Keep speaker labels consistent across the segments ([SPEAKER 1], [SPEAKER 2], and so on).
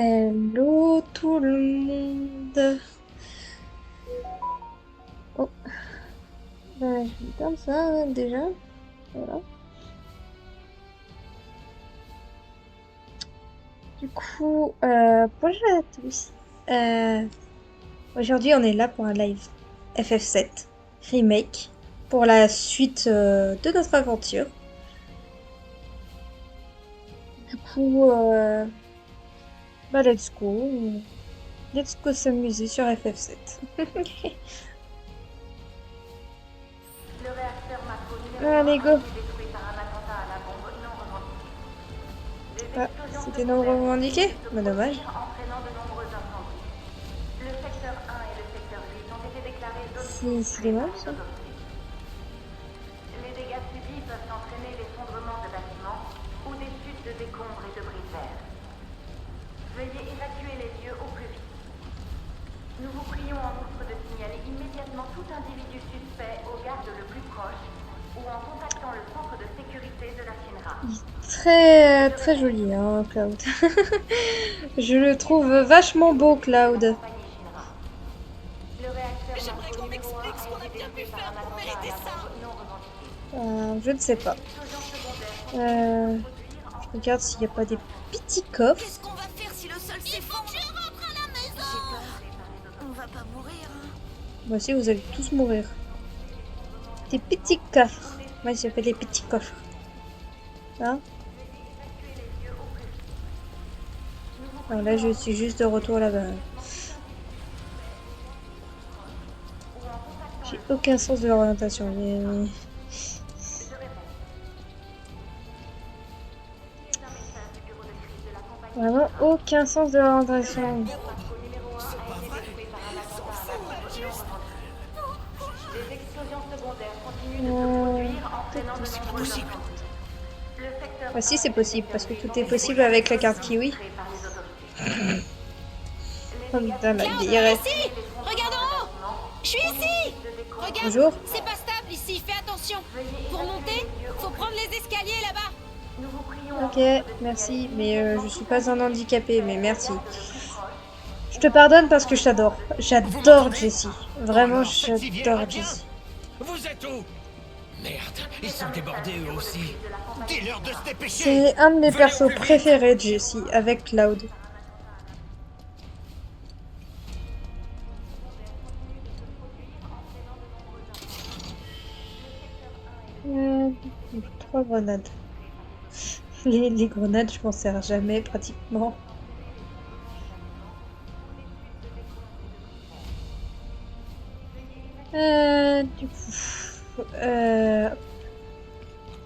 [SPEAKER 1] Hello tout le monde. Oh, bah, je vais éteindre ça déjà. Voilà. Du coup, bonjour à tous. Euh, Aujourd'hui, on est là pour un live FF7 Remake pour la suite de notre aventure. Du coup, bah let's go. Let's go s'amuser sur FF7.
[SPEAKER 2] Le réacteur Macro numéro 1
[SPEAKER 1] Allez,
[SPEAKER 2] a
[SPEAKER 1] go.
[SPEAKER 2] été détruit par un attentat à la bombe non revendiqué. Des
[SPEAKER 1] Ah,
[SPEAKER 2] explosions
[SPEAKER 1] c'était non
[SPEAKER 2] secondaires
[SPEAKER 1] revendiqué?
[SPEAKER 2] continuent de se
[SPEAKER 1] Bah dommage.
[SPEAKER 2] produire, entraînant de nombreux incendies. Le secteur 1 et le secteur 8 ont été déclarés zones
[SPEAKER 1] C'est
[SPEAKER 2] sinistrées par
[SPEAKER 1] dommage
[SPEAKER 2] les
[SPEAKER 1] ça.
[SPEAKER 2] autopsies. Les dégâts subis peuvent entraîner l'effondrement de bâtiments ou des chutes de décombres et de bris verts. Veuillez évacuer les lieux au plus vite. Nous vous prions en outre de signaler immédiatement tout individu suspect au garde le plus proche ou en contactant le centre de sécurité de la Shinra.
[SPEAKER 1] Il est très très joli, hein, Cloud. Je le trouve vachement beau, Cloud.
[SPEAKER 2] Le réacteur
[SPEAKER 3] J'aimerais
[SPEAKER 2] Marco
[SPEAKER 3] qu'on
[SPEAKER 2] numéro 1
[SPEAKER 3] m'explique ce
[SPEAKER 2] a
[SPEAKER 3] qu'on
[SPEAKER 2] été
[SPEAKER 3] a bien pu
[SPEAKER 2] détruit par
[SPEAKER 3] faire
[SPEAKER 2] un
[SPEAKER 3] pour
[SPEAKER 2] attentat à
[SPEAKER 3] mériter
[SPEAKER 2] la
[SPEAKER 3] ça.
[SPEAKER 2] bombe non revendiquée.
[SPEAKER 1] Je ne sais
[SPEAKER 2] Des
[SPEAKER 1] pas.
[SPEAKER 2] explosions secondaires continuent de
[SPEAKER 1] Euh,
[SPEAKER 2] se produire,
[SPEAKER 1] je
[SPEAKER 2] entraînant
[SPEAKER 1] regarde
[SPEAKER 2] de
[SPEAKER 1] s'il n'y a pas
[SPEAKER 2] nombreux
[SPEAKER 1] des
[SPEAKER 2] incendies.
[SPEAKER 1] petits coffres.
[SPEAKER 3] Qu'est-ce qu'on va faire si le sol s'effondre? Il faut que je rentre à la maison. J'ai peur. On va pas mourir, hein.
[SPEAKER 1] Moi aussi, vous allez tous mourir. Des petits coffres. Moi, j'appelle les petits coffres. Hein? Alors là, je suis juste de retour là-bas. J'ai aucun sens de l'orientation.
[SPEAKER 2] Je répète. C'est un message du bureau de crise de la compagnie
[SPEAKER 1] Vraiment
[SPEAKER 2] Shinra.
[SPEAKER 1] aucun sens de
[SPEAKER 2] Le
[SPEAKER 1] l'orientation.
[SPEAKER 2] réacteur Marco numéro 1 a été détruit par un attentat à la bombe non revendiqué. Des explosions secondaires continuent de se produire, entraînant de nombreux incendies. Le secteur
[SPEAKER 1] Bah
[SPEAKER 2] 1
[SPEAKER 1] si, c'est
[SPEAKER 2] et le
[SPEAKER 1] possible,
[SPEAKER 2] secteur
[SPEAKER 1] parce que
[SPEAKER 2] 8
[SPEAKER 1] tout
[SPEAKER 2] ont
[SPEAKER 1] est
[SPEAKER 2] été
[SPEAKER 1] possible
[SPEAKER 2] déclarés
[SPEAKER 1] avec la
[SPEAKER 2] zones
[SPEAKER 1] carte Kiwi.
[SPEAKER 2] sinistrées par les autopsies. Les
[SPEAKER 1] Oh
[SPEAKER 2] dégâts
[SPEAKER 1] putain, la
[SPEAKER 2] subis
[SPEAKER 3] Cloud,
[SPEAKER 2] peuvent
[SPEAKER 1] DRS.
[SPEAKER 3] ici.
[SPEAKER 2] entraîner l'effondrement
[SPEAKER 3] Regarde
[SPEAKER 2] de
[SPEAKER 3] en haut.
[SPEAKER 2] bâtiments
[SPEAKER 3] Je suis
[SPEAKER 2] ou des
[SPEAKER 3] ici.
[SPEAKER 2] chutes de décombres et de
[SPEAKER 3] Regarde,
[SPEAKER 1] Bonjour.
[SPEAKER 2] bris
[SPEAKER 3] c'est
[SPEAKER 2] verts.
[SPEAKER 3] pas stable ici, fais attention.
[SPEAKER 2] Veuillez
[SPEAKER 3] Pour
[SPEAKER 2] évacuer
[SPEAKER 3] monter,
[SPEAKER 2] les lieux au
[SPEAKER 3] faut
[SPEAKER 2] plus
[SPEAKER 3] prendre
[SPEAKER 2] vite.
[SPEAKER 3] les escaliers là-bas.
[SPEAKER 2] Nous vous prions en
[SPEAKER 1] Ok,
[SPEAKER 2] outre de signaler
[SPEAKER 1] merci, mais
[SPEAKER 2] immédiatement
[SPEAKER 1] je
[SPEAKER 2] tout
[SPEAKER 1] suis pas un
[SPEAKER 2] individu
[SPEAKER 1] handicapé, mais
[SPEAKER 2] suspect au
[SPEAKER 1] merci.
[SPEAKER 2] garde le plus proche
[SPEAKER 1] Je
[SPEAKER 2] ou
[SPEAKER 1] te
[SPEAKER 2] en
[SPEAKER 1] pardonne parce
[SPEAKER 2] contactant
[SPEAKER 1] que
[SPEAKER 2] le
[SPEAKER 1] je
[SPEAKER 2] centre
[SPEAKER 1] t'adore.
[SPEAKER 2] de
[SPEAKER 4] Vous
[SPEAKER 2] sécurité de
[SPEAKER 1] J'adore
[SPEAKER 2] la
[SPEAKER 4] m'entendez?
[SPEAKER 1] Jessie.
[SPEAKER 2] Shinra.
[SPEAKER 4] Oh
[SPEAKER 1] Vraiment,
[SPEAKER 4] non, cette fille vient
[SPEAKER 1] j'adore
[SPEAKER 4] bien.
[SPEAKER 1] Jessie.
[SPEAKER 4] Vous êtes où? Merde, ils
[SPEAKER 2] C'est un
[SPEAKER 4] sont
[SPEAKER 2] message
[SPEAKER 4] débordés
[SPEAKER 2] du
[SPEAKER 4] eux
[SPEAKER 2] bureau de
[SPEAKER 4] aussi.
[SPEAKER 2] crise de la compagnie
[SPEAKER 4] Dis-leur de
[SPEAKER 2] Shinra.
[SPEAKER 4] se dépêcher.
[SPEAKER 1] C'est un de mes
[SPEAKER 4] Venez au
[SPEAKER 1] persos
[SPEAKER 4] plus vite.
[SPEAKER 1] préférés de Jessie, avec Cloud. Euh, 3 grenades. Les grenades, je m'en sers jamais, pratiquement. Du coup...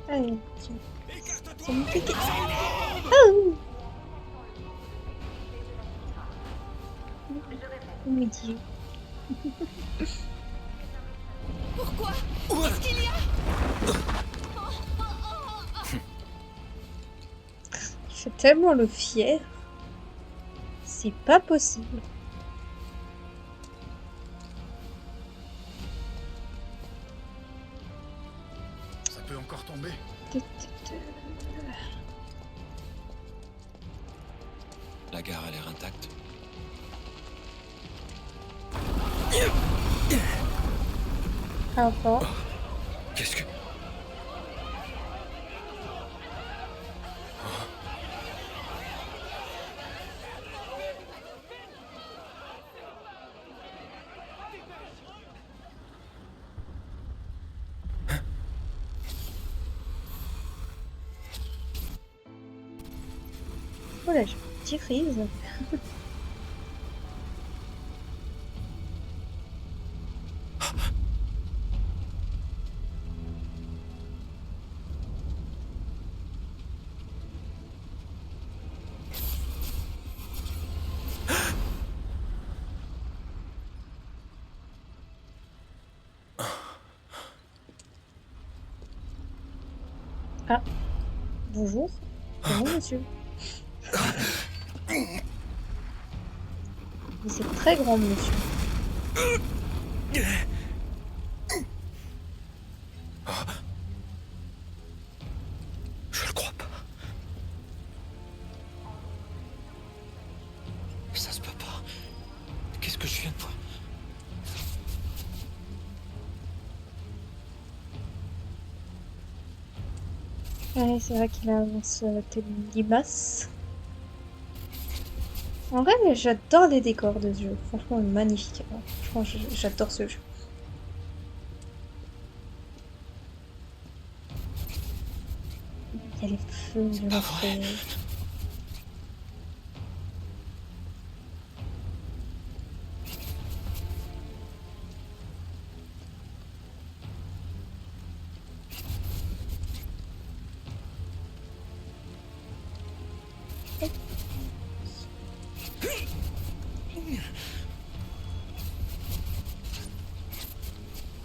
[SPEAKER 1] Allez, tiens. Ça me fait... Oh! Midi.
[SPEAKER 3] Pourquoi? Qu'est-ce qu'il y a?
[SPEAKER 1] Je fais tellement le fier. C'est pas possible.
[SPEAKER 5] Ça peut encore tomber.
[SPEAKER 6] La gare a l'air intacte.
[SPEAKER 1] Avant.
[SPEAKER 6] Qu'est-ce que...
[SPEAKER 1] Oh là, j'ai un petit freeze. Ah, bonjour. Bonjour, monsieur. Vous êtes très grand, monsieur.
[SPEAKER 6] Je le crois pas. Ça se peut pas. Qu'est-ce que je viens de voir?
[SPEAKER 1] Ouais, c'est vrai qu'il avance tel une limace. En vrai, mais j'adore les décors de ce jeu. Franchement, magnifique. Hein. Franchement, j'adore ce jeu. Il y a les feux,
[SPEAKER 6] C'est
[SPEAKER 1] le
[SPEAKER 6] pas vrai.
[SPEAKER 1] reflet.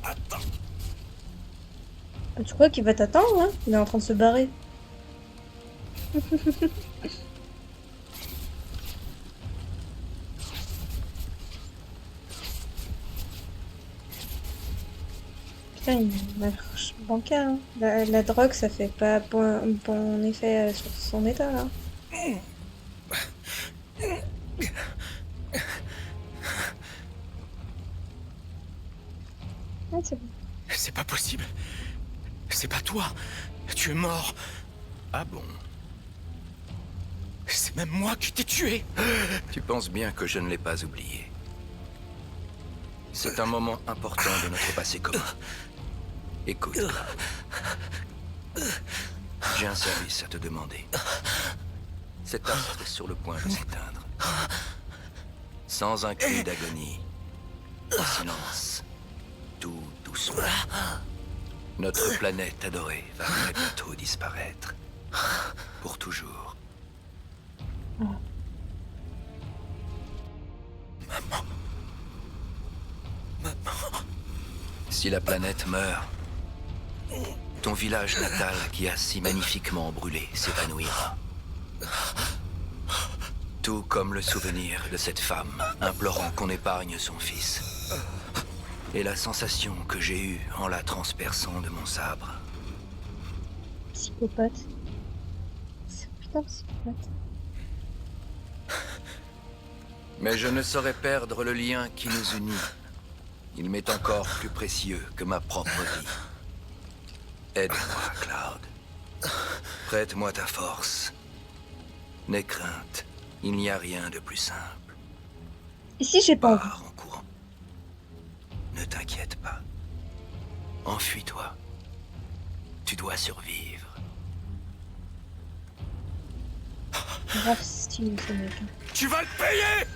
[SPEAKER 6] Attends.
[SPEAKER 1] Ah, tu crois qu'il va t'attendre, hein? Il est en train de se barrer. Putain, il marche bancal, hein. La drogue, ça fait pas bon effet sur son état, là. Ah, c'est bon.
[SPEAKER 4] C'est pas possible. C'est pas toi. Tu es mort.
[SPEAKER 6] Ah bon?
[SPEAKER 4] C'est même moi qui t'ai tué.
[SPEAKER 6] Tu penses bien que je ne l'ai pas oublié. C'est un moment important de notre passé commun. Écoute, Cloud. J'ai un service à te demander. Cet astre est sur le point de s'éteindre. Sans un cri d'agonie. En silence. Tout doucement. Notre planète adorée va très bientôt disparaître. Pour toujours. Si la planète meurt, ton village natal qui a si magnifiquement brûlé s'évanouira. Tout comme le souvenir de cette femme implorant qu'on épargne son fils. Et la sensation que j'ai eue en la transperçant de mon sabre.
[SPEAKER 1] Psychopathe. C'est putain de psychopathe.
[SPEAKER 6] Mais je ne saurais perdre le lien qui nous unit. Il m'est encore plus précieux que ma propre vie. Aide-moi, Cloud. Prête-moi ta force. N'aie crainte, il n'y a rien de plus simple.
[SPEAKER 1] Et si j'ai pas envie?
[SPEAKER 6] Pars en courant. Ne t'inquiète pas. Enfuis-toi. Tu dois survivre.
[SPEAKER 1] Grave stylé ce mec. Hein.
[SPEAKER 4] Tu vas le payer.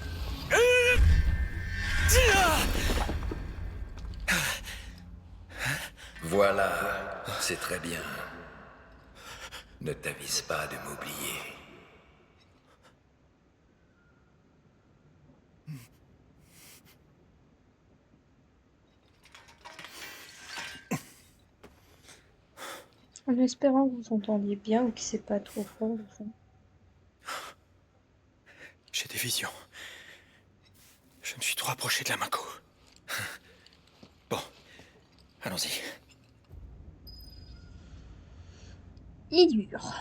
[SPEAKER 6] Voilà, c'est très bien. Ne t'avise pas de m'oublier.
[SPEAKER 1] En espérant que vous entendiez bien ou que c'est pas trop fort le son.
[SPEAKER 4] J'ai des visions. Je me suis trop approché de la Mako. Bon, allons-y.
[SPEAKER 1] Il dure.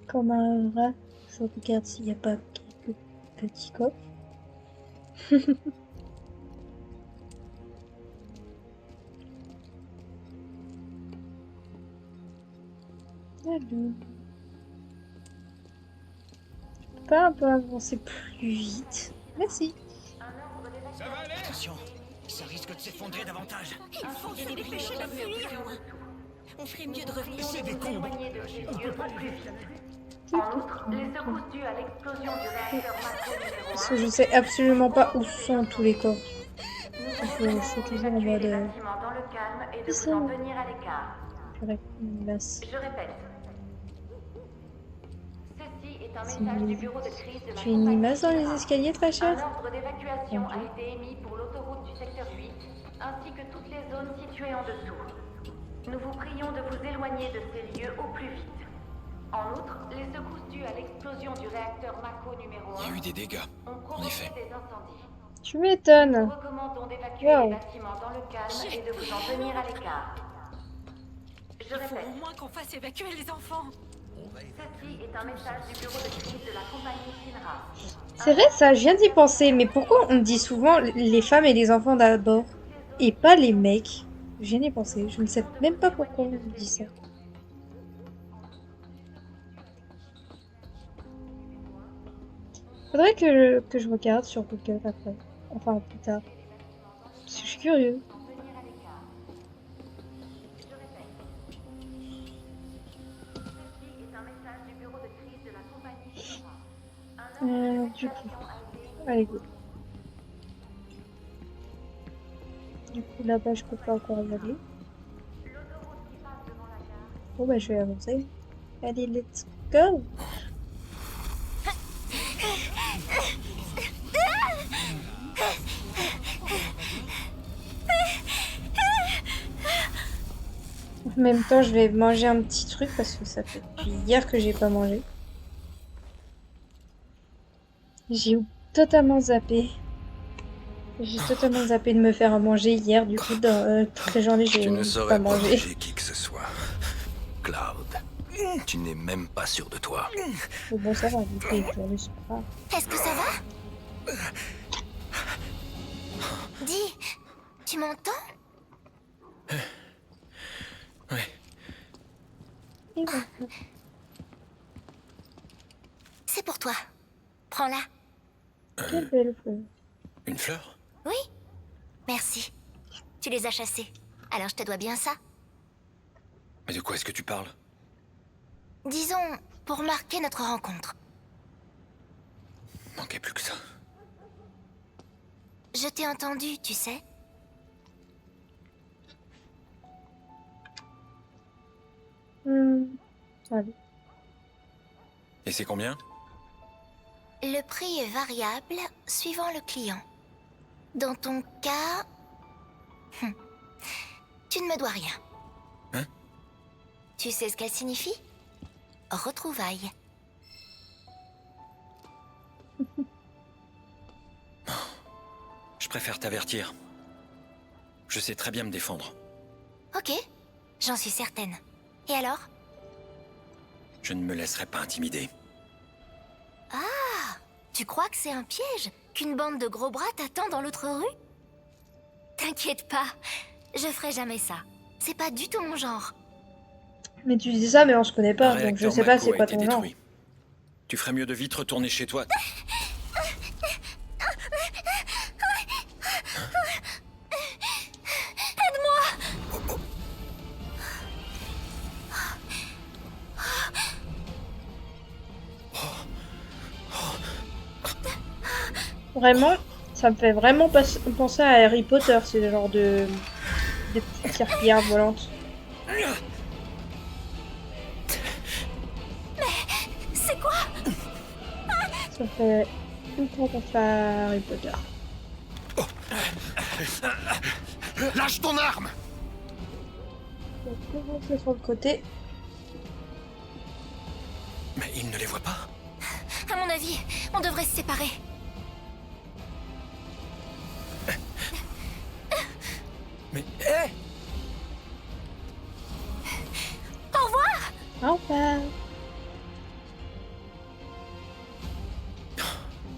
[SPEAKER 1] Comme un rat, je regarde s'il n'y a pas quelques petits coffres. Alors. Je peux pas un peu avancer plus vite? Merci.
[SPEAKER 4] Ça va aller? Attention, ça risque de s'effondrer davantage.
[SPEAKER 3] Il faut se dépêcher de fuir. On ferait mieux de revenir.
[SPEAKER 4] C'est des cons.
[SPEAKER 2] Éloigner de ces lieux au plus vite. En outre, les secousses dues à l'explosion du réacteur Mako numéro 1...
[SPEAKER 1] Parce que je sais absolument pas où sont tous les corps. Je suis toujours en mode...
[SPEAKER 2] les bâtiments dans le calme et de vous en tenir à l'écart. Je répète. Ceci est un message du bureau de crise de la
[SPEAKER 1] Tu es une limace dans les escaliers, très
[SPEAKER 2] Un
[SPEAKER 1] cher?
[SPEAKER 2] ordre d'évacuation a été émis pour l'autoroute du secteur 8, ainsi que toutes les zones situées en dessous. Nous vous prions de vous éloigner de ces lieux au plus vite. En outre, les secousses dues à l'explosion du réacteur Mako numéro 1
[SPEAKER 6] Il y a eu des dégâts,
[SPEAKER 2] ont
[SPEAKER 6] en
[SPEAKER 2] provoqué
[SPEAKER 6] effet.
[SPEAKER 2] des incendies.
[SPEAKER 1] Tu
[SPEAKER 2] Nous
[SPEAKER 1] m'étonnes.
[SPEAKER 2] recommandons d'évacuer
[SPEAKER 1] Wow.
[SPEAKER 2] les bâtiments dans le calme et de vous en tenir à l'écart. Je
[SPEAKER 3] Il faut
[SPEAKER 2] répète.
[SPEAKER 3] au moins qu'on fasse évacuer les enfants.
[SPEAKER 2] Ceci est un message du bureau de crise de la compagnie Shinra.
[SPEAKER 1] C'est vrai ça, je viens d'y penser, mais pourquoi on dit souvent les femmes et les enfants d'abord et pas les mecs? Je viens d'y penser, je ne sais même pas pourquoi on dit ça. Faudrait que je regarde sur Google après, enfin plus tard. Parce que je suis curieux. Du coup, allez go. Du coup là-bas je peux pas encore y aller. Bon bah je vais avancer. Allez, let's go. En même temps, je vais manger un petit truc parce que ça fait depuis hier que j'ai pas mangé. J'ai totalement zappé. J'ai totalement zappé de me faire à manger hier. Du coup, dans toute la journée, j'ai
[SPEAKER 6] Tu ne
[SPEAKER 1] pas
[SPEAKER 6] saurais pas
[SPEAKER 1] mangé.
[SPEAKER 6] manger qui que ce soit. Cloud, tu n'es même pas sûr de toi.
[SPEAKER 1] Mais bon, ça va. Du coup, aujourd'hui, c'est pas grave.
[SPEAKER 3] Est-ce que ça va? Dis, tu m'entends?
[SPEAKER 4] Ouais.
[SPEAKER 1] Et voilà.
[SPEAKER 3] C'est pour toi. Prends-la.
[SPEAKER 1] Quelle belle fleur.
[SPEAKER 4] Une fleur?
[SPEAKER 3] Oui? Merci. Tu les as chassés. Alors je te dois bien ça.
[SPEAKER 4] Mais de quoi est-ce que tu parles?
[SPEAKER 3] Disons, pour marquer notre rencontre.
[SPEAKER 4] Manquait plus que ça.
[SPEAKER 3] Je t'ai entendu, tu sais.
[SPEAKER 1] Allez.
[SPEAKER 4] Et c'est combien?
[SPEAKER 3] Le prix est variable suivant le client. Dans ton cas... tu ne me dois rien.
[SPEAKER 4] Hein?
[SPEAKER 3] Tu sais ce qu'elle signifie? Retrouvailles.
[SPEAKER 4] Je préfère t'avertir. Je sais très bien me défendre.
[SPEAKER 3] Ok, j'en suis certaine. Et alors?
[SPEAKER 4] Je ne me laisserai pas intimider.
[SPEAKER 3] Ah, tu crois que c'est un piège? Qu'une bande de gros bras t'attend dans l'autre rue? T'inquiète pas, je ferai jamais ça. C'est pas du tout mon genre.
[SPEAKER 1] Mais tu dis ça, mais on se connaît pas,
[SPEAKER 4] Le
[SPEAKER 1] donc je
[SPEAKER 4] réacteur
[SPEAKER 1] sais pas
[SPEAKER 4] Mako
[SPEAKER 1] c'est
[SPEAKER 4] a
[SPEAKER 1] quoi
[SPEAKER 4] été
[SPEAKER 1] ton genre.
[SPEAKER 4] détruit. Tu ferais mieux de vite retourner chez toi.
[SPEAKER 1] Vraiment, ça me fait vraiment penser à Harry Potter, c'est le genre de petites serpillères volantes.
[SPEAKER 3] C'est quoi?
[SPEAKER 1] Ça fait ultra penser à Harry Potter.
[SPEAKER 5] Lâche ton arme!
[SPEAKER 1] Donc, commencer sur le côté.
[SPEAKER 4] Mais il ne les voit pas.
[SPEAKER 3] À mon avis, on devrait se séparer.
[SPEAKER 4] Mais hé!
[SPEAKER 3] Au revoir!
[SPEAKER 1] Au revoir.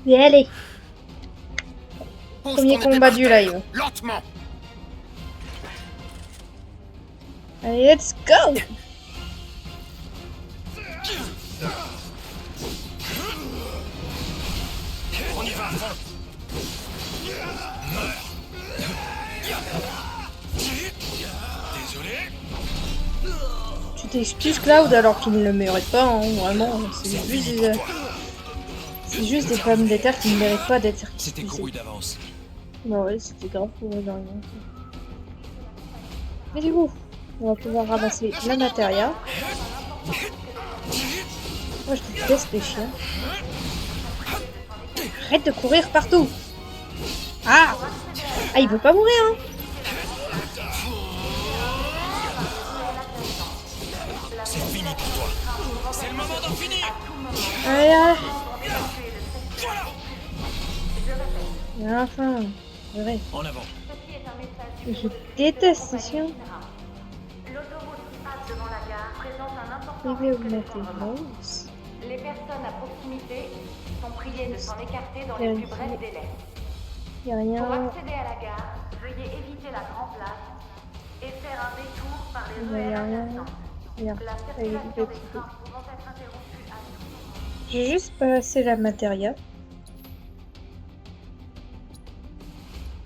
[SPEAKER 1] Et allez,
[SPEAKER 5] Pose
[SPEAKER 1] premier
[SPEAKER 5] ton épée
[SPEAKER 1] combat
[SPEAKER 5] par
[SPEAKER 1] du
[SPEAKER 5] terre,
[SPEAKER 1] live.
[SPEAKER 5] lentement!
[SPEAKER 1] Allez, let's go!
[SPEAKER 5] On y va à fond! Désolé!
[SPEAKER 1] Tu t'excuses Cloud alors qu'il ne le mérite pas, hein, vraiment. C'est juste des pommes de terre qui ne méritent pas d'être
[SPEAKER 4] C'était
[SPEAKER 1] excusées.
[SPEAKER 4] couru d'avance.
[SPEAKER 1] Bah ouais, c'était grave pour eux, rien. Mais du coup, on va pouvoir ramasser la matéria. Moi je déteste les chiens. Arrête de courir partout! Ah! Ah, il veut pas mourir, hein!
[SPEAKER 5] C'est fini pour toi! C'est le moment d'en finir!
[SPEAKER 1] Allez, allez! Et enfin, c'est vrai.
[SPEAKER 4] En avant.
[SPEAKER 1] Je déteste ces chiens.
[SPEAKER 2] L'autoroute qui passe devant la gare présente un important
[SPEAKER 1] Privé
[SPEAKER 2] concentrés que les
[SPEAKER 1] augmenté.
[SPEAKER 2] fondements.
[SPEAKER 1] Nice.
[SPEAKER 2] Les personnes à proximité sont priées de s'en écarter dans les plus
[SPEAKER 1] Vérifier.
[SPEAKER 2] brefs délais.
[SPEAKER 1] Y'a
[SPEAKER 2] Pour
[SPEAKER 1] rien.
[SPEAKER 2] accéder à la gare, veuillez éviter la Grand Place et faire un détour par les
[SPEAKER 1] Y'a
[SPEAKER 2] ruelles
[SPEAKER 1] rien.
[SPEAKER 2] adjacentes.
[SPEAKER 1] Y'a
[SPEAKER 2] La
[SPEAKER 1] rien.
[SPEAKER 2] circulation des trains pouvant être interrompue à tout moment.
[SPEAKER 1] J'ai juste passé la matéria.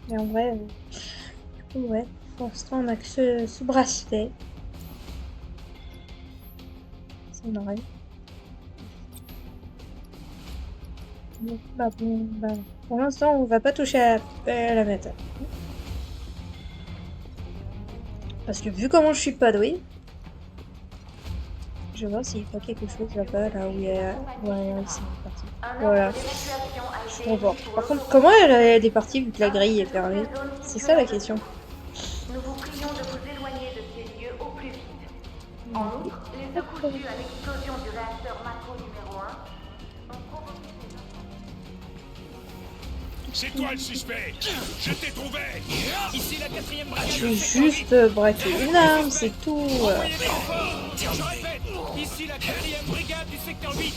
[SPEAKER 1] Mais en vrai, du coup, ouais, pour l'instant, on a que ce bracelet. C'est normal. Donc, bah, bon, bah, pour l'instant, on va pas toucher à la méta. Parce que vu comment je suis pas douée, je vais voir s'il n'y a pas quelque chose là-bas, là où il y a... Ouais, c'est parti.
[SPEAKER 2] Un
[SPEAKER 1] Voilà.
[SPEAKER 2] ordre d'évacuation a été
[SPEAKER 1] On va voir.
[SPEAKER 2] émis pour
[SPEAKER 1] Par
[SPEAKER 2] le
[SPEAKER 1] contre,
[SPEAKER 2] secteur.
[SPEAKER 1] comment elle est partie vu que la grille est fermée? C'est ça la question.
[SPEAKER 2] Nous vous prions de vous éloigner de ces lieux au plus vite. En outre, les secousses dues à l'explosion du réacteur Mako numéro 1 ont provoqué des incendies.
[SPEAKER 5] C'est toi le suspect. Je t'ai trouvé. Ici la 4e brigade.
[SPEAKER 1] J'ai juste braqué une arme, c'est tout.
[SPEAKER 5] Envoyez des renforts. Je répète, ici la 4e brigade du secteur 8.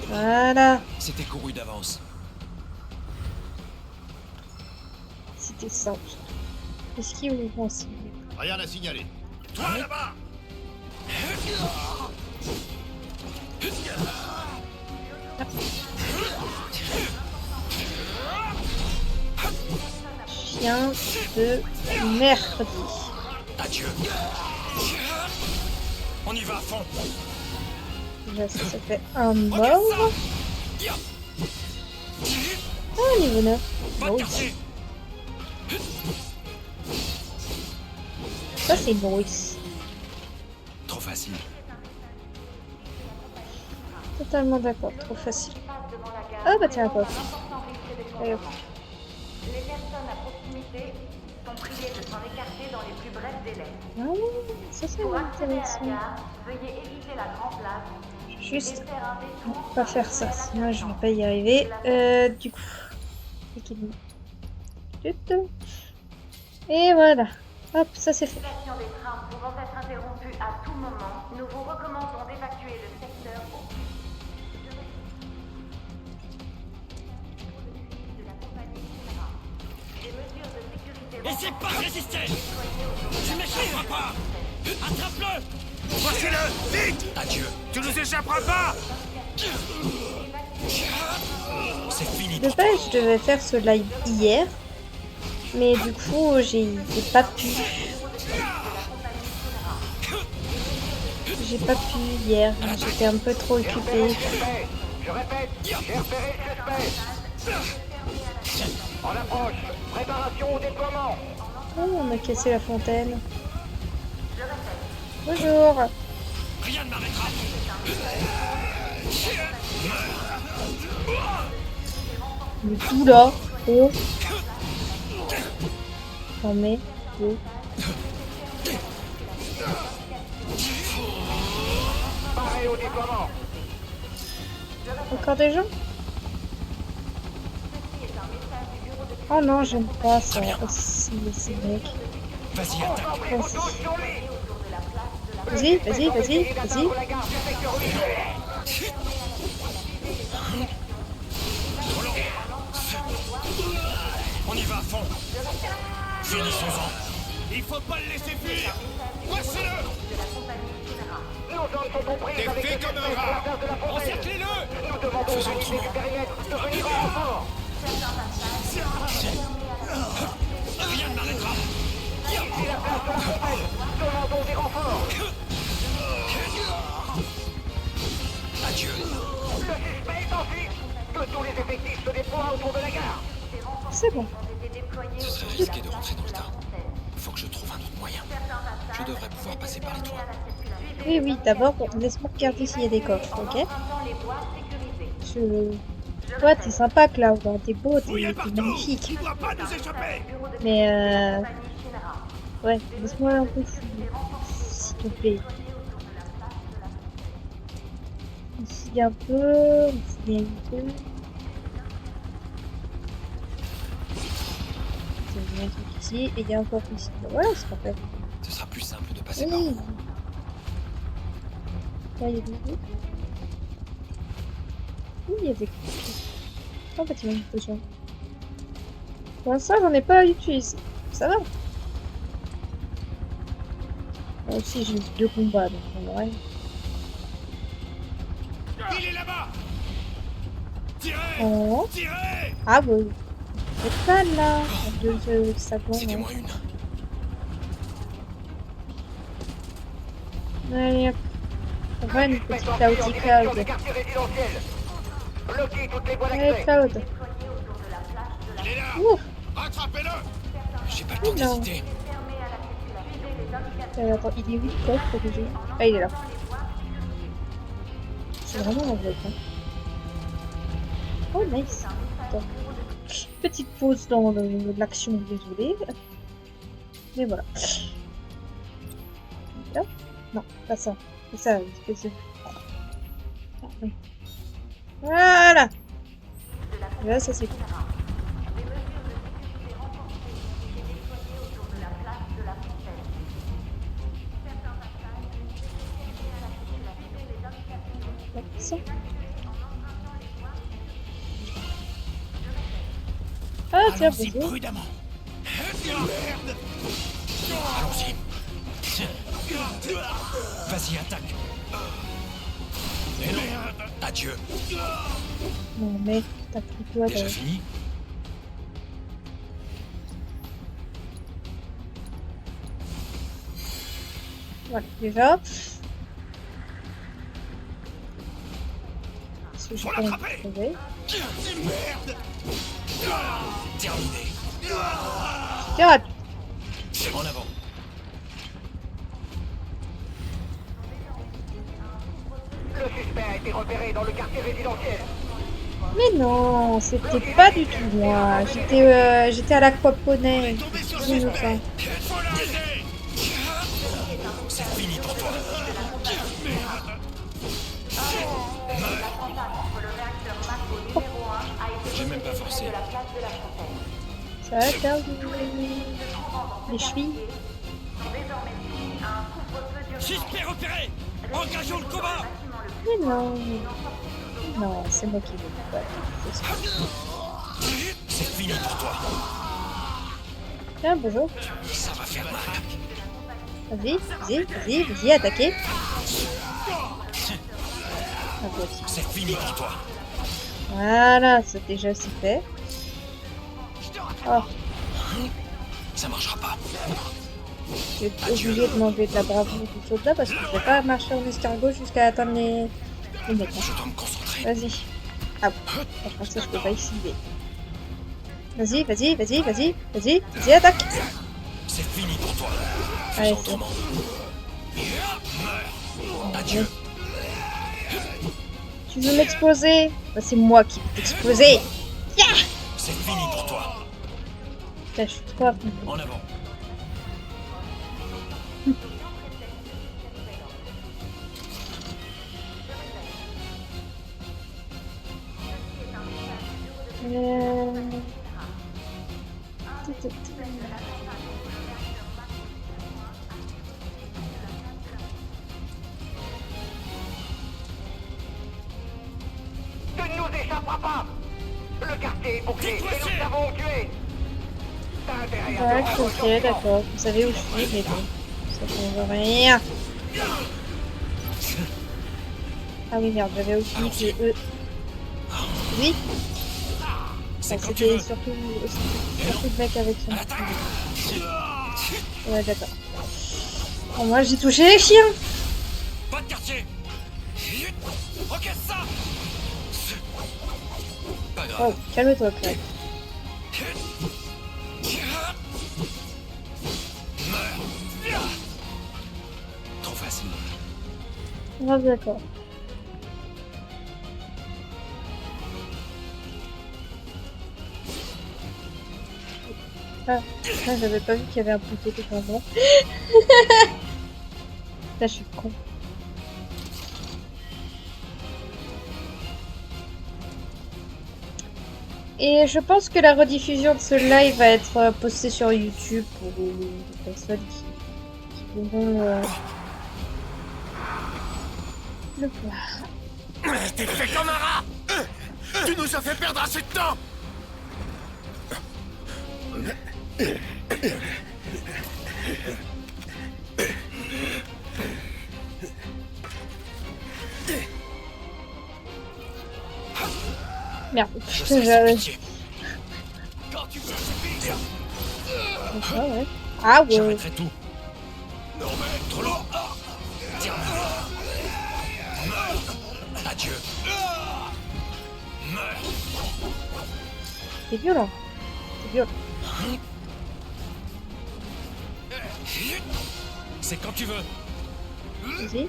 [SPEAKER 1] Voilà.
[SPEAKER 5] C'était couru d'avance.
[SPEAKER 1] C'était simple. Esquive ou offensive?
[SPEAKER 7] Rien à signaler.
[SPEAKER 5] Toi là-bas.
[SPEAKER 1] Chien de mercredi.
[SPEAKER 5] Adieu. On y va à fond.
[SPEAKER 1] Déjà, ça fait un mort. Ah, niveau 9.
[SPEAKER 5] Pas de quartier.
[SPEAKER 1] Ça, c'est Bruce.
[SPEAKER 5] Trop facile.
[SPEAKER 1] Totalement d'accord, trop facile.
[SPEAKER 2] Passe devant la gare.
[SPEAKER 1] Ah, bah tiens, un
[SPEAKER 2] présente
[SPEAKER 1] coffre.
[SPEAKER 2] un important risque
[SPEAKER 1] Allez,
[SPEAKER 2] d'effondrement. Les personnes à proximité sont priées de s'en écarter dans les plus brefs délais.
[SPEAKER 1] Ah, ça, c'est
[SPEAKER 2] Pour accéder à la
[SPEAKER 1] intéressant.
[SPEAKER 2] gare, veuillez éviter la Grand Place et
[SPEAKER 1] Juste
[SPEAKER 2] faire un détour
[SPEAKER 1] pas
[SPEAKER 2] par
[SPEAKER 1] faire
[SPEAKER 2] les
[SPEAKER 1] ça,
[SPEAKER 2] ruelles
[SPEAKER 1] sinon je vais
[SPEAKER 2] adjacentes.
[SPEAKER 1] pas y arriver. Du coup, équipement. Tut. Et voilà. Hop, ça c'est fait.
[SPEAKER 2] Circulation des trains pouvant être interrompue à tout moment, nous vous recommandons d'évacuer le secteur au plus vite. De la compagnie Sierra. Des mesures de sécurité
[SPEAKER 5] Essaie pas de résister. Tu m'échapperas pas. Attrape-le. Voici-le. Vite. Adieu. Tu nous échapperas pas. C'est fini.
[SPEAKER 1] De base, je devais faire ce live hier, mais du coup, j'ai pas pu. J'ai pas pu hier, j'étais un peu trop occupée.
[SPEAKER 8] Je répète, j'ai repéré le suspect. En approche, préparation au déploiement.
[SPEAKER 1] Oh, on a cassé la fontaine. Bonjour.
[SPEAKER 5] Rien ne m'arrêtera.
[SPEAKER 1] Le tout là. Oh. J'en mets deux.
[SPEAKER 8] Paré au déploiement.
[SPEAKER 1] Encore des gens? Oh non, j'aime pas ça. C'est mec.
[SPEAKER 5] Vas-y, attaque.
[SPEAKER 1] Vas-y.
[SPEAKER 8] Tous sur lui.
[SPEAKER 1] Vas-y, vas-y, vas-y, vas-y.
[SPEAKER 8] Atteindre la gare du secteur 8.
[SPEAKER 5] On y va à fond. Finissons-en. Il faut pas le laisser fuir. Voici-le.
[SPEAKER 8] Nos hommes sont comprises
[SPEAKER 5] T'es
[SPEAKER 8] avec
[SPEAKER 5] fait
[SPEAKER 8] le
[SPEAKER 5] comme
[SPEAKER 8] suspect
[SPEAKER 5] un
[SPEAKER 8] sur la
[SPEAKER 5] rat.
[SPEAKER 8] place de la fontaine.
[SPEAKER 5] Encerclez-le.
[SPEAKER 8] Nous demandons aux unités du périmètre de venir en renfort.
[SPEAKER 5] Rien ne m'arrêtera.
[SPEAKER 8] Ici la place de la fontaine. Demandons des renforts.
[SPEAKER 5] Adieu.
[SPEAKER 8] Le suspect est en fuite. Que tous les effectifs se déploient autour de la gare.
[SPEAKER 1] C'est bon.
[SPEAKER 5] Ce serait risqué de rentrer dans le tas. Faut que je trouve un autre moyen. Je devrais pouvoir passer par les toits.
[SPEAKER 1] Oui, oui, d'abord, laisse-moi regarder s'il y a des coffres, ok? Ouais, t'es sympa, Cloud, hein, t'es beau, t'es magnifique.
[SPEAKER 5] Tu dois pas nous échapper.
[SPEAKER 1] Mais ouais, laisse-moi un peu fouiller, s'il te plaît. Ici un peu, ici un peu. Il y a un truc ici, et il y a encore ici. Voilà, c'est parfait.
[SPEAKER 5] Ce sera plus simple de passer par
[SPEAKER 1] Oui.
[SPEAKER 5] où?
[SPEAKER 1] Là, il y a des trucs. Oui, il y avait... En fait, il y a une potion. Pour l'instant, j'en ai pas utilisé. Ça va. Moi aussi, j'ai eu 2 combats, donc en vrai...
[SPEAKER 5] Il est là-bas. Tirez.
[SPEAKER 1] Oh.
[SPEAKER 5] Tirez.
[SPEAKER 1] Ah bah... C'est pas là. De savon.
[SPEAKER 4] C'était-moi une.
[SPEAKER 1] Allez, hop. On va une
[SPEAKER 8] Suspect
[SPEAKER 1] petite
[SPEAKER 8] sorti en
[SPEAKER 1] Cloudy
[SPEAKER 8] direction
[SPEAKER 1] Cloud.
[SPEAKER 8] du quartier résidentiel. Bloquez toutes les voies
[SPEAKER 1] Allez,
[SPEAKER 8] d'accès.
[SPEAKER 1] Cloud.
[SPEAKER 5] Il est là.
[SPEAKER 1] Ouf.
[SPEAKER 5] Rattrapez-le.
[SPEAKER 4] J'ai pas le temps
[SPEAKER 1] Non.
[SPEAKER 4] d'hésiter.
[SPEAKER 1] Attends, il est où le coffre que j'ai? Ah, il est là. C'est vraiment un vrai, hein. Oh, nice. Attends. Petite pause dans l'action, désolé. Mais voilà. Là? Non, pas ça. C'est ça, une espèce de... Ah, oui. Voilà. Là, ça c'est cool. Ça. Ah tiens,
[SPEAKER 5] Allons-y
[SPEAKER 1] bonjour.
[SPEAKER 5] prudemment. Merde.
[SPEAKER 4] Allons-y. Vas-y, attaque. Mais non. Adieu.
[SPEAKER 1] Non mais t'as pris quoi
[SPEAKER 4] Déjà
[SPEAKER 1] là?
[SPEAKER 4] fini?
[SPEAKER 1] Voilà, déjà. Parce que j'ai
[SPEAKER 5] Faut
[SPEAKER 1] pas envie de
[SPEAKER 5] l'attraper.
[SPEAKER 1] trouver.
[SPEAKER 5] Merde.
[SPEAKER 4] Terminé.
[SPEAKER 1] T'es raté.
[SPEAKER 4] En avant.
[SPEAKER 8] Le suspect a été repéré dans le quartier résidentiel.
[SPEAKER 1] Mais non, c'était pas du tout moi. J'étais à l'aquaponais.
[SPEAKER 5] Tombez sur le
[SPEAKER 1] Dis-nous
[SPEAKER 5] suspect.
[SPEAKER 1] ça.
[SPEAKER 5] Faut l'arrêter.
[SPEAKER 4] C'est fini pour toi. J'ai même pas forcé.
[SPEAKER 1] Ça va faire les chevilles.
[SPEAKER 5] Suspect repéré. Engageons le combat.
[SPEAKER 1] Mais non. Non, c'est moi qui l'ai fait. Ouais, c'est ça.
[SPEAKER 4] C'est fini pour toi.
[SPEAKER 1] Tiens, bonjour.
[SPEAKER 4] Ça va faire mal.
[SPEAKER 1] Vas-y, attaquez. Ah, toi aussi.
[SPEAKER 4] C'est fini pour toi.
[SPEAKER 1] Voilà, c'est déjà c'est fait. Oh,
[SPEAKER 4] Ça marchera pas.
[SPEAKER 1] j'ai été obligée de m'enlever de la bravoure du soldat parce que je ne vais pas marcher en escargot jusqu'à atteindre les mecs. Hein.
[SPEAKER 4] Je dois me concentrer.
[SPEAKER 1] Vas-y. Ah bon, franchement ça je peux pas esquiver. Vas-y, attaque.
[SPEAKER 4] C'est fini pour toi.
[SPEAKER 1] Allez,
[SPEAKER 4] Faisons
[SPEAKER 1] c'est
[SPEAKER 4] autrement. Adieu.
[SPEAKER 1] Tu veux m'exploser? Bah, c'est moi qui vais t'exploser.
[SPEAKER 4] C'est fini pour toi.
[SPEAKER 1] Putain, je suis trop à fond.
[SPEAKER 4] En avant.
[SPEAKER 8] Tu ne nous échapperas pas. Le quartier est bouclé et nous savons où tu es. T'as intérêt à te rendre
[SPEAKER 1] Ok, d'accord. Vous savez où je suis, mais bon. Ça change rien. Ah oui, merde, j'avais oublié que eux... Oui.
[SPEAKER 4] C'est
[SPEAKER 1] Enfin,
[SPEAKER 4] quand tu
[SPEAKER 1] c'était
[SPEAKER 4] veux.
[SPEAKER 1] surtout le mec avec son petit. Ouais, d'accord. Bon, moi, j'ai touché les chiens.
[SPEAKER 5] Pas de quartier. Ok, ça.
[SPEAKER 4] Pas grave.
[SPEAKER 1] Oh, calme-toi, Claire.
[SPEAKER 4] Trop facile.
[SPEAKER 1] Ah, d'accord. Ah, j'avais pas vu qu'il y avait un poteau devant moi. Là, je suis con. Et je pense que la rediffusion de ce live va être postée sur YouTube pour les personnes qui pourront Le voir.
[SPEAKER 5] T'es fait comme un rat. Tu nous as fait perdre assez de temps.
[SPEAKER 1] Merde.
[SPEAKER 5] Je sais, sans
[SPEAKER 1] Ouais,
[SPEAKER 5] pitié. Quand tu veux, suffire.
[SPEAKER 1] ouais. Ah ouais.
[SPEAKER 5] J'arrêterai tout. Non mais, trop lourd. Terminé. Meurs. Adieu. Meurs.
[SPEAKER 1] C'est violent. C'est violent.
[SPEAKER 5] C'est quand tu veux.
[SPEAKER 1] Vas-y.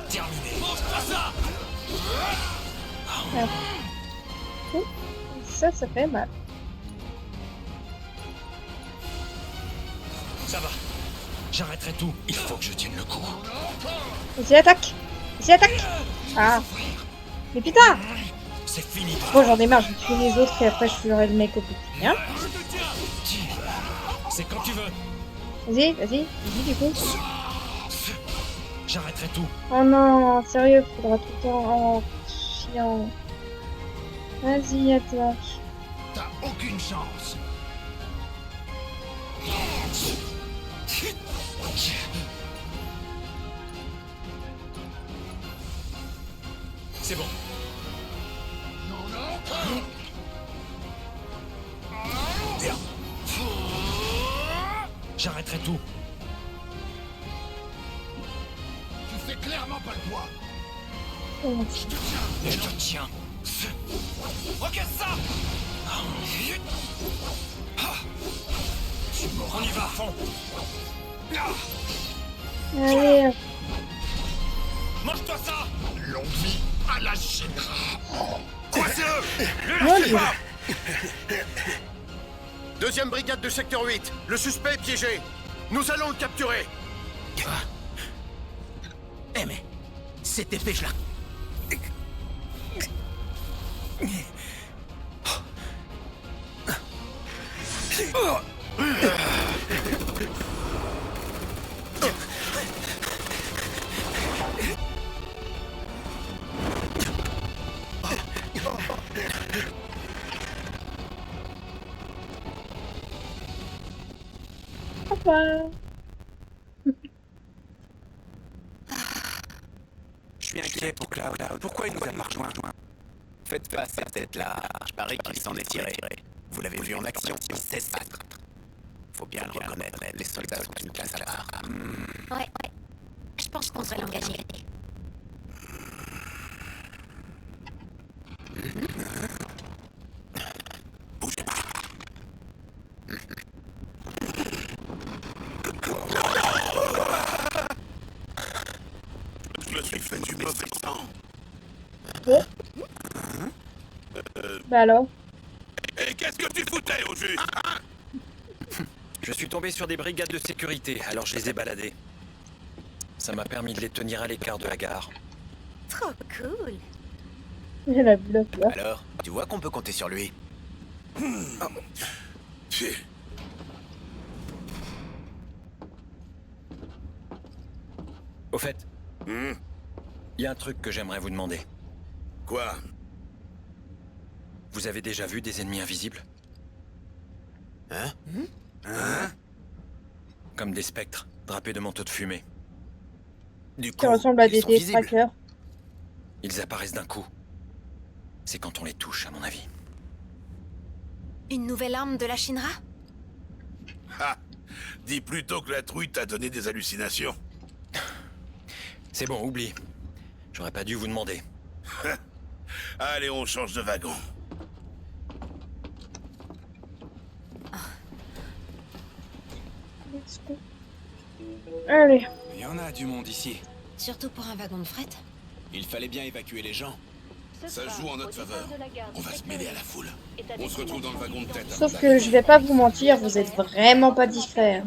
[SPEAKER 5] Terminé. Mange-toi ça.
[SPEAKER 1] Ça fait mal.
[SPEAKER 5] Ça va. J'arrêterai tout. Il faut que je tienne le coup.
[SPEAKER 1] Vas-y, attaque. Vas-y, attaque. Ah. Mais putain.
[SPEAKER 5] C'est fini.
[SPEAKER 1] Bon, j'en ai marre, je vais tuer les autres et après je ferai le mec au bout. Hein?
[SPEAKER 5] C'est quand tu veux.
[SPEAKER 1] Vas-y, du coup.
[SPEAKER 5] J'arrêterai tout.
[SPEAKER 1] Oh non, sérieux, faudra tout le temps. Oh, chiant. Vas-y, attaque.
[SPEAKER 5] T'as aucune chance. C'est bon. Bien. J'arrêterai tout. Tu fais clairement pas le poids.
[SPEAKER 1] Oh.
[SPEAKER 5] Je te tiens. Regarde ça. On y va à fond.
[SPEAKER 1] Allez.
[SPEAKER 5] Mange-toi ça. Longue vie à la Chine. Coincez-le. Le
[SPEAKER 1] Mon
[SPEAKER 5] lâchez
[SPEAKER 1] Dieu.
[SPEAKER 5] pas. Deuxième brigade de secteur 8. Le suspect est piégé. Nous allons le capturer. Eh mais, cette épée, je la...
[SPEAKER 1] Papa.
[SPEAKER 7] Je suis inquiet pour Cloud. Pourquoi il nous a pas rejoint? Faites pas cette tête-là. Je parie qu'il s'en est tiré. Vous l'avez vu en action, il sait se battre. Faut bien le reconnaître, les soldats sont une classe à part.
[SPEAKER 3] Ouais. Je pense qu'on devrait l'engager.
[SPEAKER 7] Bougez pas. Je me suis fait du mauvais temps.
[SPEAKER 1] Bah alors.
[SPEAKER 7] Et qu'est-ce que tu foutais au juste?
[SPEAKER 4] Je suis tombé sur des brigades de sécurité, alors je les ai baladées. Ça m'a permis de les tenir à l'écart de la gare.
[SPEAKER 3] Trop cool.
[SPEAKER 1] Il a vu la fleur.
[SPEAKER 7] Alors, tu vois qu'on peut compter sur lui.
[SPEAKER 4] Au fait, il y a un truc que j'aimerais vous demander.
[SPEAKER 7] Quoi?
[SPEAKER 4] Vous avez déjà vu des ennemis invisibles?
[SPEAKER 7] Hein?
[SPEAKER 4] Comme des spectres, drapés de manteaux de fumée.
[SPEAKER 7] Du coup,
[SPEAKER 1] Ça ressemble à
[SPEAKER 7] ils
[SPEAKER 1] des
[SPEAKER 7] sont visibles.
[SPEAKER 1] trackers.
[SPEAKER 4] Ils apparaissent d'un coup. C'est quand on les touche, à mon avis.
[SPEAKER 3] Une nouvelle arme de la Shinra?
[SPEAKER 9] Ah, dis plutôt que la trouille t'a donné des hallucinations.
[SPEAKER 4] C'est bon, oublie. J'aurais pas dû vous demander.
[SPEAKER 9] Allez, on change de wagon.
[SPEAKER 1] Let's go. Allez.
[SPEAKER 7] Il y en a du monde ici.
[SPEAKER 3] Surtout pour un wagon de fret.
[SPEAKER 7] Il fallait bien évacuer les gens.
[SPEAKER 9] Ça joue en notre faveur. On va se mêler à la foule. On se retrouve dans le wagon de tête.
[SPEAKER 1] Sauf que je vais pas vous mentir, vous êtes vraiment pas discret. Hein.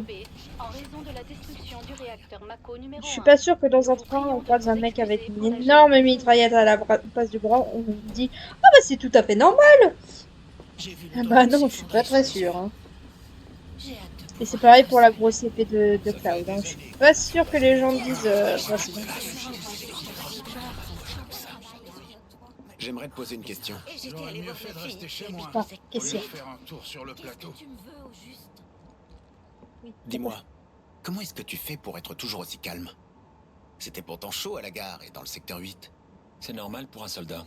[SPEAKER 1] Je suis pas sûr que dans un train, on croise un mec avec une énorme mitraillette à la place du bras, on vous dit « Ah bah c'est tout à fait normal !» Ah bah non, je suis pas très sûre. Hein.
[SPEAKER 3] J'ai hâte de
[SPEAKER 1] Et c'est pareil pour la grosse épée de Cloud. Hein. Je suis pas sûre que les gens disent... ouais, c'est bon.
[SPEAKER 7] J'aimerais te poser une question.
[SPEAKER 10] J'aurais mieux fait de rester chez moi.
[SPEAKER 1] Ah,
[SPEAKER 10] Au lieu
[SPEAKER 1] question.
[SPEAKER 10] de faire un tour sur le plateau.
[SPEAKER 7] Dis-moi, comment est-ce que tu fais pour être toujours aussi calme? C'était pourtant chaud à la gare et dans le secteur 8.
[SPEAKER 11] C'est normal pour un soldat.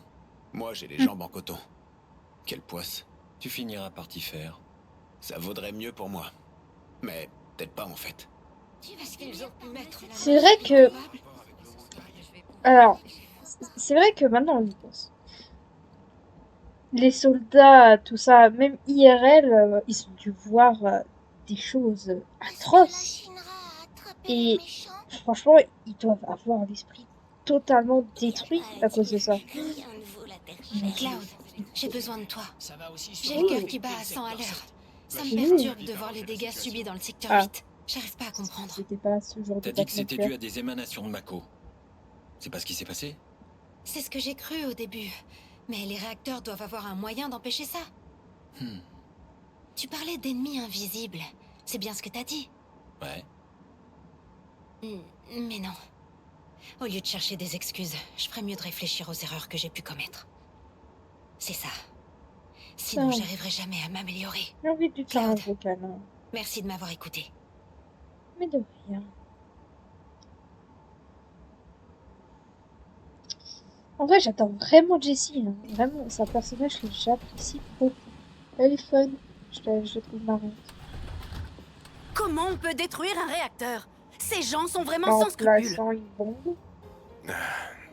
[SPEAKER 7] Moi, j'ai les jambes en coton. Quelle poisse.
[SPEAKER 11] Tu finiras par t'y faire.
[SPEAKER 7] Ça vaudrait mieux pour moi. Mais peut-être pas en fait.
[SPEAKER 1] C'est vrai que... Alors, c'est vrai que maintenant on y pense. Les soldats, tout ça, même IRL, ils ont dû voir des choses atroces. Et franchement, ils doivent avoir l'esprit totalement détruit à cause de ça.
[SPEAKER 3] Cloud, j'ai besoin de toi.
[SPEAKER 10] Ça va aussi
[SPEAKER 3] J'ai le cœur qui bat à 100 à l'heure. Ça me perturbe de voir les dégâts subis dans le secteur 8. J'arrive pas à comprendre.
[SPEAKER 1] C'était pas ce genre
[SPEAKER 11] T'as
[SPEAKER 1] de
[SPEAKER 11] dit que c'était dû
[SPEAKER 1] atmosphère.
[SPEAKER 11] à des émanations de Mako. C'est pas ce qui s'est passé?
[SPEAKER 3] C'est ce que j'ai cru au début. Mais les réacteurs doivent avoir un moyen d'empêcher ça. Tu parlais d'ennemis invisibles. C'est bien ce que t'as dit.
[SPEAKER 11] Ouais.
[SPEAKER 3] Mais non. Au lieu de chercher des excuses, je ferais mieux de réfléchir aux erreurs que j'ai pu commettre. C'est ça. Sinon, j'arriverai jamais à m'améliorer.
[SPEAKER 1] J'ai envie de lui faire un
[SPEAKER 3] Cloud.
[SPEAKER 1] vocal. Hein.
[SPEAKER 3] Merci de m'avoir écouté.
[SPEAKER 1] Mais de rien. En vrai, j'adore vraiment Jessie. Hein. Vraiment, c'est un personnage que j'apprécie beaucoup. Elle est fun. Je la trouve marrante.
[SPEAKER 12] Comment on peut détruire un réacteur? Ces gens sont vraiment
[SPEAKER 1] En
[SPEAKER 12] sans scrupules.
[SPEAKER 1] plaçant une bombe.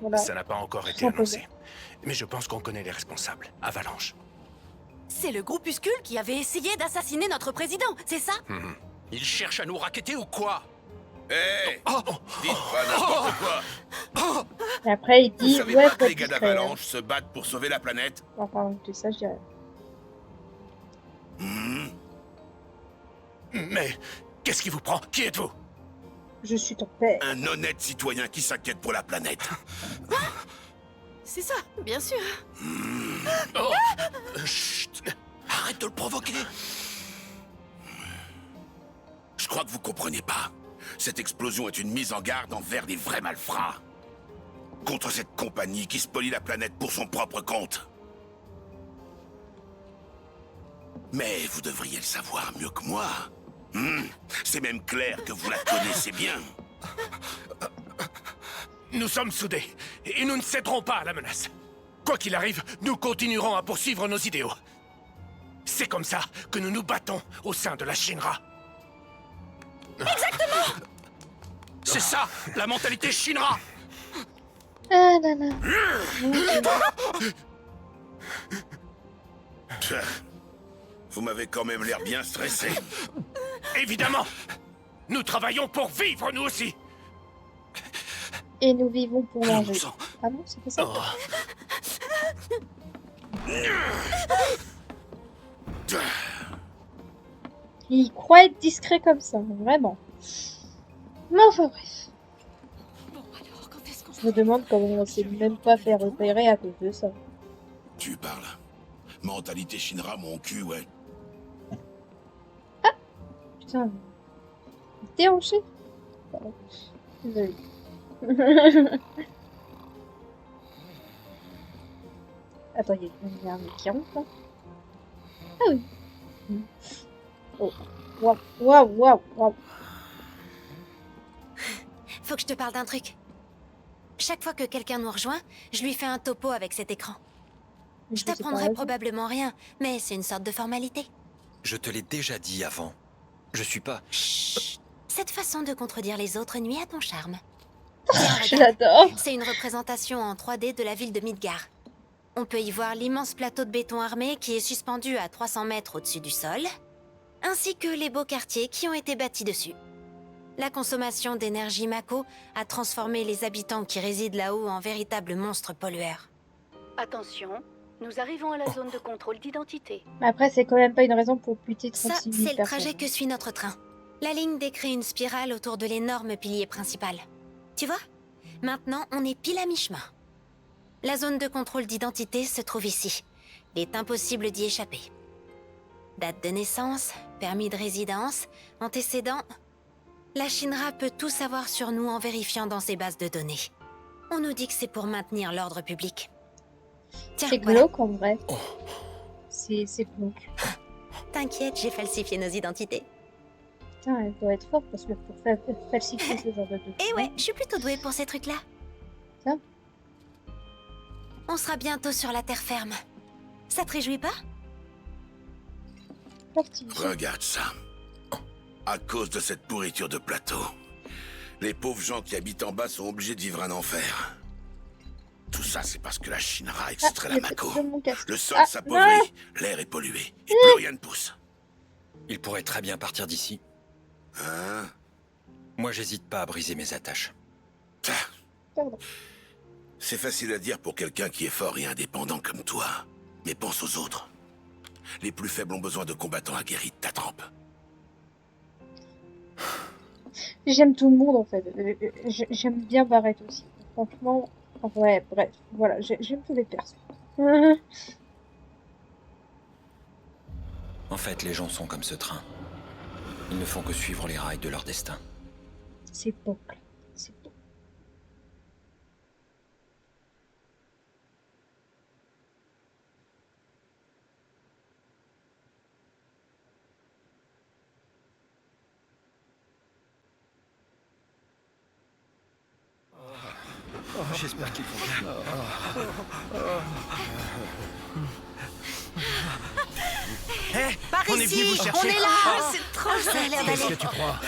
[SPEAKER 1] Voilà.
[SPEAKER 9] Ça n'a pas encore été
[SPEAKER 1] Sans poser.
[SPEAKER 9] annoncé. Mais je pense qu'on connaît les responsables. Avalanche.
[SPEAKER 12] C'est le groupuscule qui avait essayé d'assassiner notre président, c'est ça?
[SPEAKER 5] Ils cherchent à nous raqueter ou quoi?
[SPEAKER 9] Hé Dites pas n'importe quoi.
[SPEAKER 1] Et après, il
[SPEAKER 9] Vous
[SPEAKER 1] dit,
[SPEAKER 9] savez
[SPEAKER 1] ouais,
[SPEAKER 9] pas
[SPEAKER 1] faut
[SPEAKER 9] que les
[SPEAKER 1] être
[SPEAKER 9] gars
[SPEAKER 1] discret.
[SPEAKER 9] d'Avalanche se battent pour sauver la planète?
[SPEAKER 1] En parlant de ça, je dirais.
[SPEAKER 9] Mais qu'est-ce qui vous prend? Qui êtes-vous?
[SPEAKER 1] Je suis ton père.
[SPEAKER 9] Un honnête citoyen qui s'inquiète pour la planète.
[SPEAKER 12] C'est ça, bien sûr.
[SPEAKER 9] Chut! Arrête de le provoquer. Je crois que vous comprenez pas. Cette explosion est une mise en garde envers les vrais malfrats. Contre cette compagnie qui spolie la planète pour son propre compte. Mais vous devriez le savoir mieux que moi. C'est même clair que vous la connaissez bien.
[SPEAKER 5] Nous sommes soudés, et nous ne céderons pas à la menace. Quoi qu'il arrive, nous continuerons à poursuivre nos idéaux. C'est comme ça que nous nous battons au sein de la Shinra.
[SPEAKER 12] Exactement!
[SPEAKER 5] C'est ça, la mentalité Shinra!
[SPEAKER 1] Ah là là.
[SPEAKER 9] Tiens, vous m'avez quand même l'air bien stressé.
[SPEAKER 5] Évidemment! Nous travaillons pour vivre, nous aussi!
[SPEAKER 1] Et nous vivons pour
[SPEAKER 5] Allons,
[SPEAKER 1] manger.
[SPEAKER 5] bon sang.
[SPEAKER 1] Ah non, c'est pas ça. Il croit être discret comme ça, vraiment. Mais enfin bref.
[SPEAKER 3] Bon, alors, quand est-ce qu'on...
[SPEAKER 1] Je me demande comment on s'est même pas fait repérer à cause de ça.
[SPEAKER 9] Tu parles. Mentalité Shinra, mon cul, ouais.
[SPEAKER 1] Putain. Déhanché. Pardon. Désolé. Attends, il y a un mec qui rentre là. Ah oui. Oh. Waouh, waouh, waouh, waouh.
[SPEAKER 3] Faut que je te parle d'un truc. Chaque fois que quelqu'un nous rejoint, je lui fais un topo avec cet écran. Je t'apprendrai probablement rien, mais c'est une sorte de formalité.
[SPEAKER 4] Je te l'ai déjà dit avant. Je suis pas...
[SPEAKER 3] Chut. Cette façon de contredire les autres nuit à ton charme.
[SPEAKER 1] Je l'adore.
[SPEAKER 3] C'est une représentation en 3D de la ville de Midgar. On peut y voir l'immense plateau de béton armé qui est suspendu à 300 mètres au-dessus du sol, ainsi que les beaux quartiers qui ont été bâtis dessus. La consommation d'énergie Mako a transformé les habitants qui résident là-haut en véritables monstres pollueurs.
[SPEAKER 12] Attention, nous arrivons à la zone de contrôle d'identité.
[SPEAKER 1] Mais après, c'est quand même pas une raison pour buter
[SPEAKER 3] Ça,
[SPEAKER 1] 36 000
[SPEAKER 3] c'est le
[SPEAKER 1] personnes.
[SPEAKER 3] trajet que suit notre train. La ligne décrit une spirale autour de l'énorme pilier principal. Tu vois? Maintenant, on est pile à mi-chemin. La zone de contrôle d'identité se trouve ici. Il est impossible d'y échapper. Date de naissance, permis de résidence, antécédents... La Shinra peut tout savoir sur nous en vérifiant dans ses bases de données. On nous dit que c'est pour maintenir l'ordre public. Tiens,
[SPEAKER 1] C'est
[SPEAKER 3] voilà.
[SPEAKER 1] glauque en vrai. C'est glauque.
[SPEAKER 3] T'inquiète, j'ai falsifié nos identités.
[SPEAKER 1] Putain, elle doit être forte parce que pour falsifier ce genre de documents...
[SPEAKER 3] Eh ouais, je suis plutôt douée pour ces trucs-là.
[SPEAKER 1] Ça.
[SPEAKER 3] On sera bientôt sur la terre ferme. Ça te réjouit pas?
[SPEAKER 9] Regarde ça. À cause de cette pourriture de plateau, les pauvres gens qui habitent en bas sont obligés de vivre un enfer. Tout ça, c'est parce que la Shinra a extrait la Mako. Le sol s'appauvrit, l'air est pollué, et plus rien ne pousse.
[SPEAKER 4] Il pourrait très bien partir d'ici.
[SPEAKER 9] Hein?
[SPEAKER 4] Moi, j'hésite pas à briser mes attaches.
[SPEAKER 9] C'est facile à dire pour quelqu'un qui est fort et indépendant comme toi. Mais pense aux autres. Les plus faibles ont besoin de combattants aguerris de ta trempe.
[SPEAKER 1] J'aime tout le monde en fait. J'aime bien Barrett aussi. Franchement, ouais, bref, voilà, j'aime tous les persos.
[SPEAKER 4] En fait, les gens sont comme ce train. Ils ne font que suivre les rails de leur destin.
[SPEAKER 1] C'est beau, c'est beau.
[SPEAKER 4] J'espère qu'ils vont bien.
[SPEAKER 7] On est venu vous chercher.
[SPEAKER 3] On est là. C'est trop ça a l'air
[SPEAKER 7] Qu'est-ce
[SPEAKER 3] d'aller.
[SPEAKER 7] que tu crois?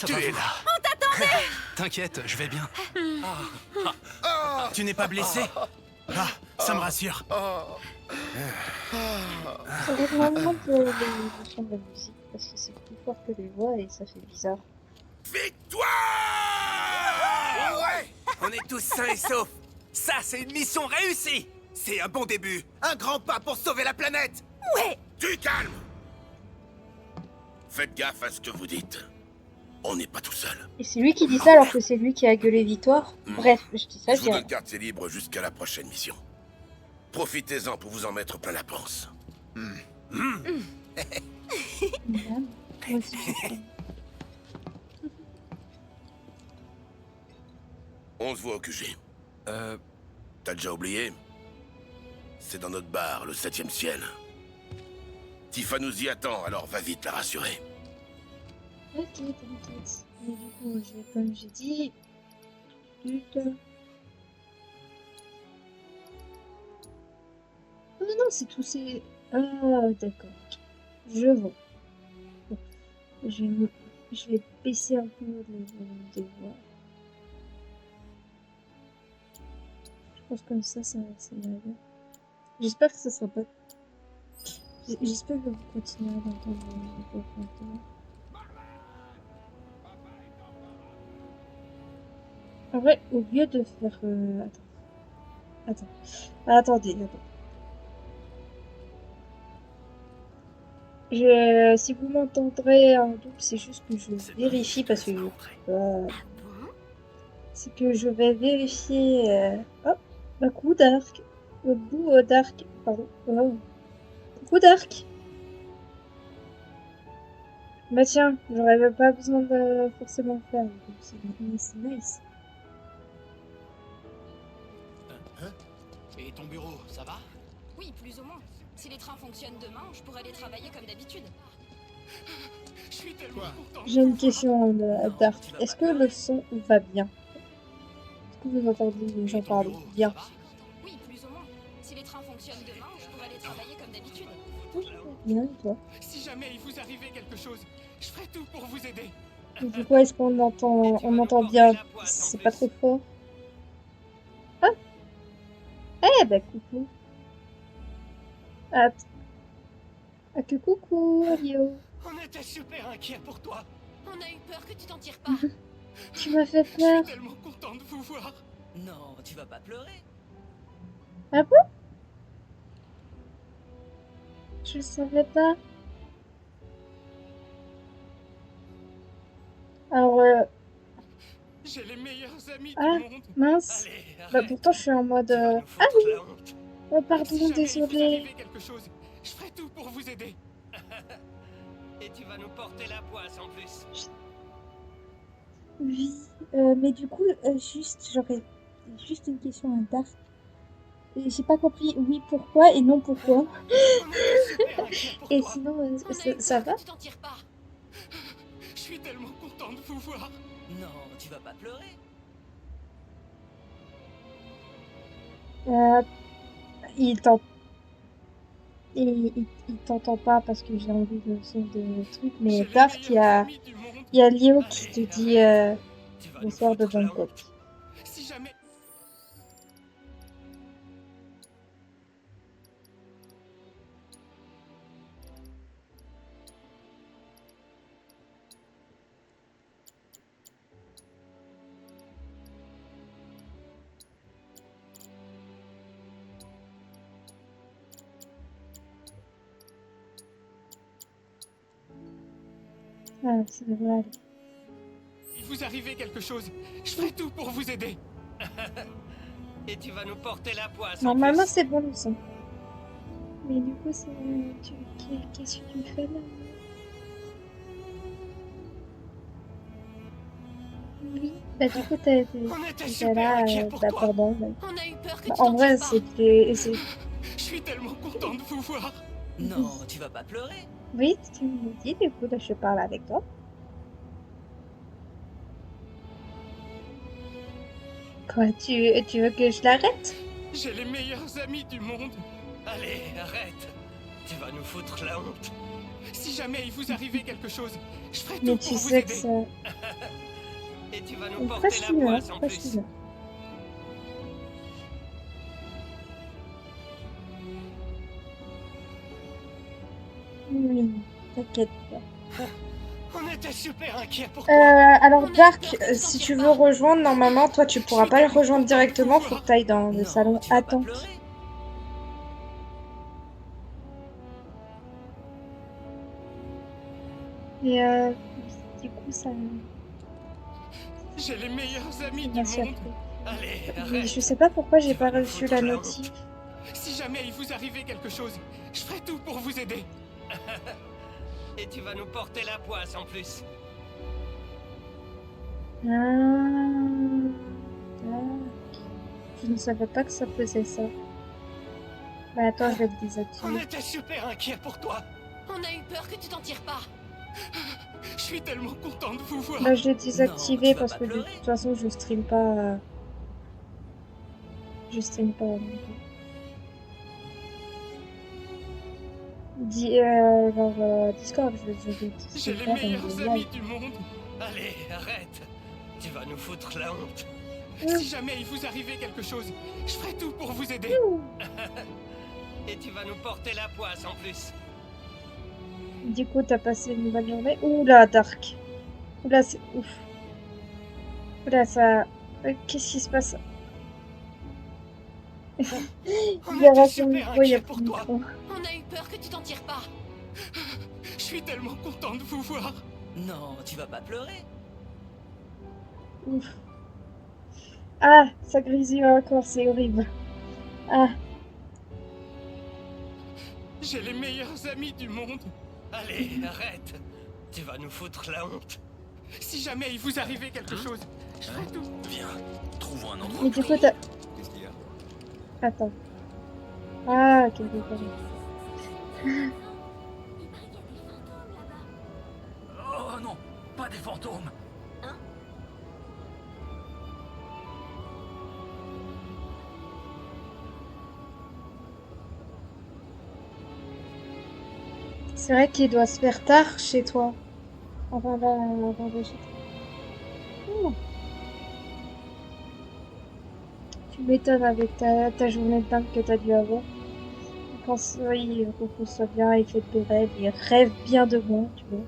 [SPEAKER 7] Tu es là.
[SPEAKER 3] On t'attendait.
[SPEAKER 7] T'inquiète, je vais bien. Tu n'es pas blessé? Ah, ça me rassure.
[SPEAKER 1] Ça dépend vraiment de l'évolution de la musique parce que c'est plus fort que les voix et ça fait bizarre.
[SPEAKER 9] Victoire!
[SPEAKER 7] Ouais! On est tous sains et saufs. Ça, c'est une mission réussie. C'est un bon début. Un grand pas pour sauver la planète.
[SPEAKER 3] Ouais.
[SPEAKER 9] Tu calmes! Faites gaffe à ce que vous dites. On n'est pas tout seul.
[SPEAKER 1] Et c'est lui qui dit ça alors que c'est lui qui a gueulé victoire. Bref, je dis ça
[SPEAKER 9] Je vous
[SPEAKER 1] bien.
[SPEAKER 9] donne quartier libre jusqu'à la prochaine mission. Profitez-en pour vous en mettre plein la panse.
[SPEAKER 1] Moi aussi, je sais.
[SPEAKER 9] On se voit au QG. T'as déjà oublié? C'est dans notre bar, le 7e ciel. Tifa nous y attend, alors va vite la rassurer.
[SPEAKER 1] Ok, t'inquiète. Mais du coup, comme j'ai dit... Putain. Oh non, c'est tout, c'est... Ah, d'accord. Je vois. Bon. Je vais baisser un peu le volume des voix. Je pense comme ça ira bien. J'espère que ça sera pas... J'espère que vous continuerez d'entendre les voix maintenant. En vrai, au lieu de faire... Attendez. Si vous m'entendrez en double, c'est juste que je vérifie parce que... c'est que je vais vérifier... Hop, un coup d'arc. Le bout d'arc. Pardon. Oh. Coup d'arc. Bah tiens, j'aurais pas besoin de forcément le faire. C'est nice.
[SPEAKER 10] Et ton bureau, ça va?
[SPEAKER 13] Oui, plus ou moins. Si les trains fonctionnent demain, je pourrais aller travailler comme d'habitude.
[SPEAKER 10] Je suis tellement content.
[SPEAKER 1] J'ai une question d'Arc. Est-ce que le son va bien? Est-ce que vous entendez les gens parler bien?
[SPEAKER 13] Oui, plus ou moins. Si les trains fonctionnent demain, je pourrais aller travailler comme d'habitude.
[SPEAKER 1] Bien, toi.
[SPEAKER 10] Si jamais il vous arrivait quelque chose, je ferai tout pour vous aider.
[SPEAKER 1] Pourquoi est-ce qu'on entend bien? C'est pas trop fort. Ah! Eh ben coucou. Ah que coucou, Rio.
[SPEAKER 10] On était super inquiets pour toi.
[SPEAKER 13] On a eu peur que tu t'en tires pas.
[SPEAKER 1] Tu m'as fait
[SPEAKER 10] Je
[SPEAKER 1] peur.
[SPEAKER 10] suis tellement content de vous voir.
[SPEAKER 14] Non, tu vas pas pleurer.
[SPEAKER 1] Ah bon? Je le savais pas. Alors,
[SPEAKER 10] J'ai les meilleurs amis
[SPEAKER 1] ah,
[SPEAKER 10] du monde.
[SPEAKER 1] mince.
[SPEAKER 10] Allez,
[SPEAKER 1] Bah
[SPEAKER 10] arrête.
[SPEAKER 1] pourtant je suis en mode...
[SPEAKER 10] Tu vas nous
[SPEAKER 1] Ah
[SPEAKER 10] foutre
[SPEAKER 1] oui.
[SPEAKER 10] la honte.
[SPEAKER 1] Oh pardon,
[SPEAKER 10] Si jamais il vous
[SPEAKER 1] désolée.
[SPEAKER 10] arrivait quelque chose, je ferai tout pour vous aider.
[SPEAKER 14] Et tu vas nous porter la poisse en plus.
[SPEAKER 1] Oui, mais du coup, j'aurais juste une question à Dark. J'ai pas compris oui pourquoi et non pourquoi. Et sinon, ça va?
[SPEAKER 10] Tu t'en tires pas. Je suis tellement content de vous voir.
[SPEAKER 14] Non, tu vas pas pleurer.
[SPEAKER 1] Il t'en- il t'entend pas parce que j'ai envie de son de truc, mais Dark, il y a Léo qui te dit bonsoir de Bangkok.
[SPEAKER 10] Si jamais...
[SPEAKER 1] Ah, ça devrait aller.
[SPEAKER 10] Il vous arrivait quelque chose. Je ferai tout pour vous aider.
[SPEAKER 14] Et tu vas nous porter la poisse.
[SPEAKER 1] Normalement, c'est bon le son. Mais du coup, qu'est-ce que tu fais là? Oui, bah du coup, t'es là, pardon.
[SPEAKER 10] On a eu peur que
[SPEAKER 1] Bah,
[SPEAKER 10] tu
[SPEAKER 1] en
[SPEAKER 10] t'en
[SPEAKER 1] vrai,
[SPEAKER 10] tires pas.
[SPEAKER 1] c'est...
[SPEAKER 10] Je suis tellement content de vous voir.
[SPEAKER 14] Non, tu vas pas pleurer.
[SPEAKER 1] Oui, tu me dis, du coup, là, je parle avec toi. Quoi, tu veux que je l'arrête?
[SPEAKER 10] J'ai les meilleurs amis du monde.
[SPEAKER 14] Allez, arrête. Tu vas nous foutre la honte.
[SPEAKER 10] Si jamais il vous arrivait quelque chose, je ferai
[SPEAKER 1] Mais
[SPEAKER 10] tout
[SPEAKER 1] tu
[SPEAKER 10] pour vous
[SPEAKER 1] sais que
[SPEAKER 10] aider.
[SPEAKER 1] ça...
[SPEAKER 14] Et tu vas nous
[SPEAKER 1] Pourquoi
[SPEAKER 14] porter
[SPEAKER 1] je
[SPEAKER 14] la
[SPEAKER 1] suis là?
[SPEAKER 14] poisse en
[SPEAKER 1] Pourquoi je suis
[SPEAKER 14] plus.
[SPEAKER 1] là? Oui, t'inquiète pas.
[SPEAKER 10] On était super inquiets pour
[SPEAKER 1] Alors Dark, si tu veux rejoindre, normalement, toi, tu pourras pas le rejoindre directement, faut que t'ailles dans le salon attente. Et du coup, ça...
[SPEAKER 10] J'ai les meilleurs amis du
[SPEAKER 1] Merci à
[SPEAKER 10] monde.
[SPEAKER 1] toi.
[SPEAKER 10] Allez,
[SPEAKER 1] Mais
[SPEAKER 10] arrête.
[SPEAKER 1] je sais pas pourquoi j'ai pas reçu la notif.
[SPEAKER 10] Si jamais il vous arrivait quelque chose, je ferai tout pour vous aider.
[SPEAKER 14] Et tu vas nous porter la poisse en plus.
[SPEAKER 1] Ah, tac. Je ne savais pas que ça faisait ça. Bah attends, je vais le
[SPEAKER 10] On
[SPEAKER 1] désactiver.
[SPEAKER 10] était super inquiets pour toi. On a eu peur que tu t'en tires pas. Je suis tellement content de vous voir.
[SPEAKER 1] Là, je l'ai désactivé parce que de toute façon, je stream pas. Je stream pas. Discord, je vais
[SPEAKER 10] J'ai les meilleurs amis du monde.
[SPEAKER 14] Allez, arrête. Tu vas nous foutre la honte.
[SPEAKER 10] Si jamais il vous arrivait quelque chose, je ferai tout pour vous aider.
[SPEAKER 14] Et tu vas nous porter la poisse en plus.
[SPEAKER 1] Du coup, t'as passé une bonne journée. Oula, Dark. Oula, c'est ouf. Oula, ça... Qu'est-ce qui se passe? Il y aura son micro, il y a plus de micro.
[SPEAKER 10] On a eu peur que tu t'en tires pas. Je suis tellement content de vous voir.
[SPEAKER 14] Non, tu vas pas pleurer.
[SPEAKER 1] Ouf. Ah, ça grésille encore, c'est horrible. Ah.
[SPEAKER 10] J'ai les meilleurs amis du monde.
[SPEAKER 14] Allez, arrête. Tu vas nous foutre la honte.
[SPEAKER 10] Si jamais il vous arrivait quelque chose, je ferai tout.
[SPEAKER 6] Viens, trouvons un endroit.
[SPEAKER 1] Mais du coup, t'as...
[SPEAKER 6] Qu'est-ce qu'il y a?
[SPEAKER 1] Attends. Ah, ok, ok.
[SPEAKER 6] Oh non, pas des fantômes.
[SPEAKER 1] C'est vrai qu'il doit se faire tard chez toi. Enfin, là, avant de chez toi. Tu m'étonnes avec ta journée de dingue que t'as dû avoir. Je pense, oui, il repose soit bien, il fait des rêves, il rêve bien de moi, tu vois.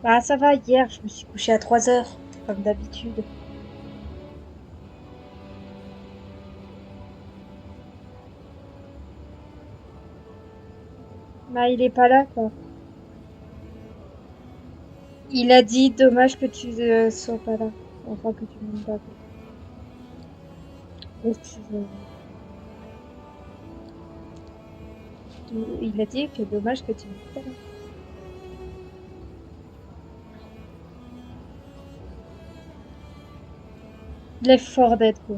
[SPEAKER 1] Bah ça va, hier je me suis couchée à 3h, comme d'habitude. Bah il est pas là quoi. Il a dit dommage que tu sois pas là. Enfin que tu m'aimes pas. Il a dit que dommage que tu m'aimes pas là. L'effort d'être quoi.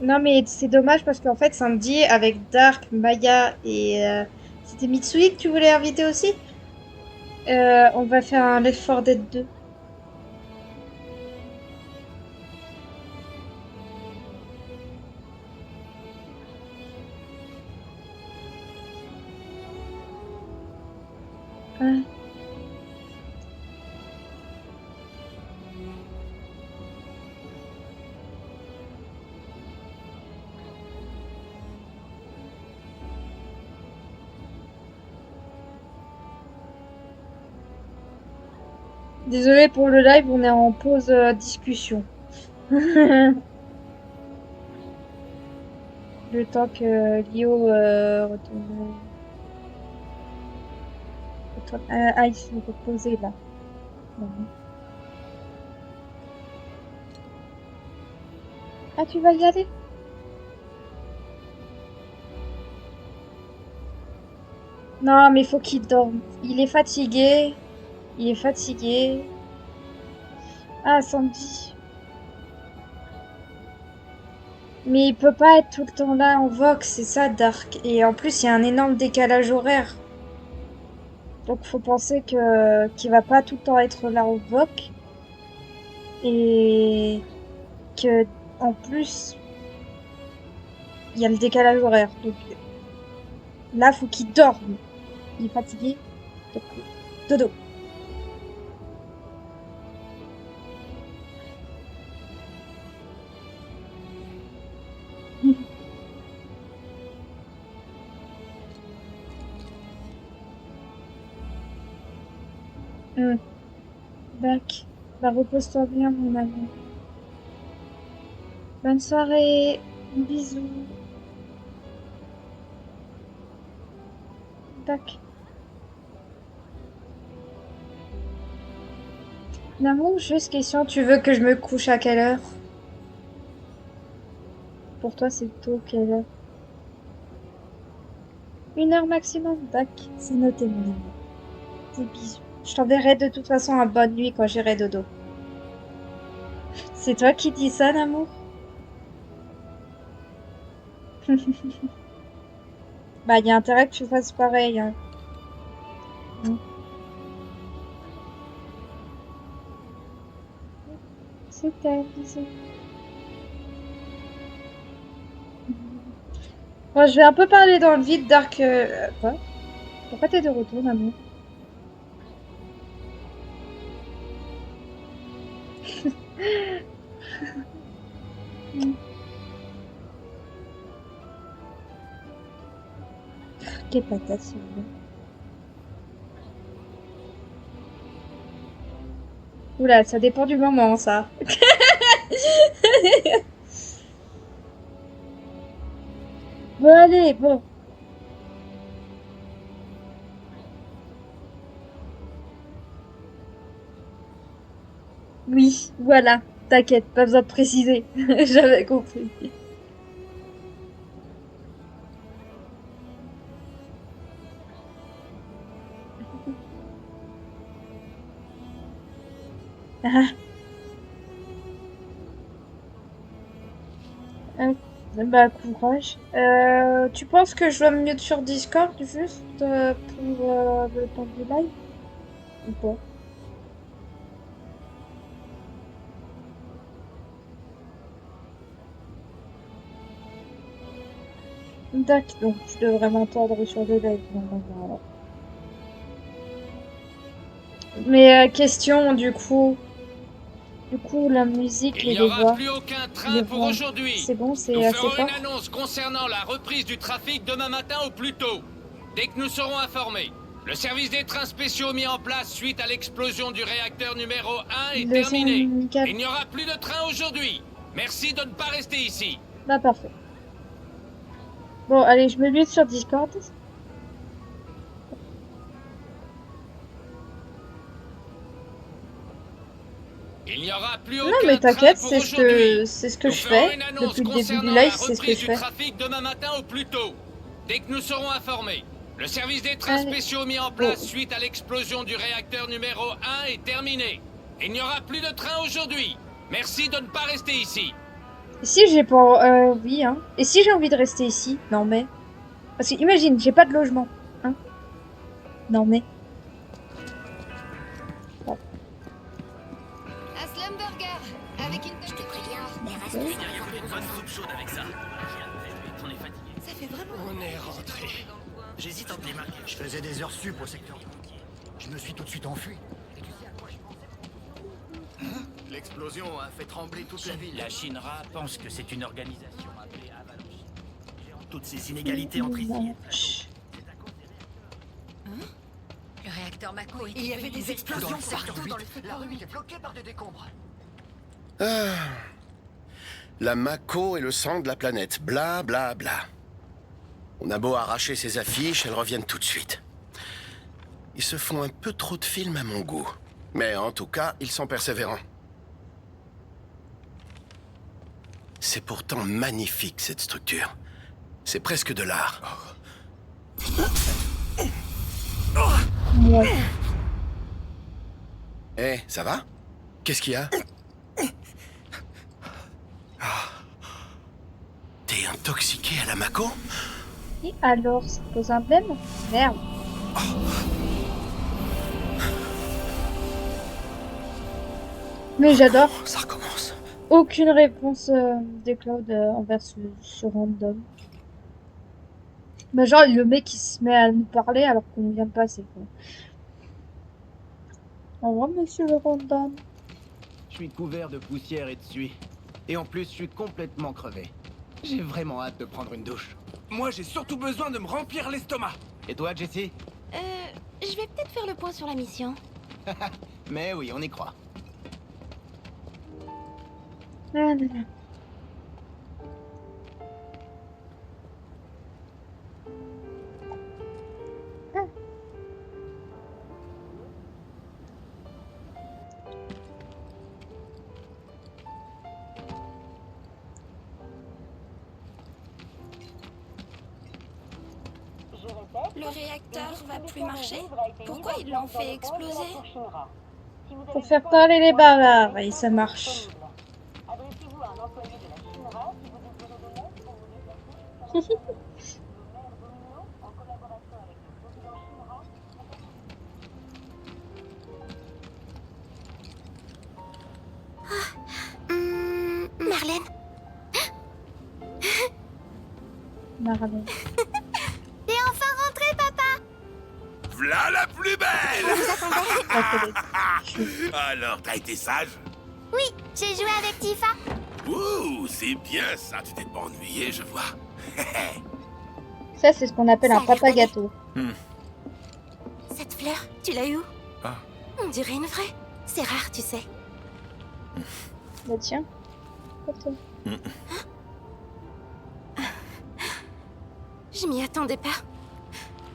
[SPEAKER 1] Non mais c'est dommage parce qu'en fait samedi avec Dark, Maya et c'était Mitsui que tu voulais inviter aussi. On va faire un Left 4 Dead 2. Ah. Désolé pour le live, on est en pause discussion. Le temps que Lio retourne. Ah, il s'est reposé là. Non. Ah, tu vas y aller? Non, mais faut qu'il dorme. Il est fatigué. Il est fatigué. Ah, Sandy. Mais il peut pas être tout le temps là en Vox, c'est ça, Dark. Et en plus, il y a un énorme décalage horaire. Donc, faut penser qu'il va pas tout le temps être là en Vox. Et que, en plus, il y a le décalage horaire. Donc, là, faut qu'il dorme. Il est fatigué. Donc, dodo. Bac. Bah, repose-toi bien, mon ami. Bonne soirée. Bisous. Bac. L'amour, juste question, tu veux que je me couche à quelle heure? Pour toi, c'est tôt, quelle heure? 1 heure maximum? Bac. C'est noté, mon ami. Des bisous. Je t'enverrai de toute façon un bonne nuit quand j'irai dodo. C'est toi qui dis ça, l'amour? Bah, il y a intérêt que tu fasses pareil, hein. C'était, bisous. Bon, je vais un peu parler dans le vide, Dark. Quoi? Pourquoi t'es de retour, l'amour? Quelle patate, s'il vous plaît. Oula, ça dépend du moment, ça. Bon, allez, bon. Oui, voilà. T'inquiète, pas besoin de préciser. J'avais compris. Ah. Bah, courage. Tu penses que je dois me mute sur Discord juste pour le temps du live? Ou pas? D'accord, donc je devrais m'entendre sur le live normalement. Mais question du coup la musique et les voix.
[SPEAKER 14] Il n'y aura plus aucun train pour aujourd'hui.
[SPEAKER 1] C'est bon, c'est
[SPEAKER 14] Nous
[SPEAKER 1] assez
[SPEAKER 14] ferons
[SPEAKER 1] fort.
[SPEAKER 14] une annonce concernant la reprise du trafic demain matin au plus tôt, dès que nous serons informés. Le service des trains spéciaux mis en place suite à l'explosion du réacteur numéro 1 est terminé. Il n'y aura plus de train aujourd'hui. Merci de ne pas rester ici.
[SPEAKER 1] Bah parfait. Bon, allez, je me mute sur Discord.
[SPEAKER 14] Il n'y aura plus
[SPEAKER 1] Non,
[SPEAKER 14] aucun
[SPEAKER 1] mais t'inquiète,
[SPEAKER 14] train
[SPEAKER 1] c'est
[SPEAKER 14] pour
[SPEAKER 1] ce
[SPEAKER 14] aujourd'hui.
[SPEAKER 1] que
[SPEAKER 14] Nous
[SPEAKER 1] je
[SPEAKER 14] ferons
[SPEAKER 1] fais
[SPEAKER 14] une annonce
[SPEAKER 1] depuis le début du
[SPEAKER 14] concernant
[SPEAKER 1] live,
[SPEAKER 14] la
[SPEAKER 1] c'est ce que
[SPEAKER 14] reprise
[SPEAKER 1] je
[SPEAKER 14] du
[SPEAKER 1] fais.
[SPEAKER 14] trafic demain matin au plus tôt, dès que nous serons informés. Le service des trains spéciaux mis en place suite à l'explosion du réacteur numéro 1 est terminé. Il n'y aura plus de train aujourd'hui. Merci de ne pas rester ici.
[SPEAKER 1] Et si j'ai pas... oui, hein. Et si j'ai envie de rester ici? Non, mais... Parce que, imagine, j'ai pas de logement. Hein? Non, mais... Bon.
[SPEAKER 13] Un slumburger avec une tête de préviens.
[SPEAKER 10] Ça fait vraiment.
[SPEAKER 15] On est rentré. J'hésite entre les marques. Je faisais des heures sup au secteur du banquier. Je me suis tout de suite enfui. Et tu sais à quoi je pensais? L'explosion a fait trembler toute la ville. La Shinra pense que c'est une organisation appelée Avalanche. Toutes ces inégalités entre ici.
[SPEAKER 12] Le réacteur Mako,
[SPEAKER 15] Il y avait des explosions partout dans le secteur. La rue était bloquée par des décombres.
[SPEAKER 16] Ah. La Mako est le sang de la planète. Bla bla bla. On a beau arracher ces affiches, elles reviennent tout de suite. Ils se font un peu trop de films à mon goût. Mais en tout cas, ils sont persévérants. C'est pourtant magnifique, cette structure. C'est presque de l'art.
[SPEAKER 1] Ouais.
[SPEAKER 16] Eh, ça va? Qu'est-ce qu'il y a? Ah. T'es intoxiqué à la Mako?
[SPEAKER 1] Et alors, ça pose un problème? Merde. Mais j'adore.
[SPEAKER 16] Ça recommence.
[SPEAKER 1] Aucune réponse des Cloud envers ce random. Mais genre, le mec il se met à nous parler alors qu'on vient de passer, quoi. Au revoir, monsieur le random.
[SPEAKER 7] Je suis couvert de poussière et de suie. Et en plus, je suis complètement crevé. J'ai vraiment hâte de prendre une douche.
[SPEAKER 5] Moi, j'ai surtout besoin de me remplir l'estomac.
[SPEAKER 7] Et toi, Jessie?
[SPEAKER 13] Je vais peut-être faire le point sur la mission.
[SPEAKER 7] Mais oui, on y croit.
[SPEAKER 1] Ah, là, là.
[SPEAKER 13] Le réacteur va plus marcher? Pourquoi ils l'ont fait exploser?
[SPEAKER 1] Pour faire parler les bavards, et ça marche.
[SPEAKER 2] Adressez-vous à un employé de la Shinra si vous désirez de l'aide pour vous déplacer jusqu'à la le maire Domino, en collaboration avec le président Shinra,
[SPEAKER 3] Marlène.
[SPEAKER 1] Marlène.
[SPEAKER 3] T'es enfin rentré, papa.
[SPEAKER 9] V'là la plus belle.
[SPEAKER 1] Ah,
[SPEAKER 9] Alors, t'as été sage?
[SPEAKER 3] Oui, j'ai joué avec Tifa.
[SPEAKER 9] Ouh, c'est bien ça, tu t'es pas ennuyé, je vois.
[SPEAKER 1] Ça, c'est ce qu'on appelle un papa gâteau.
[SPEAKER 3] Cette fleur, tu l'as eu où?
[SPEAKER 4] Ah.
[SPEAKER 3] On dirait une vraie. C'est rare, tu sais.
[SPEAKER 1] Bah tiens.
[SPEAKER 3] Je m'y attendais pas.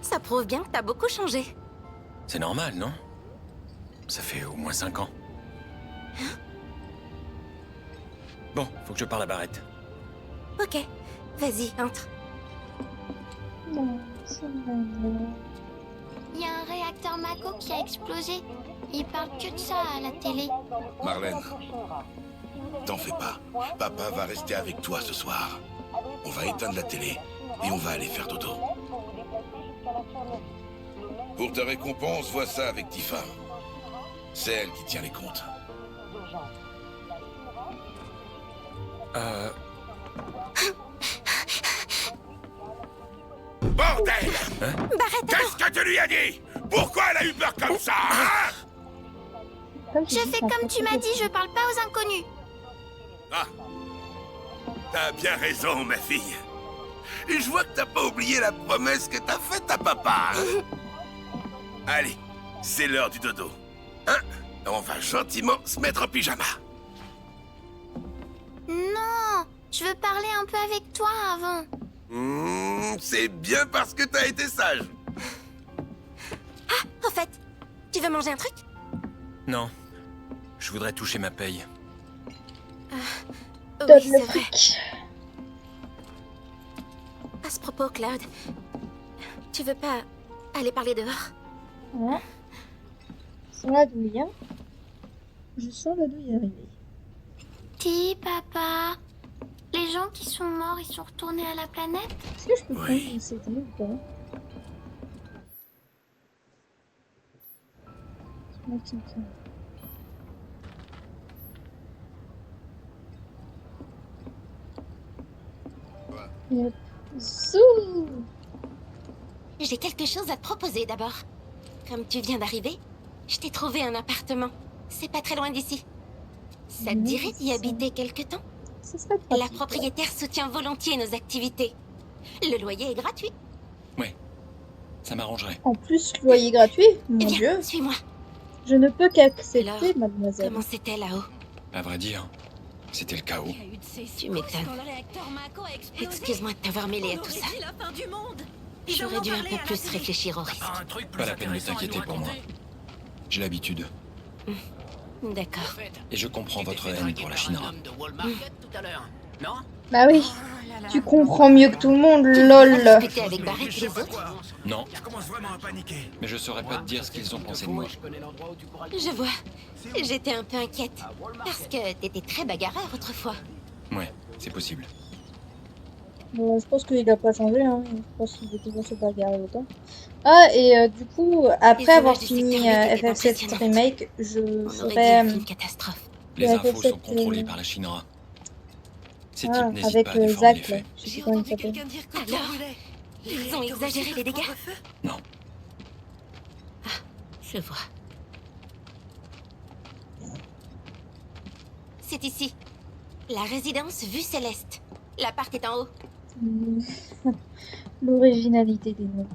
[SPEAKER 3] Ça prouve bien que t'as beaucoup changé.
[SPEAKER 4] C'est normal, non? Ça fait au moins 5 ans. Bon, faut que je parle à Barrett.
[SPEAKER 3] Ok, vas-y, entre.
[SPEAKER 1] Non, c'est bon.
[SPEAKER 13] Il y a un réacteur Mako qui a explosé. Ils parlent que de ça à la télé.
[SPEAKER 9] Marlène, t'en fais pas. Papa va rester avec toi ce soir. On va éteindre la télé et on va aller faire dodo. Pour ta récompense, vois ça avec Tifa. C'est elle qui tient les comptes. Bordel! Qu'est-ce que tu lui as dit? Pourquoi elle a eu peur comme ça, hein?
[SPEAKER 13] Je fais comme tu m'as dit, je parle pas aux inconnus.
[SPEAKER 9] Ah! T'as bien raison, ma fille. Et je vois que t'as pas oublié la promesse que t'as faite à papa, hein? Allez, c'est l'heure du dodo. Hein? On va gentiment se mettre en pyjama.
[SPEAKER 13] Non, je veux parler un peu avec toi avant.
[SPEAKER 9] C'est bien parce que t'as été sage.
[SPEAKER 3] Ah, en fait, tu veux manger un truc?
[SPEAKER 4] Non. Je voudrais toucher ma paye.
[SPEAKER 3] Oui, c'est vrai. À ce propos, Cloud, tu veux pas aller parler dehors?
[SPEAKER 1] Ouais. Sans la douille, hein. Je sens la douille arriver.
[SPEAKER 13] Dis, papa, les gens qui sont morts, ils sont retournés à la planète?
[SPEAKER 1] Est-ce que je peux prendre une CD ou pas? Yep. Zou!
[SPEAKER 3] J'ai quelque chose à te proposer d'abord. Comme tu viens d'arriver, je t'ai trouvé un appartement. C'est pas très loin d'ici. Ça te dirait d'y habiter quelque temps? La propriétaire soutient volontiers nos activités. Le loyer est gratuit.
[SPEAKER 11] Ouais, ça m'arrangerait.
[SPEAKER 1] En plus, loyer gratuit? Mon Dieu.
[SPEAKER 3] Suis-moi.
[SPEAKER 1] Je ne peux qu'accepter, mademoiselle.
[SPEAKER 3] Comment c'était là-haut?
[SPEAKER 11] À vrai dire, c'était le chaos.
[SPEAKER 3] Tu m'étonnes. Excuse-moi de t'avoir mêlé à tout ça. J'aurais dû un peu plus réfléchir au risque.
[SPEAKER 11] Pas la peine de t'inquiéter pour moi. J'ai l'habitude.
[SPEAKER 3] D'accord.
[SPEAKER 11] Et je comprends votre haine pour la Shinra.
[SPEAKER 1] Bah oui. Tu comprends mieux que tout le monde, lol.
[SPEAKER 3] Avec Barrett et les autres?
[SPEAKER 11] Non. Mais je saurais pas te dire ce qu'ils ont pensé de moi.
[SPEAKER 3] Je vois. J'étais un peu inquiète. Parce que t'étais très bagarreur autrefois.
[SPEAKER 11] Ouais, c'est possible.
[SPEAKER 1] Bon, je pense qu'il a pas changé, hein. Je pense qu'il est toujours se bagarrer autant. Ah, et du coup, après avoir fini FF7 Remake, je ferai...
[SPEAKER 11] Les infos sont contrôlées par la Shinra. Ces types n'hésitent
[SPEAKER 1] avec
[SPEAKER 11] pas à déformer
[SPEAKER 1] Zach,
[SPEAKER 11] les faits.
[SPEAKER 1] je sais pas comment il s'appelle.
[SPEAKER 3] Alors, ils ont exagéré les dégâts?
[SPEAKER 11] Non.
[SPEAKER 3] Ah, je vois. C'est ici. La résidence vue céleste. L'appart est en haut.
[SPEAKER 1] L'originalité des noms.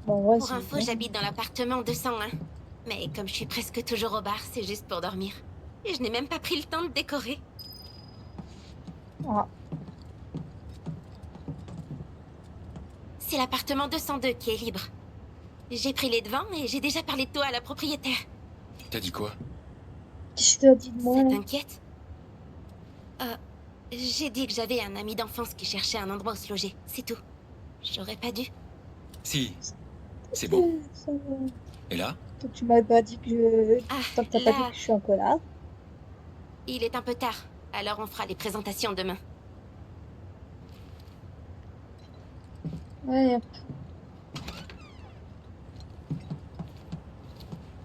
[SPEAKER 1] Bon, ouais,
[SPEAKER 3] Pour info, j'habite dans l'appartement 201. Mais comme je suis presque toujours au bar, c'est juste pour dormir. Et je n'ai même pas pris le temps de décorer.
[SPEAKER 1] Ah.
[SPEAKER 3] C'est l'appartement 202 qui est libre. J'ai pris les devants et j'ai déjà parlé de toi à la propriétaire.
[SPEAKER 11] T'as dit quoi?
[SPEAKER 1] Qu'est-ce que t'as dit de moi?
[SPEAKER 3] Ça t'inquiète? J'ai dit que j'avais un ami d'enfance qui cherchait un endroit où se loger. C'est tout. J'aurais pas dû.
[SPEAKER 11] Si. C'est bon. Et là?
[SPEAKER 1] Toi, tu m'as pas dit que Tant que t'as pas dit que je suis un connard.
[SPEAKER 3] Il est un peu tard. Alors on fera les présentations demain.
[SPEAKER 1] Ouais.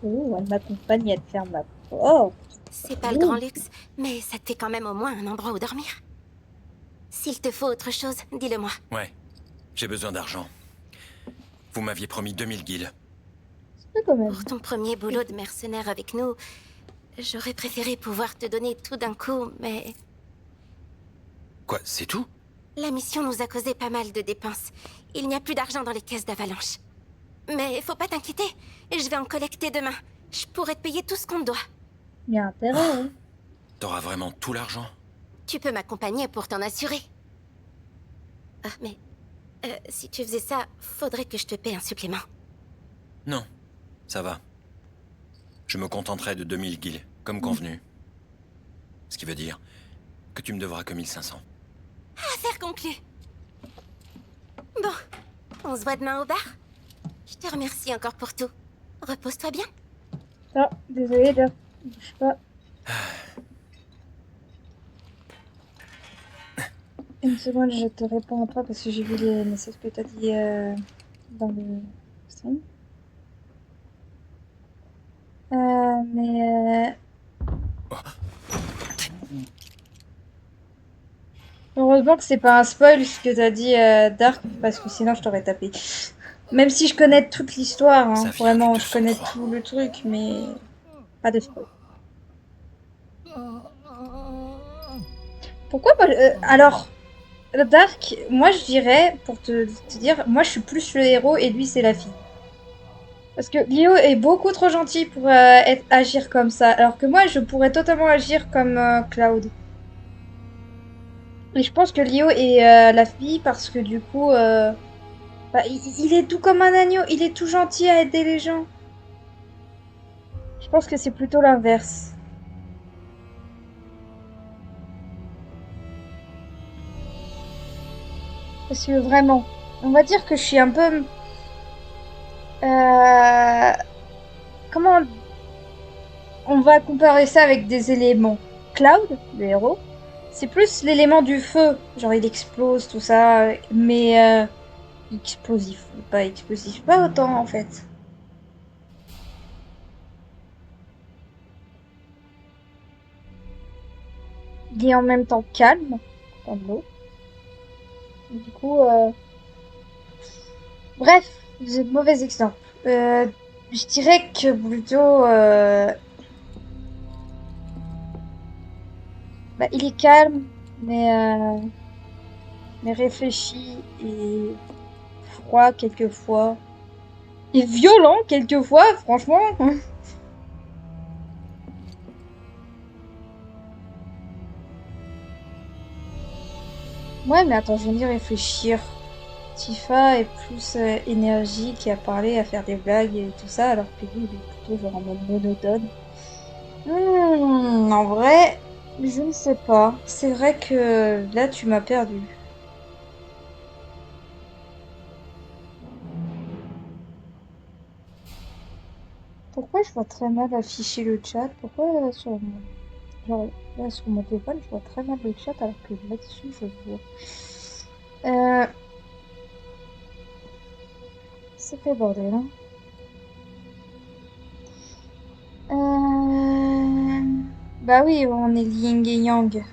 [SPEAKER 1] Oh, elle m'accompagne à te faire ma porte.
[SPEAKER 3] C'est pas le grand luxe, mais ça te fait quand même au moins un endroit où dormir. S'il te faut autre chose, dis-le-moi.
[SPEAKER 4] Ouais, j'ai besoin d'argent. Vous m'aviez promis 2000 guilds.
[SPEAKER 1] Quand même.
[SPEAKER 3] Pour ton premier boulot de mercenaire avec nous, j'aurais préféré pouvoir te donner tout d'un coup, mais...
[SPEAKER 4] Quoi, c'est tout?
[SPEAKER 3] La mission nous a causé pas mal de dépenses. Il n'y a plus d'argent dans les caisses d'Avalanche. Mais faut pas t'inquiéter, je vais en collecter demain. Je pourrai te payer tout ce qu'on te doit.
[SPEAKER 1] Il y a intérêt, hein.
[SPEAKER 4] T'auras vraiment tout l'argent?
[SPEAKER 3] Tu peux m'accompagner pour t'en assurer. Ah, mais... si tu faisais ça, faudrait que je te paie un supplément.
[SPEAKER 4] Non, ça va. Je me contenterai de 2000 guilds, comme convenu. Ce qui veut dire que tu me devras que 1500.
[SPEAKER 3] Affaire conclue. Bon, on se voit demain au bar. Je te remercie encore pour tout. Repose-toi bien.
[SPEAKER 1] Ah, désolé, là. Bouge pas. Une seconde, je te réponds après parce que j'ai vu les messages que t'as dit dans le stream. Heureusement que c'est pas un spoil ce que t'as dit Dark, parce que sinon je t'aurais tapé. Même si je connais toute l'histoire, hein, vraiment, je connais tout le truc, mais pas de spoil. Pourquoi pas alors, Dark, moi je dirais, pour te dire, moi je suis plus le héros et lui c'est la fille. Parce que Leo est beaucoup trop gentil pour agir comme ça, alors que moi je pourrais totalement agir comme Cloud. Et je pense que Leo est la fille parce que du coup, bah, il est tout comme un agneau, il est tout gentil à aider les gens. Je pense que c'est plutôt l'inverse. Parce que vraiment, on va dire que je suis un peu... comment on va comparer ça avec des éléments? Cloud, le héros, c'est plus l'élément du feu. Genre il explose, tout ça, mais explosif, pas autant en fait. Il est en même temps calme, comme l'eau. Du coup, bref, j'ai de mauvais exemples. Je dirais que plutôt, bah, il est calme, mais réfléchi et froid quelquefois. Et violent quelquefois, franchement. Ouais, mais attends, je viens d'y réfléchir. Tifa est plus énergique et à parler, à faire des blagues et tout ça, alors que lui, il est plutôt genre en mode monotone. En vrai, je ne sais pas. C'est vrai que là, tu m'as perdu. Pourquoi je vois très mal afficher le chat? Pourquoi sur mon... genre, là, sur mon téléphone, je vois très mal le chat alors que là-dessus, je vois. C'est fait bordel, hein. Bah oui, on est yin et yang.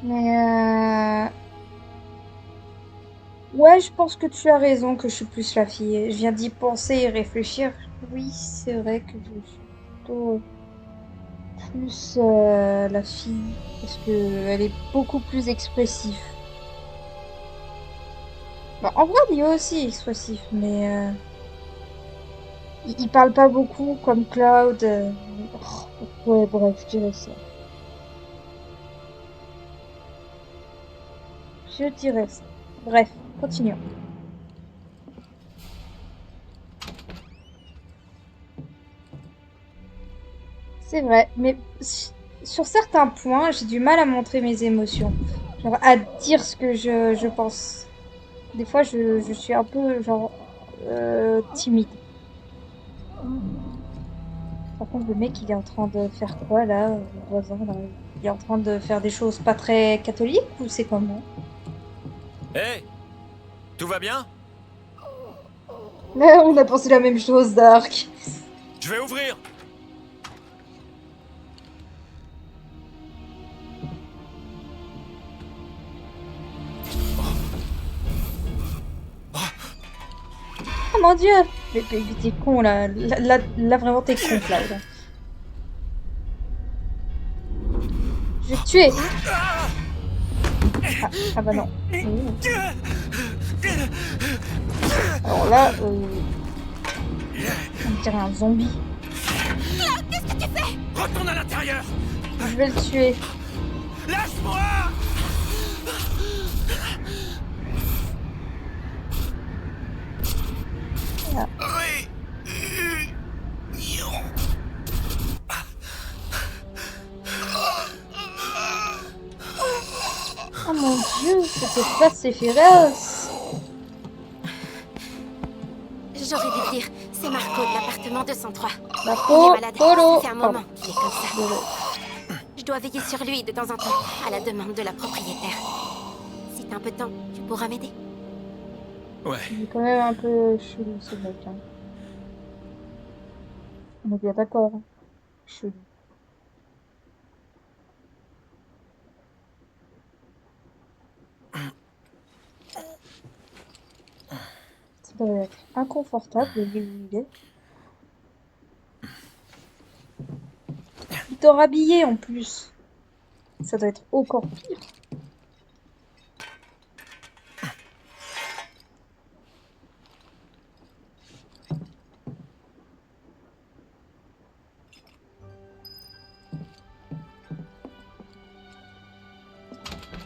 [SPEAKER 1] Mais ouais, je pense que tu as raison, que je suis plus la fille. Je viens d'y penser et réfléchir. Oui, c'est vrai que je suis plutôt plus la fille. Parce que elle est beaucoup plus expressive. Bah, en vrai, Leo aussi est expressif, mais il parle pas beaucoup comme Cloud. Ouais, bref, je dirais ça. Je dirais ça. Bref, continuons. C'est vrai, mais sur certains points, j'ai du mal à montrer mes émotions. Genre, à dire ce que je pense. Des fois, je suis un peu, genre, timide. Par contre, le mec, il est en train de faire quoi, là, le voisin, là? Il est en train de faire des choses pas très catholiques, ou c'est comment?
[SPEAKER 4] Hé, tout va bien?
[SPEAKER 1] On a pensé la même chose, Dark.
[SPEAKER 4] Je vais ouvrir.
[SPEAKER 1] Oh mon dieu! Mais t'es con, là. Là, vraiment, t'es con, Cloud. Je vais te tuer! Ah bah non. Alors là, on dirait un zombie.
[SPEAKER 10] Cloud, qu'est-ce que tu fais?
[SPEAKER 5] Retourne à l'intérieur!
[SPEAKER 1] Je vais le tuer.
[SPEAKER 5] Lâche-moi!
[SPEAKER 1] Ah. Oh mon dieu, cette face est féroce.
[SPEAKER 3] J'aurais dû dire, c'est Marco de l'appartement 203.
[SPEAKER 1] Marco,
[SPEAKER 3] il est malade,
[SPEAKER 1] Polo.
[SPEAKER 3] ça fait un moment qu'il est comme ça. Je dois veiller sur lui de temps en temps, à la demande de la propriétaire. Si t'as un peu de temps, tu pourras m'aider?
[SPEAKER 4] Ouais.
[SPEAKER 1] Il est quand même un peu chelou, ce mec. Hein. On est bien d'accord. Hein. Chelou. Ça doit être inconfortable, le lieu où il est. Il t'aura habillé en plus. Ça doit être encore pire.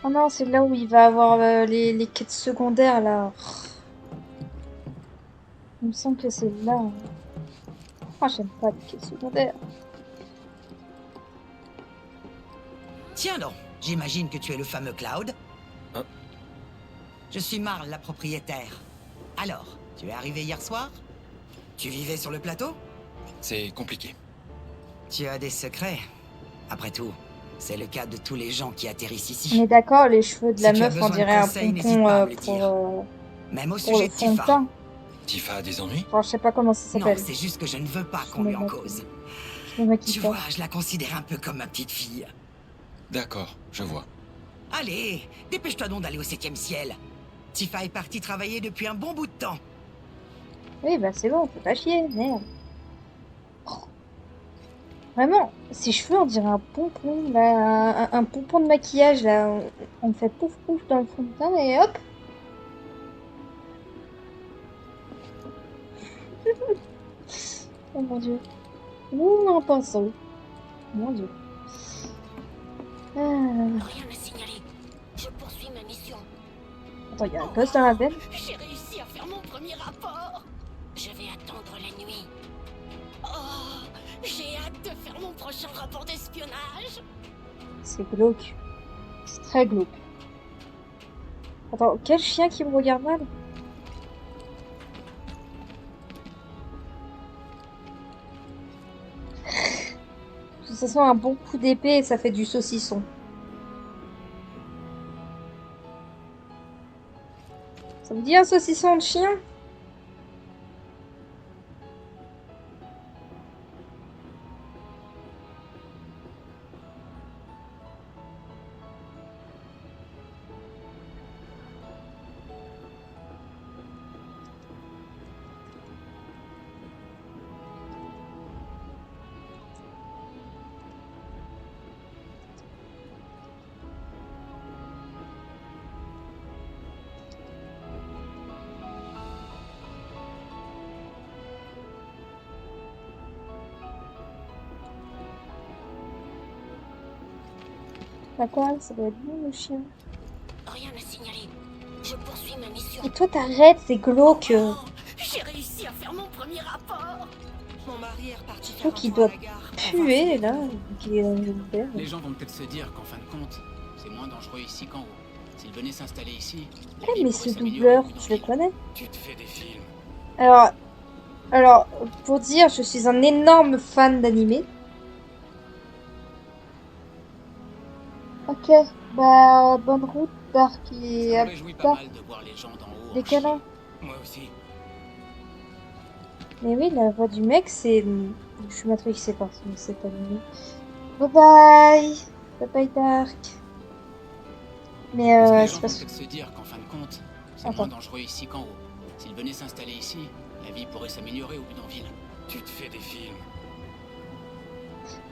[SPEAKER 1] Oh non, c'est là où il va avoir les quêtes secondaires, là. Il me semble que c'est là. Oh, j'aime pas les quêtes secondaires.
[SPEAKER 17] Tiens donc, j'imagine que tu es le fameux Cloud. Je suis Marl, la propriétaire. Alors, tu es arrivé hier soir? Tu vivais sur le plateau?
[SPEAKER 11] C'est compliqué.
[SPEAKER 17] Tu as des secrets. Après tout, c'est le cas de tous les gens qui atterrissent ici.
[SPEAKER 1] On est d'accord, les cheveux de la
[SPEAKER 17] Si tu as
[SPEAKER 1] meuf, on
[SPEAKER 17] besoin de
[SPEAKER 1] dirait un
[SPEAKER 17] conseils, n'hésite pas à me
[SPEAKER 1] pompon
[SPEAKER 17] le dire. Même au
[SPEAKER 1] pour
[SPEAKER 17] sujet
[SPEAKER 1] le
[SPEAKER 17] de
[SPEAKER 1] fond de
[SPEAKER 17] Tifa.
[SPEAKER 1] teint.
[SPEAKER 11] Tifa a des ennuis?
[SPEAKER 1] Genre, je sais pas comment ça
[SPEAKER 17] Non,
[SPEAKER 1] s'appelle.
[SPEAKER 17] c'est juste que je ne veux pas qu'on lui en cause.
[SPEAKER 1] Je me maquille
[SPEAKER 17] Tu
[SPEAKER 1] pas.
[SPEAKER 17] vois, je la considère un peu comme ma petite fille.
[SPEAKER 11] D'accord, je vois.
[SPEAKER 17] Allez, dépêche-toi donc d'aller au 7e ciel. Tifa est partie travailler depuis un bon bout de temps.
[SPEAKER 1] Oui, bah c'est bon, faut pas chier, merde. Oh. Vraiment, ses cheveux, on dirait un pompon, là, un pompon de maquillage, là. On fait pouf pouf dans le fond de teint et hop. Oh mon dieu. Ouh, un pinceau. Mon dieu. Ah.
[SPEAKER 13] Rien à signaler. Je poursuis ma mission.
[SPEAKER 1] Attends, il y a un poste dans la veine.
[SPEAKER 13] J'ai réussi à faire mon premier rapport. Je vais attendre la nuit. Oh, j'ai hâte de faire mon prochain rapport d'espionnage.
[SPEAKER 1] C'est glauque. C'est très glauque. Attends, quel chien qui me regarde mal? De toute façon, un bon coup d'épée et ça fait du saucisson. Ça vous dit un saucisson de chien? Bah quoi? Ça doit être bon le chien.
[SPEAKER 13] Rien à signaler. Je poursuis ma mission.
[SPEAKER 1] Et toi t'arrêtes, c'est glauque.
[SPEAKER 13] J'ai réussi à faire mon premier rapport.
[SPEAKER 17] Mon mari est reparti faire
[SPEAKER 1] Toi qui doit puer là, qui est vert.
[SPEAKER 7] Les gens vont peut-être se dire qu'en fin de compte, c'est moins dangereux ici qu'en haut. S'ils venaient s'installer ici...
[SPEAKER 1] Eh mais ce doubleur, tu le connais?
[SPEAKER 7] Tu te fais des films.
[SPEAKER 1] Alors, pour dire, je suis un énorme fan d'animé. Ok, bah bonne route, Dark et à plus tard. Des câlins.
[SPEAKER 7] Moi aussi.
[SPEAKER 1] Mais oui, la voix du mec, c'est... Je suis matrixée par cet animé. Bye bye. Bye bye Dark. Mais
[SPEAKER 7] Les gens
[SPEAKER 1] c'est
[SPEAKER 7] vont
[SPEAKER 1] parce
[SPEAKER 7] peut-être se dire qu'en fin de compte, c'est
[SPEAKER 1] Attends.
[SPEAKER 7] moins dangereux ici qu'en haut. S'ils venaient s'installer ici, la vie pourrait s'améliorer au bidonville. Tu te fais des films.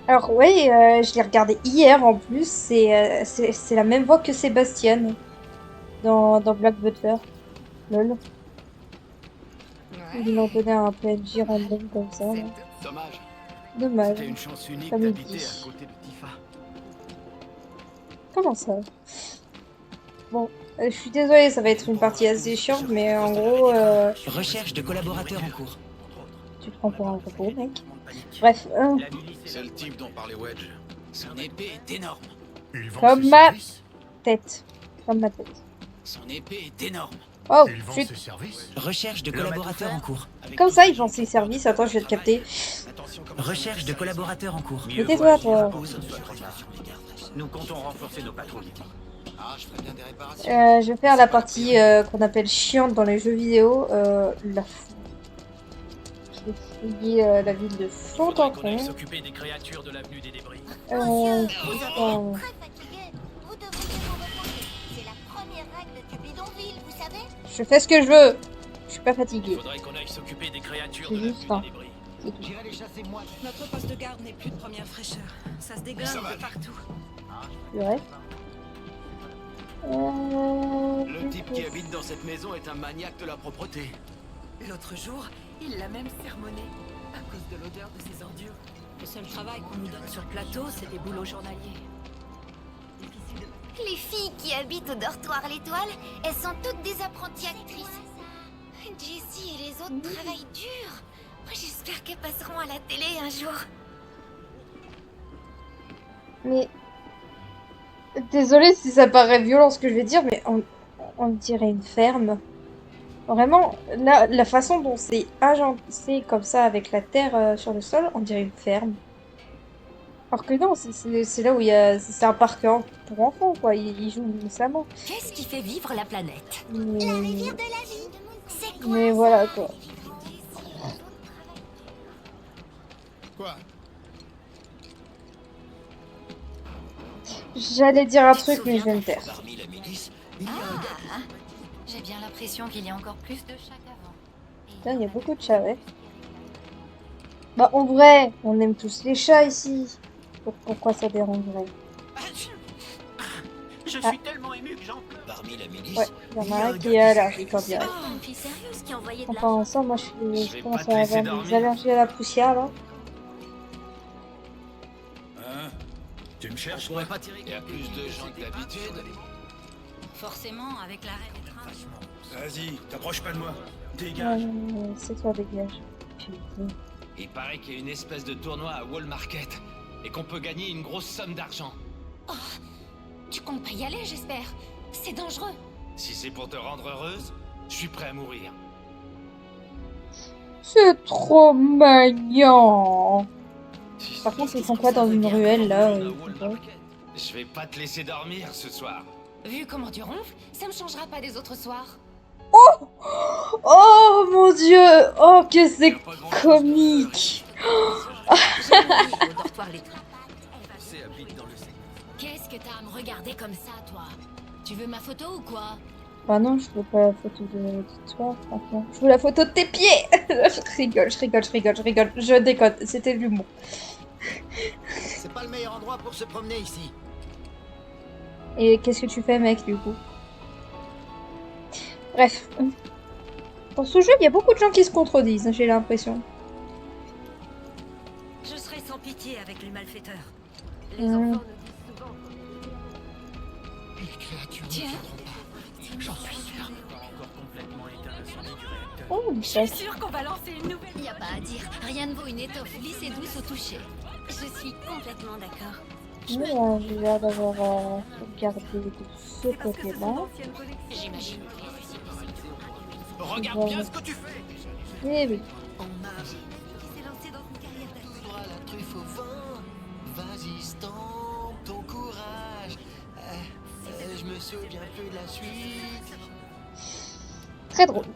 [SPEAKER 1] Alors ouais, je l'ai regardé hier en plus, c'est la même voix que Sébastien dans Black Butler. Lol. Il en donnait un PNJ random comme ça. là.
[SPEAKER 15] Dommage.
[SPEAKER 1] Dommage.
[SPEAKER 15] C'était une chance unique
[SPEAKER 1] Comme il
[SPEAKER 15] d'habiter
[SPEAKER 1] dit.
[SPEAKER 15] à côté de Tifa.
[SPEAKER 1] Comment ça? Bon, je suis désolée, ça va être une partie assez chiante, mais en gros,
[SPEAKER 17] Recherche de collaborateurs en cours.
[SPEAKER 1] tu te prends pour un robot, mec. Bref,
[SPEAKER 11] C'est le type dont parlait Wedge.
[SPEAKER 7] Son épée est énorme.
[SPEAKER 1] comme ma tête. Comme ma tête.
[SPEAKER 7] Son épée est énorme.
[SPEAKER 1] Oh, chut.
[SPEAKER 17] Recherche de collaborateurs en cours.
[SPEAKER 1] Comme ça, ils vendent ses services. Attends, je vais te capter.
[SPEAKER 17] Recherche de collaborateurs en cours.
[SPEAKER 1] Mais tais-toi, toi.
[SPEAKER 15] Nous comptons renforcer nos patrouilles.
[SPEAKER 1] Je vais faire la partie qu'on appelle chiante dans les jeux vidéo. La fou. Je vais fouiller la ville de Fontancon.
[SPEAKER 15] S'occuper des créatures de l'avenue des débris.
[SPEAKER 1] Putain.
[SPEAKER 13] C'est la première règle du bidonville, vous savez?
[SPEAKER 1] Je fais ce que je veux. Je suis pas fatiguée.
[SPEAKER 15] Faudrait qu'on aille s'occuper des créatures
[SPEAKER 1] J'ai
[SPEAKER 15] de
[SPEAKER 1] juste
[SPEAKER 15] l'avenue
[SPEAKER 1] faim.
[SPEAKER 15] des débris.
[SPEAKER 1] C'est tout.
[SPEAKER 15] J'irai les chasser moi.
[SPEAKER 12] Notre poste de garde n'est plus de première fraîcheur. Ça se déglingue de partout.
[SPEAKER 1] C'est vrai.
[SPEAKER 15] Le type qui habite dans cette maison est un maniaque de la propreté.
[SPEAKER 12] L'autre jour, il l'a même sermonné à cause de l'odeur de ses ordures. Le seul travail qu'on nous donne sur le plateau, c'est des boulots journaliers.
[SPEAKER 13] Qui
[SPEAKER 3] Les filles qui habitent au dortoir l'étoile, elles sont toutes des apprenties actrices. Jessie et les autres travaillent dur. Moi, j'espère qu'elles passeront à la télé un jour.
[SPEAKER 1] Mais... Désolée si ça paraît violent ce que je vais dire, mais on dirait une ferme. Vraiment, là, la façon dont c'est agencé comme ça avec la terre sur le sol, on dirait une ferme. Alors que non, c'est là où il y a... C'est un parc pour enfants, quoi. Ils jouent innocemment.
[SPEAKER 12] Qu'est-ce qui fait vivre la planète?
[SPEAKER 1] Mais...
[SPEAKER 3] La rivière de la vie. C'est quoi
[SPEAKER 1] Mais voilà, quoi.
[SPEAKER 15] Quoi?
[SPEAKER 1] J'allais dire un truc, mais je vais me taire.
[SPEAKER 3] J'ai bien l'impression qu'il y a encore plus de chats qu'avant.
[SPEAKER 1] Putain, il y a beaucoup de chats, ouais. Bah, en vrai, on aime tous les chats ici. Pourquoi ça dérangerait?
[SPEAKER 10] Je suis tellement ému que j'en pleure.
[SPEAKER 7] Parmi la milice.
[SPEAKER 1] Ouais, il y en a un qui est allergique en direct.
[SPEAKER 3] Une fille sérieuse qui envoyait de
[SPEAKER 1] Enfin, ça, moi, je commence à avoir des allergies à la poussière, là.
[SPEAKER 7] Hein? Tu me cherches?
[SPEAKER 10] pourrait pas tirer.
[SPEAKER 7] Il y a plus de gens que d'habitude.
[SPEAKER 12] Forcément, avec l'arrêt des trains.
[SPEAKER 7] Vas-y, t'approches pas de moi.
[SPEAKER 1] Ouais, c'est toi, dégage. Putain.
[SPEAKER 14] Il paraît qu'il y a une espèce de tournoi à Wall Market et qu'on peut gagner une grosse somme d'argent.
[SPEAKER 3] Oh, tu comptes pas y aller, j'espère. C'est dangereux.
[SPEAKER 14] Si c'est pour te rendre heureuse, je suis prêt à mourir.
[SPEAKER 1] C'est trop mignon. Par contre, ils font quoi dans une ruelle, là
[SPEAKER 14] Je vais pas te laisser dormir ce soir.
[SPEAKER 3] Vu comment tu ronfles, ça me changera pas des autres soirs.
[SPEAKER 1] Oh! Oh mon dieu! Oh, que c'est comique!
[SPEAKER 12] Qu'est-ce que t'as à me regarder comme ça, toi? Tu veux ma photo ou quoi?
[SPEAKER 1] Bah non, je veux pas la photo de toi, franchement. Je veux la photo de tes pieds! Je rigole, je déconne, c'était de l'humour.
[SPEAKER 15] C'est pas le meilleur endroit pour se promener ici.
[SPEAKER 1] Et qu'est-ce que tu fais, mec, du coup? Bref. Dans ce jeu, il y a beaucoup de gens qui se contredisent, j'ai l'impression.
[SPEAKER 12] Je serai sans pitié avec les malfaiteurs.
[SPEAKER 1] Les enfants
[SPEAKER 12] Tiens.
[SPEAKER 15] J'en suis sûr.
[SPEAKER 1] Oh,
[SPEAKER 12] Je suis sûre qu'on va lancer une nouvelle.
[SPEAKER 3] Y a pas à dire, rien ne vaut une étoffe lisse et douce au toucher. Je suis complètement d'accord.
[SPEAKER 1] Moi, j'ai l'air d'avoir regardé de ce côté-là.
[SPEAKER 3] J'imagine.
[SPEAKER 10] Regarde bien ce que tu fais.
[SPEAKER 1] Eh oui.
[SPEAKER 15] La truffe au vent, vas-y, stampe ton courage. Je me souviens plus de la suite.
[SPEAKER 1] Très drôle.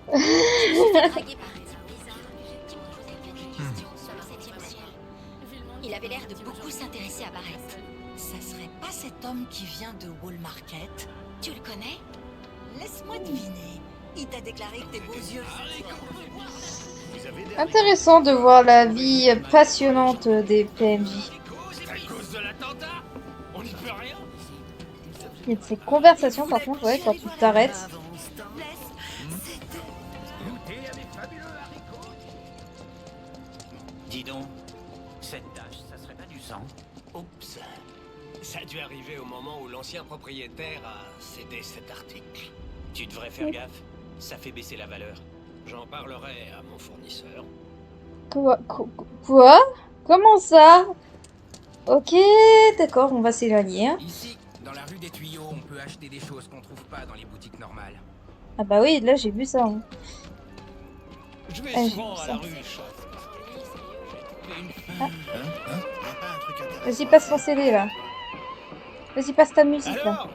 [SPEAKER 3] Il avait l'air de beaucoup s'intéresser à Barrett.
[SPEAKER 17] Ça serait pas cet homme qui vient de Wall Market?
[SPEAKER 3] Tu le connais?
[SPEAKER 17] Laisse-moi deviner. Il t'a déclaré que tes beaux yeux...
[SPEAKER 1] Intéressant de voir la vie passionnante des PNJ.
[SPEAKER 14] C'est à cause de l'attentat. On n'y peut rien.
[SPEAKER 1] Il y a de ces conversations, par contre, ouais, quand tu t'arrêtes.
[SPEAKER 7] Dis donc, cette tache, ça serait pas du sang?
[SPEAKER 10] Oups. Ça a dû arriver au moment où l'ancien propriétaire a cédé cet article.
[SPEAKER 7] Tu devrais faire gaffe, ça fait baisser la valeur.
[SPEAKER 10] J'en parlerai à mon fournisseur.
[SPEAKER 1] Quoi? Comment ça? Ok, d'accord, on va s'éloigner.
[SPEAKER 18] Ici, dans la rue des Tuyaux, on peut acheter des choses qu'on trouve pas dans les boutiques normales.
[SPEAKER 1] Ah bah oui, là j'ai vu ça. Hein.
[SPEAKER 10] Je vais souvent à la ruche.
[SPEAKER 1] Ah. Vas-y, passe ton CD là. Vas-y, passe ta musique là.
[SPEAKER 10] Alors,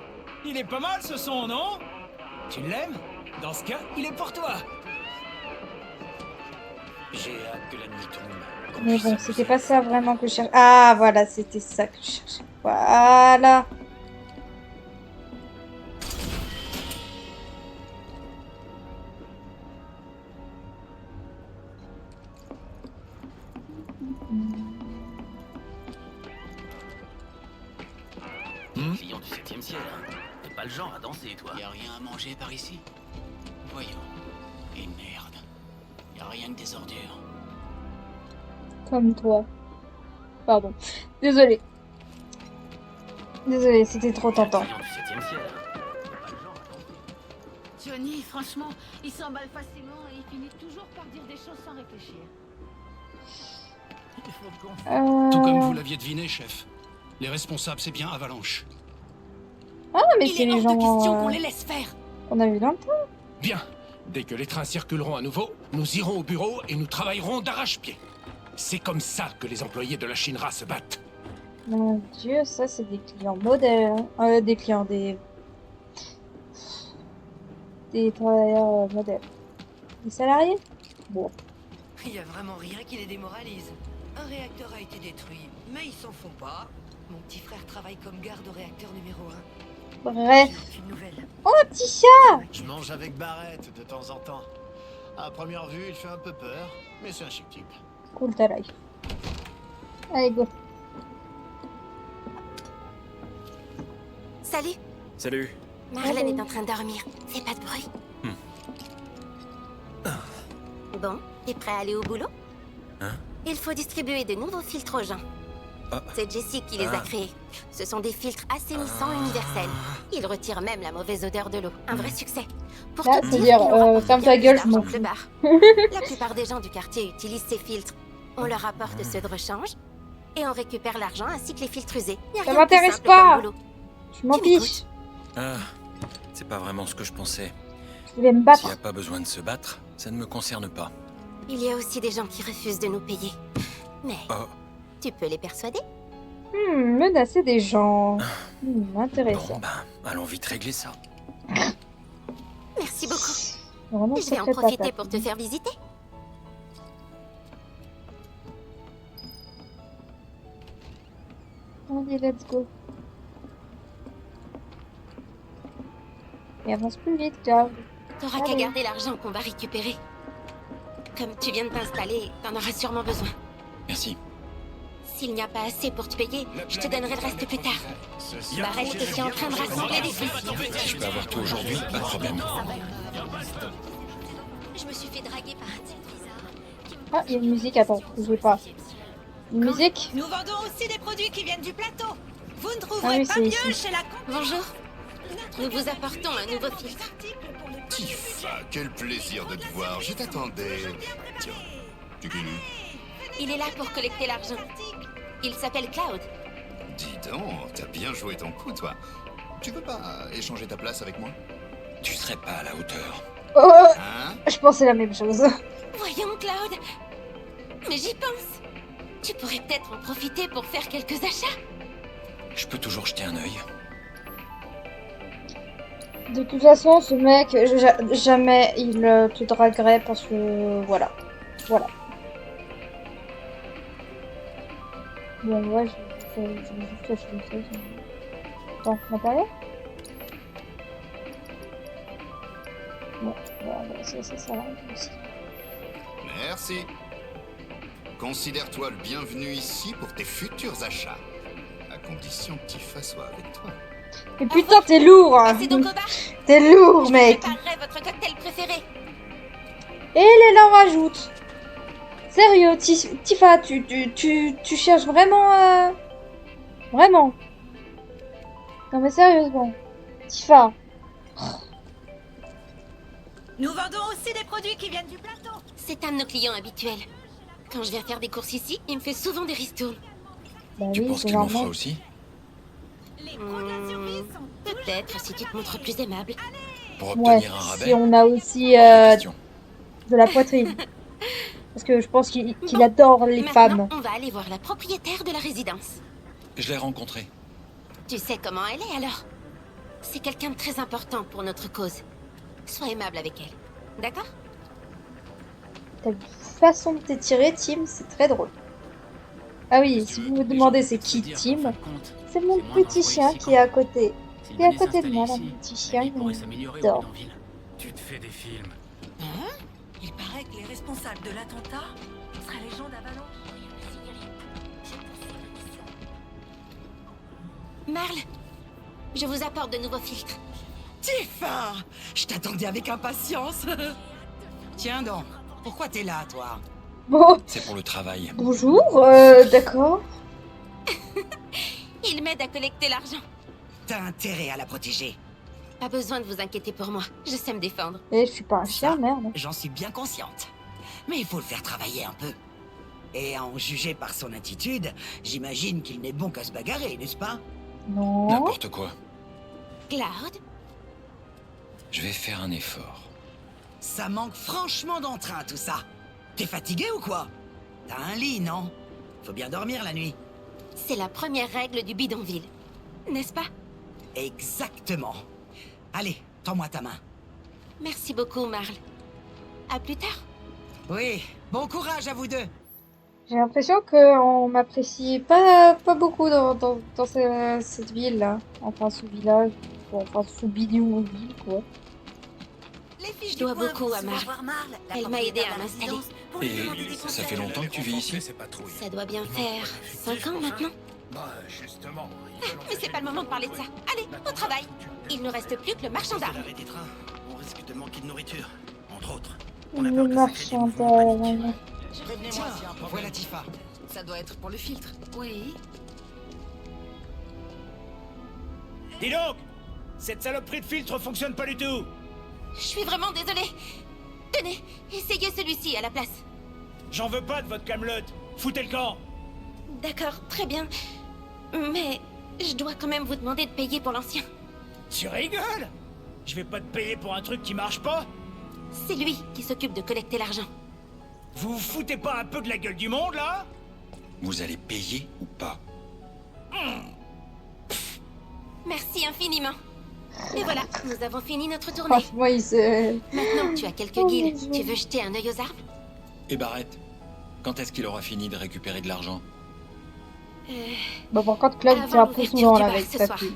[SPEAKER 10] il est pas mal ce son, non? Tu l'aimes? Dans ce cas, il est pour toi.
[SPEAKER 7] J'ai hâte que la nuit tombe.
[SPEAKER 1] Mais bon, c'était pas ça vraiment que je cherchais. Ah voilà, c'était ça que je cherchais. Voilà.
[SPEAKER 7] Fillon du 7e ciel, hein. T'es pas le genre à danser, toi.
[SPEAKER 10] Y a rien à manger par ici? Voyons. Et merde. Y a rien que des ordures.
[SPEAKER 1] Comme toi. Pardon. Désolée. Désolé, c'était trop tentant.
[SPEAKER 13] Johnny, franchement, il s'emballe facilement et il finit toujours par dire des choses sans réfléchir.
[SPEAKER 19] Tout comme vous l'aviez deviné, chef. Les responsables, c'est bien Avalanche.
[SPEAKER 1] Ah, mais c'est les gens
[SPEAKER 12] qu'on les laisse faire.
[SPEAKER 1] qu'on a vu dans le temps.
[SPEAKER 5] Bien. Dès que les trains circuleront à nouveau, nous irons au bureau et nous travaillerons d'arrache-pied. C'est comme ça que les employés de la Shinra se battent.
[SPEAKER 1] Mon Dieu, ça c'est des clients modèles. Hein. Des clients, des travailleurs modèles. Des salariés? Bon.
[SPEAKER 17] Il n'y a vraiment rien qui les démoralise. Un réacteur a été détruit, mais ils s'en font pas. Mon petit frère travaille comme garde au réacteur numéro 1.
[SPEAKER 1] Bref.
[SPEAKER 17] Une nouvelle.
[SPEAKER 1] Oh, un petit chat!
[SPEAKER 15] Je mange avec Barrett de temps en temps. À première vue, il fait un peu peur, mais c'est un chic type.
[SPEAKER 1] Cool ta life. Allez, go.
[SPEAKER 3] Salut.
[SPEAKER 4] Salut.
[SPEAKER 3] Marlène est en train de dormir. Fais pas de bruit. Bon, t'es prêt à aller au boulot?
[SPEAKER 4] Hein?
[SPEAKER 3] Il faut distribuer de nouveaux filtres aux gens. C'est Jessie qui les a créés. Ce sont des filtres assainissants universels. Ils retirent même la mauvaise odeur de l'eau. Un vrai succès. Pour
[SPEAKER 1] Là,
[SPEAKER 3] te
[SPEAKER 1] c'est
[SPEAKER 3] dire,
[SPEAKER 1] dire, ferme ta gueule, je m'en
[SPEAKER 3] le
[SPEAKER 1] fous.
[SPEAKER 3] bar. La plupart des gens du quartier utilisent ces filtres. On leur apporte ceux de rechange et on récupère l'argent ainsi que les filtres usés. Y a
[SPEAKER 1] Ça
[SPEAKER 3] rien de plus
[SPEAKER 1] m'intéresse
[SPEAKER 3] simple comme
[SPEAKER 1] pas.
[SPEAKER 3] boulot.
[SPEAKER 1] Je m'en fiche.
[SPEAKER 4] Ah, c'est pas vraiment ce que je pensais.
[SPEAKER 1] Je voulais me battre.
[SPEAKER 4] S'il n'y a pas besoin de se battre, ça ne me concerne pas.
[SPEAKER 3] Il y a aussi des gens qui refusent de nous payer. Mais tu peux les persuader?
[SPEAKER 1] Menacer des gens. Intéressant.
[SPEAKER 4] Bon, allons vite régler ça.
[SPEAKER 3] Merci beaucoup.
[SPEAKER 1] Vraiment
[SPEAKER 3] Je vais en
[SPEAKER 1] sacrée
[SPEAKER 3] profiter
[SPEAKER 1] patate.
[SPEAKER 3] pour te faire visiter.
[SPEAKER 1] Allez, let's go. Et avance plus vite, Cloud.
[SPEAKER 3] T'auras qu'à garder l'argent qu'on va récupérer. Comme tu viens de t'installer, t'en auras sûrement besoin.
[SPEAKER 4] Merci.
[SPEAKER 3] S'il n'y a pas assez pour te payer, je te donnerai le reste plus tard. Barrett était en train de rassembler des filles.
[SPEAKER 4] Si je peux avoir tout aujourd'hui, pas de problème.
[SPEAKER 3] Je me suis fait draguer par un type bizarre.
[SPEAKER 1] Ah, il y a une musique, attends, je vais pas. Une musique?
[SPEAKER 12] Nous vendons aussi des produits qui viennent du plateau. Vous ne
[SPEAKER 1] Ah
[SPEAKER 12] trouverez
[SPEAKER 1] oui,
[SPEAKER 12] pas
[SPEAKER 1] c'est
[SPEAKER 12] mieux
[SPEAKER 1] ici.
[SPEAKER 12] chez la...
[SPEAKER 3] Bonjour. Nous vous apportons un nouveau filtre.
[SPEAKER 20] Tifa, quel plaisir de te voir. Je t'attendais. Tiens, tu connais?
[SPEAKER 3] Il est là pour collecter l'argent. Il s'appelle Cloud.
[SPEAKER 20] Dis donc, t'as bien joué ton coup, toi. Tu veux pas échanger ta place avec moi?
[SPEAKER 4] Tu serais pas à la hauteur.
[SPEAKER 1] Oh,
[SPEAKER 20] Hein?
[SPEAKER 1] je pensais la même chose.
[SPEAKER 3] Voyons, Cloud. Mais j'y pense. Tu pourrais peut-être en profiter pour faire quelques achats.
[SPEAKER 4] Je peux toujours jeter un œil.
[SPEAKER 1] De toute façon, ce mec, jamais il te draguerait parce que... Voilà. Voilà. Bon, ouais, je vais juste acheter ça. Attends, matériel? Bon, voilà, ça va aussi.
[SPEAKER 20] Merci. Considère-toi le bienvenu ici pour tes futurs achats. À condition que Tifa soit avec toi.
[SPEAKER 1] Et putain, t'es lourd!
[SPEAKER 3] C'est donc au bar.
[SPEAKER 1] T'es lourd, mec!
[SPEAKER 3] Je préparerai votre cocktail préféré.
[SPEAKER 1] Et elle en rajoute. Sérieux, Tifa, tu cherches vraiment... Vraiment. Non mais sérieusement. Tifa.
[SPEAKER 12] Nous vendons aussi des produits qui viennent du plateau.
[SPEAKER 3] C'est un de nos clients habituels. Quand je viens faire des courses ici, il me fait souvent des ristournes.
[SPEAKER 1] Bah
[SPEAKER 4] Tu
[SPEAKER 1] oui,
[SPEAKER 4] penses
[SPEAKER 1] c'est
[SPEAKER 4] qu'il m'en fera
[SPEAKER 1] normal.
[SPEAKER 4] aussi?
[SPEAKER 3] Peut-être si tu te montres plus aimable.
[SPEAKER 4] Pour
[SPEAKER 1] Ouais,
[SPEAKER 4] obtenir un rabais?
[SPEAKER 1] si on a aussi de la poitrine. Parce que je pense qu'il adore les femmes.
[SPEAKER 3] On va aller voir la propriétaire de la résidence.
[SPEAKER 4] Je l'ai rencontrée.
[SPEAKER 3] Tu sais comment elle est alors? C'est quelqu'un de très important pour notre cause. Sois aimable avec elle. D'accord?
[SPEAKER 1] Ta façon de t'étirer, Tim, c'est très drôle. Ah oui, si vous vous demandez c'est qui Tim, c'est mon petit chien qui est à côté. Il est à côté de moi, là, mon petit chien, il dort.
[SPEAKER 15] Tu te fais des films.
[SPEAKER 17] Hein? Il paraît que les responsables de l'attentat seraient les gens d'Avalanche.
[SPEAKER 3] Marle, je vous apporte de nouveaux filtres.
[SPEAKER 17] Tifa! Je t'attendais avec impatience. Tiens donc, pourquoi t'es là, toi?
[SPEAKER 1] Bon.
[SPEAKER 4] C'est pour le travail.
[SPEAKER 1] Bonjour, d'accord.
[SPEAKER 3] Il m'aide à collecter l'argent.
[SPEAKER 17] T'as intérêt à la protéger.
[SPEAKER 3] Pas besoin de vous inquiéter pour moi. Je sais me défendre.
[SPEAKER 1] Et je suis pas un chien, merde.
[SPEAKER 17] J'en suis bien consciente. Mais il faut le faire travailler un peu. Et à en juger par son attitude, j'imagine qu'il n'est bon qu'à se bagarrer, n'est-ce pas?
[SPEAKER 1] Non.
[SPEAKER 4] N'importe quoi.
[SPEAKER 3] Cloud?
[SPEAKER 4] Je vais faire un effort.
[SPEAKER 17] Ça manque franchement d'entrain, tout ça. T'es fatigué ou quoi? T'as un lit, non? Faut bien dormir la nuit.
[SPEAKER 3] C'est la première règle du bidonville. N'est-ce pas?
[SPEAKER 17] Exactement. Allez, tends-moi ta main.
[SPEAKER 3] Merci beaucoup, Marle. À plus tard.
[SPEAKER 17] Oui, bon courage à vous deux.
[SPEAKER 1] J'ai l'impression qu'on m'apprécie pas beaucoup dans cette ville-là. Enfin, ce village. Enfin, ce bidonville, quoi.
[SPEAKER 3] Je dois beaucoup à Marle. Elle m'a aidé à m'installer.
[SPEAKER 4] Et ça fait longtemps que tu vis ici?
[SPEAKER 3] Ça doit bien faire 5 ans maintenant.
[SPEAKER 15] Justement.
[SPEAKER 3] Mais c'est pas le moment de parler de ça. Allez, au travail. Il ne reste plus que le marchand d'armes.
[SPEAKER 15] L'arrêt des trains, on risque de manquer de nourriture, entre autres.
[SPEAKER 1] Le marchand d'armes.
[SPEAKER 17] Tiens, voilà Tifa. Ça doit être pour le filtre.
[SPEAKER 3] Oui.
[SPEAKER 21] Dis donc, cette saloperie de filtre fonctionne pas du tout.
[SPEAKER 3] Je suis vraiment désolée. Tenez, essayez celui-ci à la place.
[SPEAKER 21] J'en veux pas de votre camelote. Foutez le camp.
[SPEAKER 3] D'accord, très bien. Mais je dois quand même vous demander de payer pour l'ancien.
[SPEAKER 21] Tu rigoles? Je vais pas te payer pour un truc qui marche pas?
[SPEAKER 3] C'est lui qui s'occupe de collecter l'argent.
[SPEAKER 21] Vous vous foutez pas un peu de la gueule du monde, là?
[SPEAKER 4] Vous allez payer ou pas?
[SPEAKER 3] Merci infiniment. Et voilà, nous avons fini notre tournée.
[SPEAKER 1] Franchement, il se...
[SPEAKER 3] Maintenant que tu as quelques guildes, tu veux jeter un œil aux arbres?
[SPEAKER 4] Et Barrett, quand est-ce qu'il aura fini de récupérer de l'argent?
[SPEAKER 1] Bon, par contre, Claude, c'est un peu souvent là avec sa fille.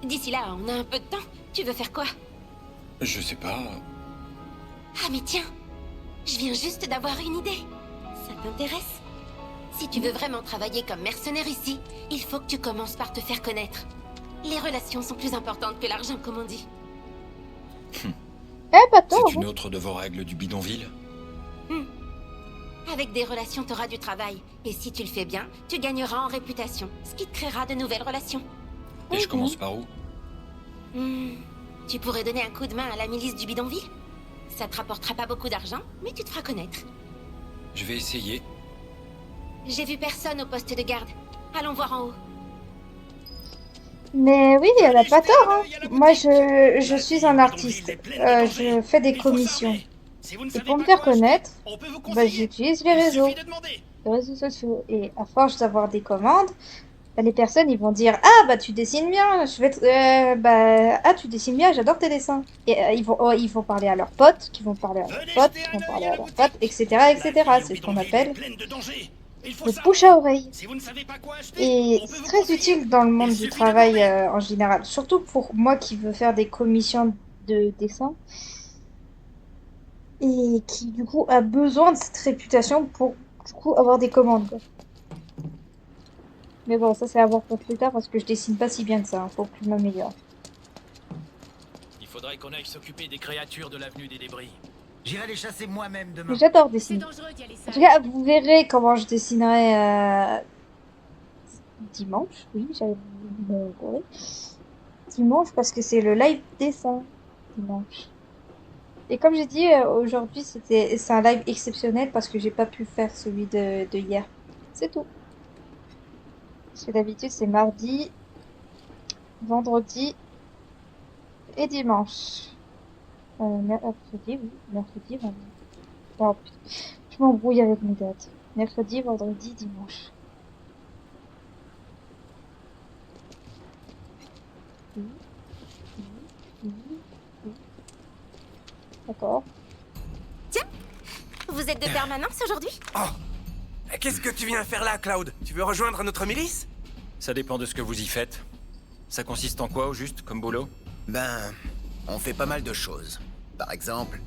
[SPEAKER 3] D'ici là, on a un peu de temps. Tu veux faire quoi?
[SPEAKER 4] Je sais pas.
[SPEAKER 3] Ah mais tiens, je viens juste d'avoir une idée. Ça t'intéresse? Si tu veux vraiment travailler comme mercenaire ici, il faut que tu commences par te faire connaître. Les relations sont plus importantes que l'argent, comme on dit.
[SPEAKER 1] Pas tort.
[SPEAKER 4] C'est une autre de vos règles du bidonville?
[SPEAKER 3] Avec des relations, t'auras du travail. Et si tu le fais bien, tu gagneras en réputation, ce qui te créera de nouvelles relations.
[SPEAKER 4] Et je commence par où?
[SPEAKER 3] Tu pourrais donner un coup de main à la milice du bidonville? Ça te rapportera pas beaucoup d'argent, mais tu te feras connaître.
[SPEAKER 4] Je vais essayer.
[SPEAKER 3] J'ai vu personne au poste de garde. Allons voir en haut.
[SPEAKER 1] Mais oui, elle a pas tort, hein. Moi, je suis un artiste. Je fais des commissions. Et pour me faire connaître, bah, j'utilise les réseaux sociaux. Et à force d'avoir des commandes, bah, les personnes ils vont dire ah bah tu dessines bien, tu dessines bien, j'adore tes dessins. Et ils vont parler à leurs potes, qui vont parler à leurs potes, qui vont parler à leurs potes, etc. C'est ce qu'on appelle le bouche à oreille. Et c'est très utile dans le monde du travail en général, surtout pour moi qui veux faire des commissions de dessin. Et qui du coup a besoin de cette réputation pour du coup avoir des commandes, quoi. Mais bon, ça c'est à voir pour plus tard parce que je dessine pas si bien que ça, hein. Faut que je m'améliore.
[SPEAKER 21] Il faudrait qu'on aille s'occuper des créatures de l'avenue des débris.
[SPEAKER 15] J'irai les chasser moi-même demain.
[SPEAKER 1] Mais j'adore dessiner. En tout cas, vous verrez comment je dessinerai dimanche. Oui, j'avais dimanche parce que c'est le live dessin dimanche. Et comme j'ai dit, aujourd'hui, c'est un live exceptionnel parce que j'ai pas pu faire celui de hier. C'est tout. Parce que d'habitude, c'est mardi, vendredi et dimanche. Mercredi, oui. Mercredi, vendredi. Oh, putain. Je m'embrouille avec mes dates. Mercredi, vendredi, dimanche. D'accord.
[SPEAKER 3] Tiens, vous êtes de permanence aujourd'hui?
[SPEAKER 7] Oh! Qu'est-ce que tu viens faire là, Cloud? Tu veux rejoindre notre milice?
[SPEAKER 4] Ça dépend de ce que vous y faites. Ça consiste en quoi, au juste, comme boulot?
[SPEAKER 7] Ben, on fait pas mal de choses. Par exemple,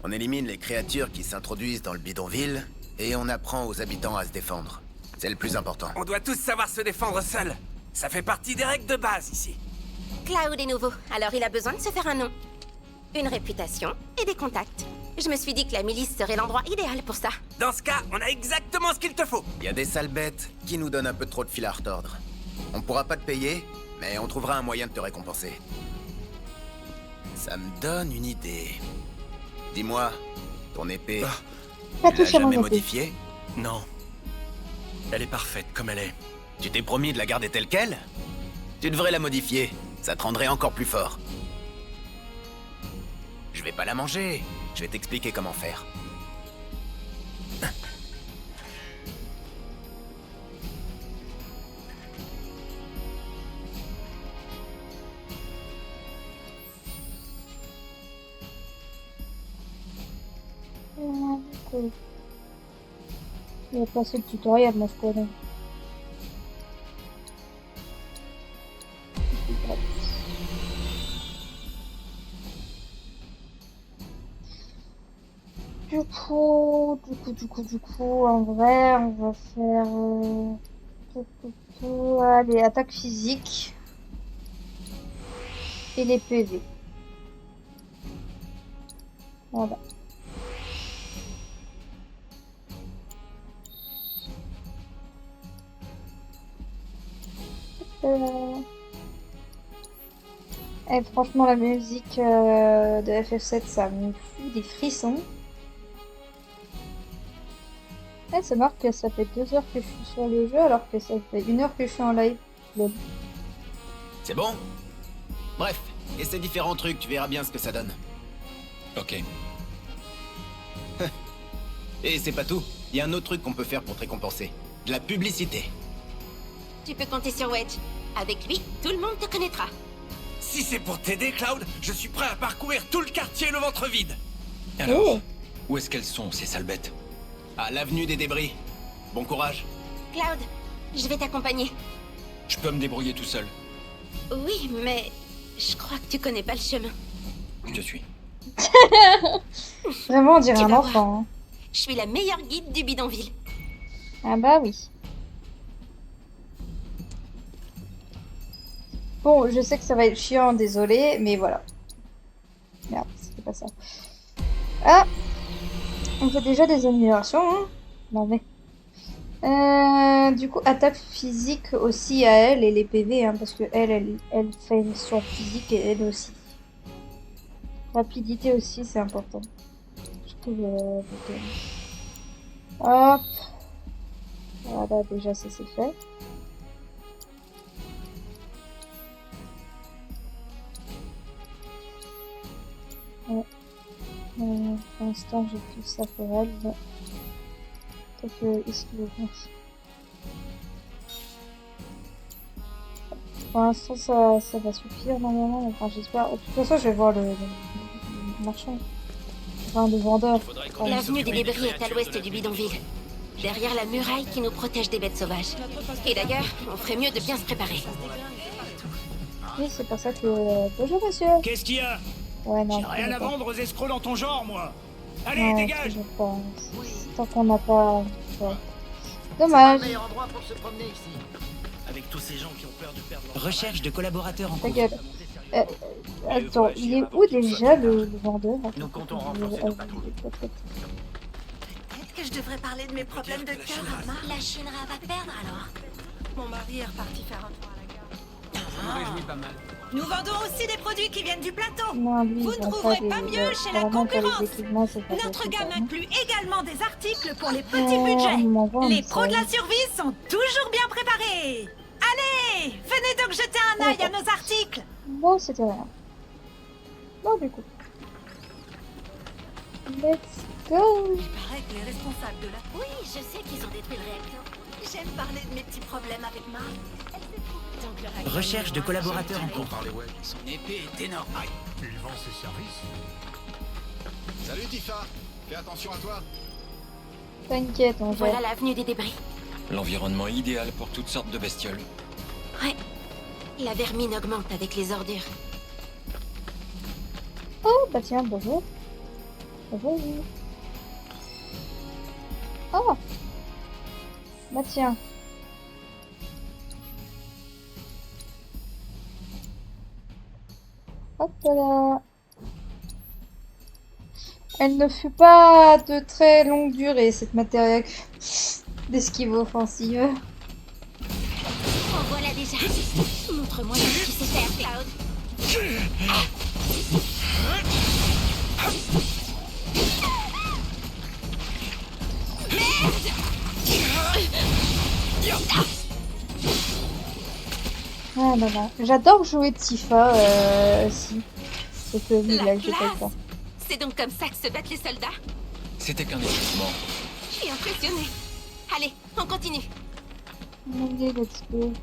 [SPEAKER 7] on élimine les créatures qui s'introduisent dans le bidonville, et on apprend aux habitants à se défendre. C'est le plus important. On doit tous savoir se défendre seuls. Ça fait partie des règles de base, ici.
[SPEAKER 3] Cloud est nouveau, alors il a besoin de se faire un nom. Une réputation et des contacts. Je me suis dit que la milice serait l'endroit idéal pour ça.
[SPEAKER 7] Dans ce cas, on a exactement ce qu'il te faut. Il y a des sales bêtes qui nous donnent un peu trop de fil à retordre. On pourra pas te payer, mais on trouvera un moyen de te récompenser. Ça me donne une idée. Dis-moi, ton épée, tu l'as jamais modifiée?
[SPEAKER 4] Non. Elle est parfaite comme elle est.
[SPEAKER 7] Tu t'es promis de la garder telle quelle? Tu devrais la modifier, ça te rendrait encore plus fort. Je vais pas la manger, je vais t'expliquer comment faire.
[SPEAKER 1] Il va passer le tutoriel, moi je connais. Du coup, en vrai, on va faire... Allez, attaque physique. Et les PV. Voilà. Et franchement, la musique de FF7, ça me fout des frissons. Et c'est marrant que ça fait 2 heures que je suis sur le jeu alors que ça fait 1 heure que je suis en live.
[SPEAKER 7] C'est bon? Bref, essaie différents trucs, tu verras bien ce que ça donne.
[SPEAKER 4] Ok.
[SPEAKER 7] Et c'est pas tout, il y a un autre truc qu'on peut faire pour te récompenser. De la publicité.
[SPEAKER 13] Tu peux compter sur Wedge. Avec lui, tout le monde te connaîtra.
[SPEAKER 5] Si c'est pour t'aider, Cloud, je suis prêt à parcourir tout le quartier le ventre vide.
[SPEAKER 4] Alors, où est-ce qu'elles sont, ces sales bêtes?
[SPEAKER 7] À l'avenue des débris. Bon courage.
[SPEAKER 13] Cloud, je vais t'accompagner.
[SPEAKER 4] Je peux me débrouiller tout seul.
[SPEAKER 13] Oui, mais je crois que tu connais pas le chemin.
[SPEAKER 4] Je te suis.
[SPEAKER 1] Vraiment, on dirait un enfant. Hein.
[SPEAKER 13] Je suis la meilleure guide du bidonville.
[SPEAKER 1] Ah bah oui. Bon, je sais que ça va être chiant, désolé, mais voilà. Merde, c'était pas ça. Ah! On fait déjà des améliorations, hein? Non mais... du coup, attaque physique aussi à elle et les PV, hein, parce que elle fait une soin physique et elle aussi. Rapidité aussi, c'est important. Je trouve... Hop! Voilà, déjà ça c'est fait. Ouais. Pour l'instant, j'ai plus ça pour elle. Peut-être que ici, pour l'instant, ça va suffire normalement. Enfin, j'espère. De toute façon, je vais voir le marchand. Enfin, le vendeur.
[SPEAKER 13] L'avenue des débris est à l'ouest du bidonville. Derrière la muraille qui nous protège des bêtes sauvages. Et d'ailleurs, on ferait mieux de bien se préparer.
[SPEAKER 1] Oui, c'est pour ça que... Bonjour, monsieur.
[SPEAKER 21] Qu'est-ce qu'il y a?
[SPEAKER 1] Ouais, non.
[SPEAKER 21] J'ai rien à vendre aux escrocs dans ton genre, moi. Allez,
[SPEAKER 1] ouais,
[SPEAKER 21] dégage.
[SPEAKER 1] Tant qu'on n'a pas... Ouais. Dommage.
[SPEAKER 21] Avec tous ces gens qui ont peur de perdre leur...
[SPEAKER 7] Recherche de collaborateurs en
[SPEAKER 1] Ta gueule. Attends, il est où déjà le vendeur?
[SPEAKER 21] Nous comptons renforcer nos patrouilles.
[SPEAKER 12] Peut-être que je devrais parler de mes problèmes de cœur, Arma.
[SPEAKER 13] La Shinra va perdre alors.
[SPEAKER 12] Mon mari est reparti faire un tour à la gare.
[SPEAKER 18] Je me réjouis pas mal.
[SPEAKER 12] Nous vendons aussi des produits qui viennent du plateau.
[SPEAKER 1] Non, lui,
[SPEAKER 12] vous ne trouverez pas mieux chez la concurrence. Notre gamme
[SPEAKER 1] hein.
[SPEAKER 12] inclut également des articles pour les petits budgets. Les pros de la survie sont toujours bien préparés. Allez, venez donc jeter un œil à nos articles.
[SPEAKER 1] Bon, c'était rien. Bon, du coup. Let's go.
[SPEAKER 12] Il paraît que les responsables de la...
[SPEAKER 13] Oui, je sais qu'ils ont détruit le réacteur.
[SPEAKER 12] J'aime parler de mes petits problèmes avec Marc.
[SPEAKER 7] Recherche de collaborateurs en cours.
[SPEAKER 21] Son épée est énorme.
[SPEAKER 15] Il vend ses services.
[SPEAKER 20] Salut Tifa. Fais attention à toi.
[SPEAKER 1] T'inquiète, on
[SPEAKER 13] Voilà l'avenue des débris.
[SPEAKER 4] L'environnement idéal pour toutes sortes de bestioles.
[SPEAKER 13] Ouais. La vermine augmente avec les ordures.
[SPEAKER 1] Oh, bah tiens, bonjour. Bonjour. Oh. Bah tiens. Hop là. Elle ne fut pas de très longue durée, cette matériel d'esquive offensive.
[SPEAKER 13] En voilà des déjà. Montre-moi ce que tu sais faire, Cloud.
[SPEAKER 1] Ah là là. J'adore jouer Tifa, si. C'est que oui, là, j'ai pas le temps.
[SPEAKER 13] C'est donc comme ça que se battent les soldats?
[SPEAKER 11] C'était qu'un échauffement.
[SPEAKER 13] Je suis impressionnée. Allez, on continue.
[SPEAKER 1] Allez, let's go.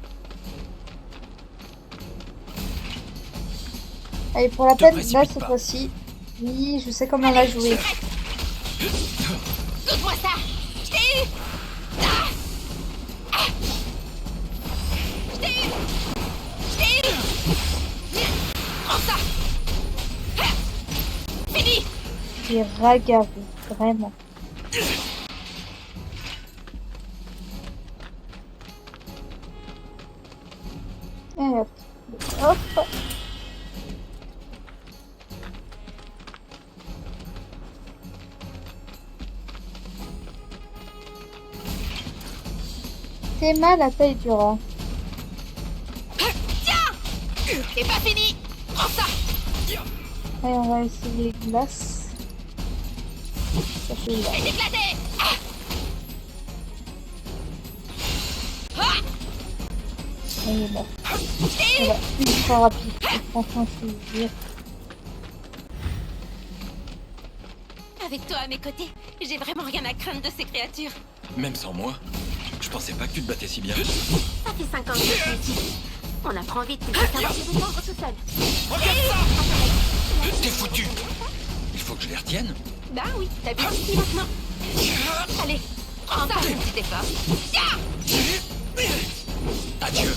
[SPEAKER 1] Allez, pour la peine, là, cette fois-ci. Oui, je sais comment la jouer.
[SPEAKER 13] Goûte-moi ça. Je t'ai eu. Je t'ai eu. Je t'ai eu. Prends ça. Fini.
[SPEAKER 1] J'ai ragavé, vraiment. Et hop. Hop. C'est mal la taille du rat.
[SPEAKER 13] Tiens. C'est pas fini. Prends ça.
[SPEAKER 1] Allez, on va essayer les glaces. Ça fait là.
[SPEAKER 13] Je vais t'éclater.
[SPEAKER 1] Allez, là. Voilà, ultra rapide. Franchement, je suis dur.
[SPEAKER 13] Avec toi à mes côtés, j'ai vraiment rien à craindre de ces créatures.
[SPEAKER 11] Même sans moi, je pensais pas que tu te battais si bien.
[SPEAKER 13] Ça fait 5 ans que je suis ici. On apprend vite qu'il faut savoir se défendre tout seul.
[SPEAKER 11] Regarde ça. T'es foutu. Il faut que je les retienne.
[SPEAKER 13] Bah oui, t'as bien ici maintenant. Allez, prends ça, un petit effort.
[SPEAKER 11] Adieu.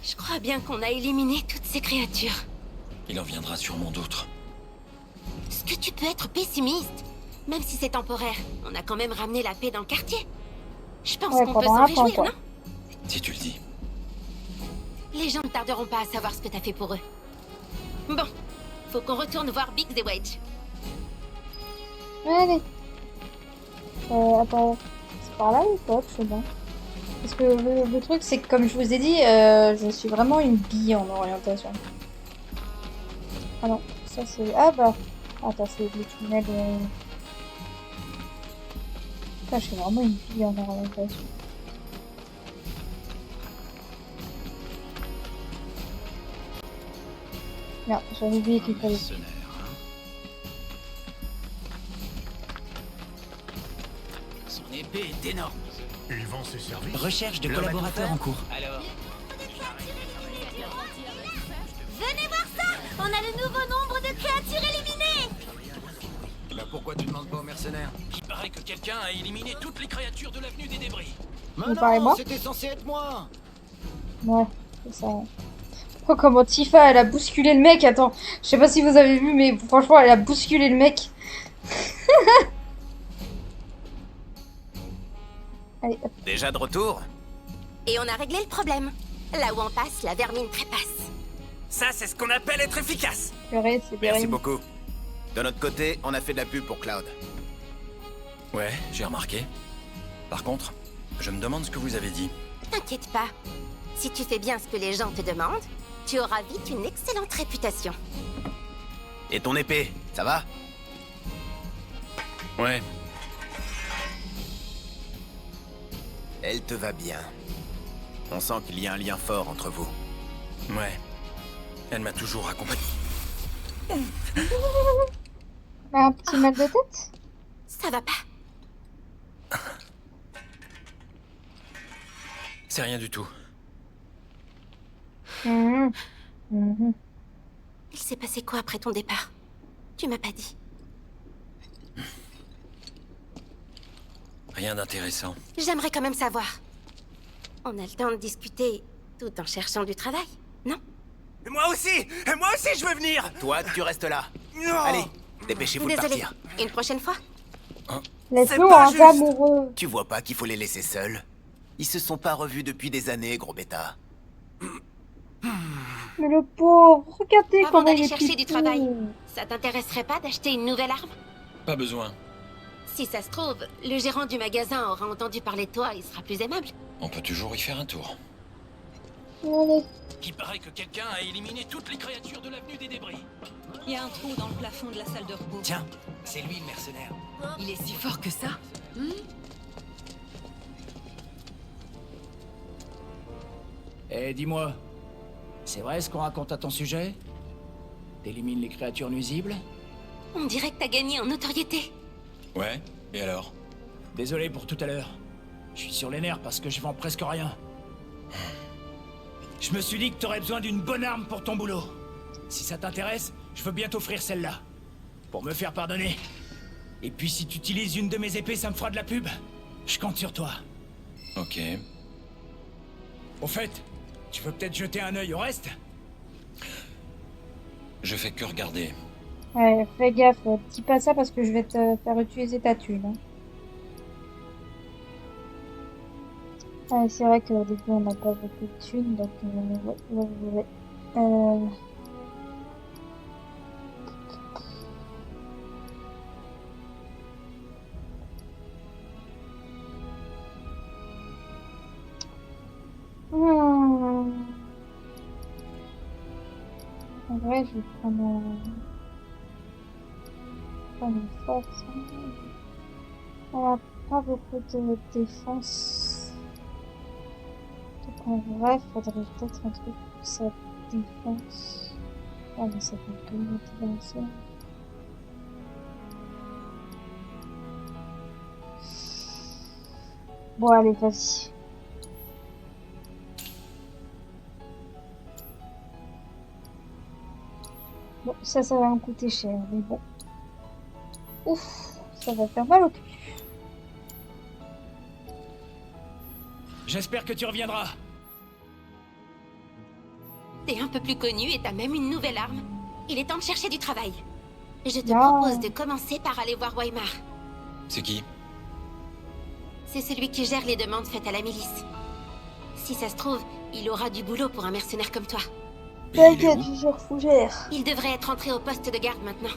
[SPEAKER 13] Je crois bien qu'on a éliminé toutes ces créatures.
[SPEAKER 11] Il en viendra sûrement d'autres.
[SPEAKER 13] Est-ce que tu peux être pessimiste? Même si c'est temporaire, on a quand même ramené la paix dans le quartier. Je pense qu'on peut s'en réjouir, non?
[SPEAKER 11] Si tu le dis.
[SPEAKER 13] Les gens ne tarderont pas à savoir ce que t'as fait pour eux. Bon, faut qu'on retourne voir Biggs et Wedge.
[SPEAKER 1] Allez. Attends, c'est par là ou pas? Je sais pas. Parce que le truc, c'est que comme je vous ai dit, je suis vraiment une bille en orientation. Ah non, ça c'est... Ah bah... Attends, c'est le tunnel... Putain, je suis vraiment une bille en orientation. Non, j'avais oublié qu'il fallait...
[SPEAKER 7] Son épée est énorme.
[SPEAKER 15] Ils vont se servir.
[SPEAKER 7] Recherche de collaborateurs en cours.
[SPEAKER 10] Alors,
[SPEAKER 13] Venez voir ça! On a le nouveau nombre de créatures éliminées!
[SPEAKER 6] Bah pourquoi tu demandes pas aux mercenaires?
[SPEAKER 7] Il paraît que quelqu'un a éliminé toutes les créatures de l'avenue des débris.
[SPEAKER 1] Vous parlez moi?
[SPEAKER 15] C'était censé être moi.
[SPEAKER 1] Ouais, c'est ça. Oh, comment Tifa, elle a bousculé le mec. Attends, je sais pas si vous avez vu, mais franchement, elle a bousculé le mec. Allez, hop.
[SPEAKER 7] Déjà de retour?
[SPEAKER 13] Et on a réglé le problème. Là où on passe, la vermine trépasse.
[SPEAKER 7] Ça, c'est ce qu'on appelle être efficace.
[SPEAKER 1] Purée, c'est bien.
[SPEAKER 7] Merci beaucoup. De notre côté, on a fait de la pub pour Cloud.
[SPEAKER 4] Ouais, j'ai remarqué. Par contre, je me demande ce que vous avez dit.
[SPEAKER 13] T'inquiète pas. Si tu fais bien ce que les gens te demandent, tu auras vite une excellente réputation.
[SPEAKER 7] Et ton épée, ça va?
[SPEAKER 4] Ouais.
[SPEAKER 7] Elle te va bien. On sent qu'il y a un lien fort entre vous.
[SPEAKER 4] Ouais. Elle m'a toujours accompagné.
[SPEAKER 1] Un petit mal de tête?
[SPEAKER 13] Ça va pas?
[SPEAKER 4] C'est rien du tout.
[SPEAKER 1] Il
[SPEAKER 13] s'est passé quoi après ton départ? Tu m'as pas dit.
[SPEAKER 4] Rien d'intéressant.
[SPEAKER 13] J'aimerais quand même savoir. On a le temps de discuter tout en cherchant du travail, non?
[SPEAKER 7] Moi aussi je veux venir. Toi, tu restes là.
[SPEAKER 15] Non.
[SPEAKER 7] Allez, dépêchez-vous de
[SPEAKER 13] Désolée.
[SPEAKER 7] partir.
[SPEAKER 13] Une prochaine fois?
[SPEAKER 1] Laisse-nous un gars amoureux.
[SPEAKER 7] Tu vois pas qu'il faut les laisser seuls? Ils se sont pas revus depuis des années, gros bêta.
[SPEAKER 1] Mais le pauvre, regardez
[SPEAKER 13] Avant
[SPEAKER 1] comment il
[SPEAKER 13] d'aller
[SPEAKER 1] est
[SPEAKER 13] chercher du
[SPEAKER 1] pipou.
[SPEAKER 13] travail, ça t'intéresserait pas d'acheter une nouvelle arme?
[SPEAKER 11] Pas besoin.
[SPEAKER 3] Si ça se trouve, le gérant du magasin aura entendu parler de toi et sera plus aimable.
[SPEAKER 11] On peut toujours y faire un tour.
[SPEAKER 1] Allez.
[SPEAKER 7] Il paraît que quelqu'un a éliminé toutes les créatures de l'avenue des débris.
[SPEAKER 12] Il y a un trou dans le plafond de la salle de repos.
[SPEAKER 7] Tiens, c'est lui le mercenaire.
[SPEAKER 12] Il est si fort que ça.
[SPEAKER 21] Eh, dis-moi, c'est vrai ce qu'on raconte à ton sujet? T'élimines les créatures nuisibles?
[SPEAKER 3] On dirait que t'as gagné en notoriété.
[SPEAKER 11] Ouais, et alors?
[SPEAKER 21] Désolé pour tout à l'heure. Je suis sur les nerfs parce que je vends presque rien. Je me suis dit que t'aurais besoin d'une bonne arme pour ton boulot. Si ça t'intéresse, je veux bien t'offrir celle-là. Pour me faire pardonner. Et puis si tu utilises une de mes épées, ça me fera de la pub. Je compte sur toi.
[SPEAKER 11] Ok.
[SPEAKER 21] Au fait, tu veux peut-être jeter un œil au reste?
[SPEAKER 11] Je fais que regarder.
[SPEAKER 1] Ouais, fais gaffe, dis pas ça parce que je vais te faire utiliser ta thune. Hein. Ouais, c'est vrai qu'au début on n'a pas beaucoup de thunes, donc ouais. En vrai, je vais prendre une force. On a pas beaucoup de défense. Donc en vrai, faudrait peut-être un truc pour sa défense. Ah mais ça fait que monter dans le ciel. Bon allez, vas-y. Bon, ça va me coûter cher, mais bon. Ouf, ça va faire mal au cul.
[SPEAKER 21] J'espère que tu reviendras.
[SPEAKER 3] T'es un peu plus connu et t'as même une nouvelle arme. Il est temps de chercher du travail. Je te propose de commencer par aller voir Weimar.
[SPEAKER 11] C'est qui?
[SPEAKER 3] C'est celui qui gère les demandes faites à la milice. Si ça se trouve, il aura du boulot pour un mercenaire comme toi.
[SPEAKER 1] T'inquiète, je gère fougère.
[SPEAKER 3] Il devrait être entré au poste de garde maintenant.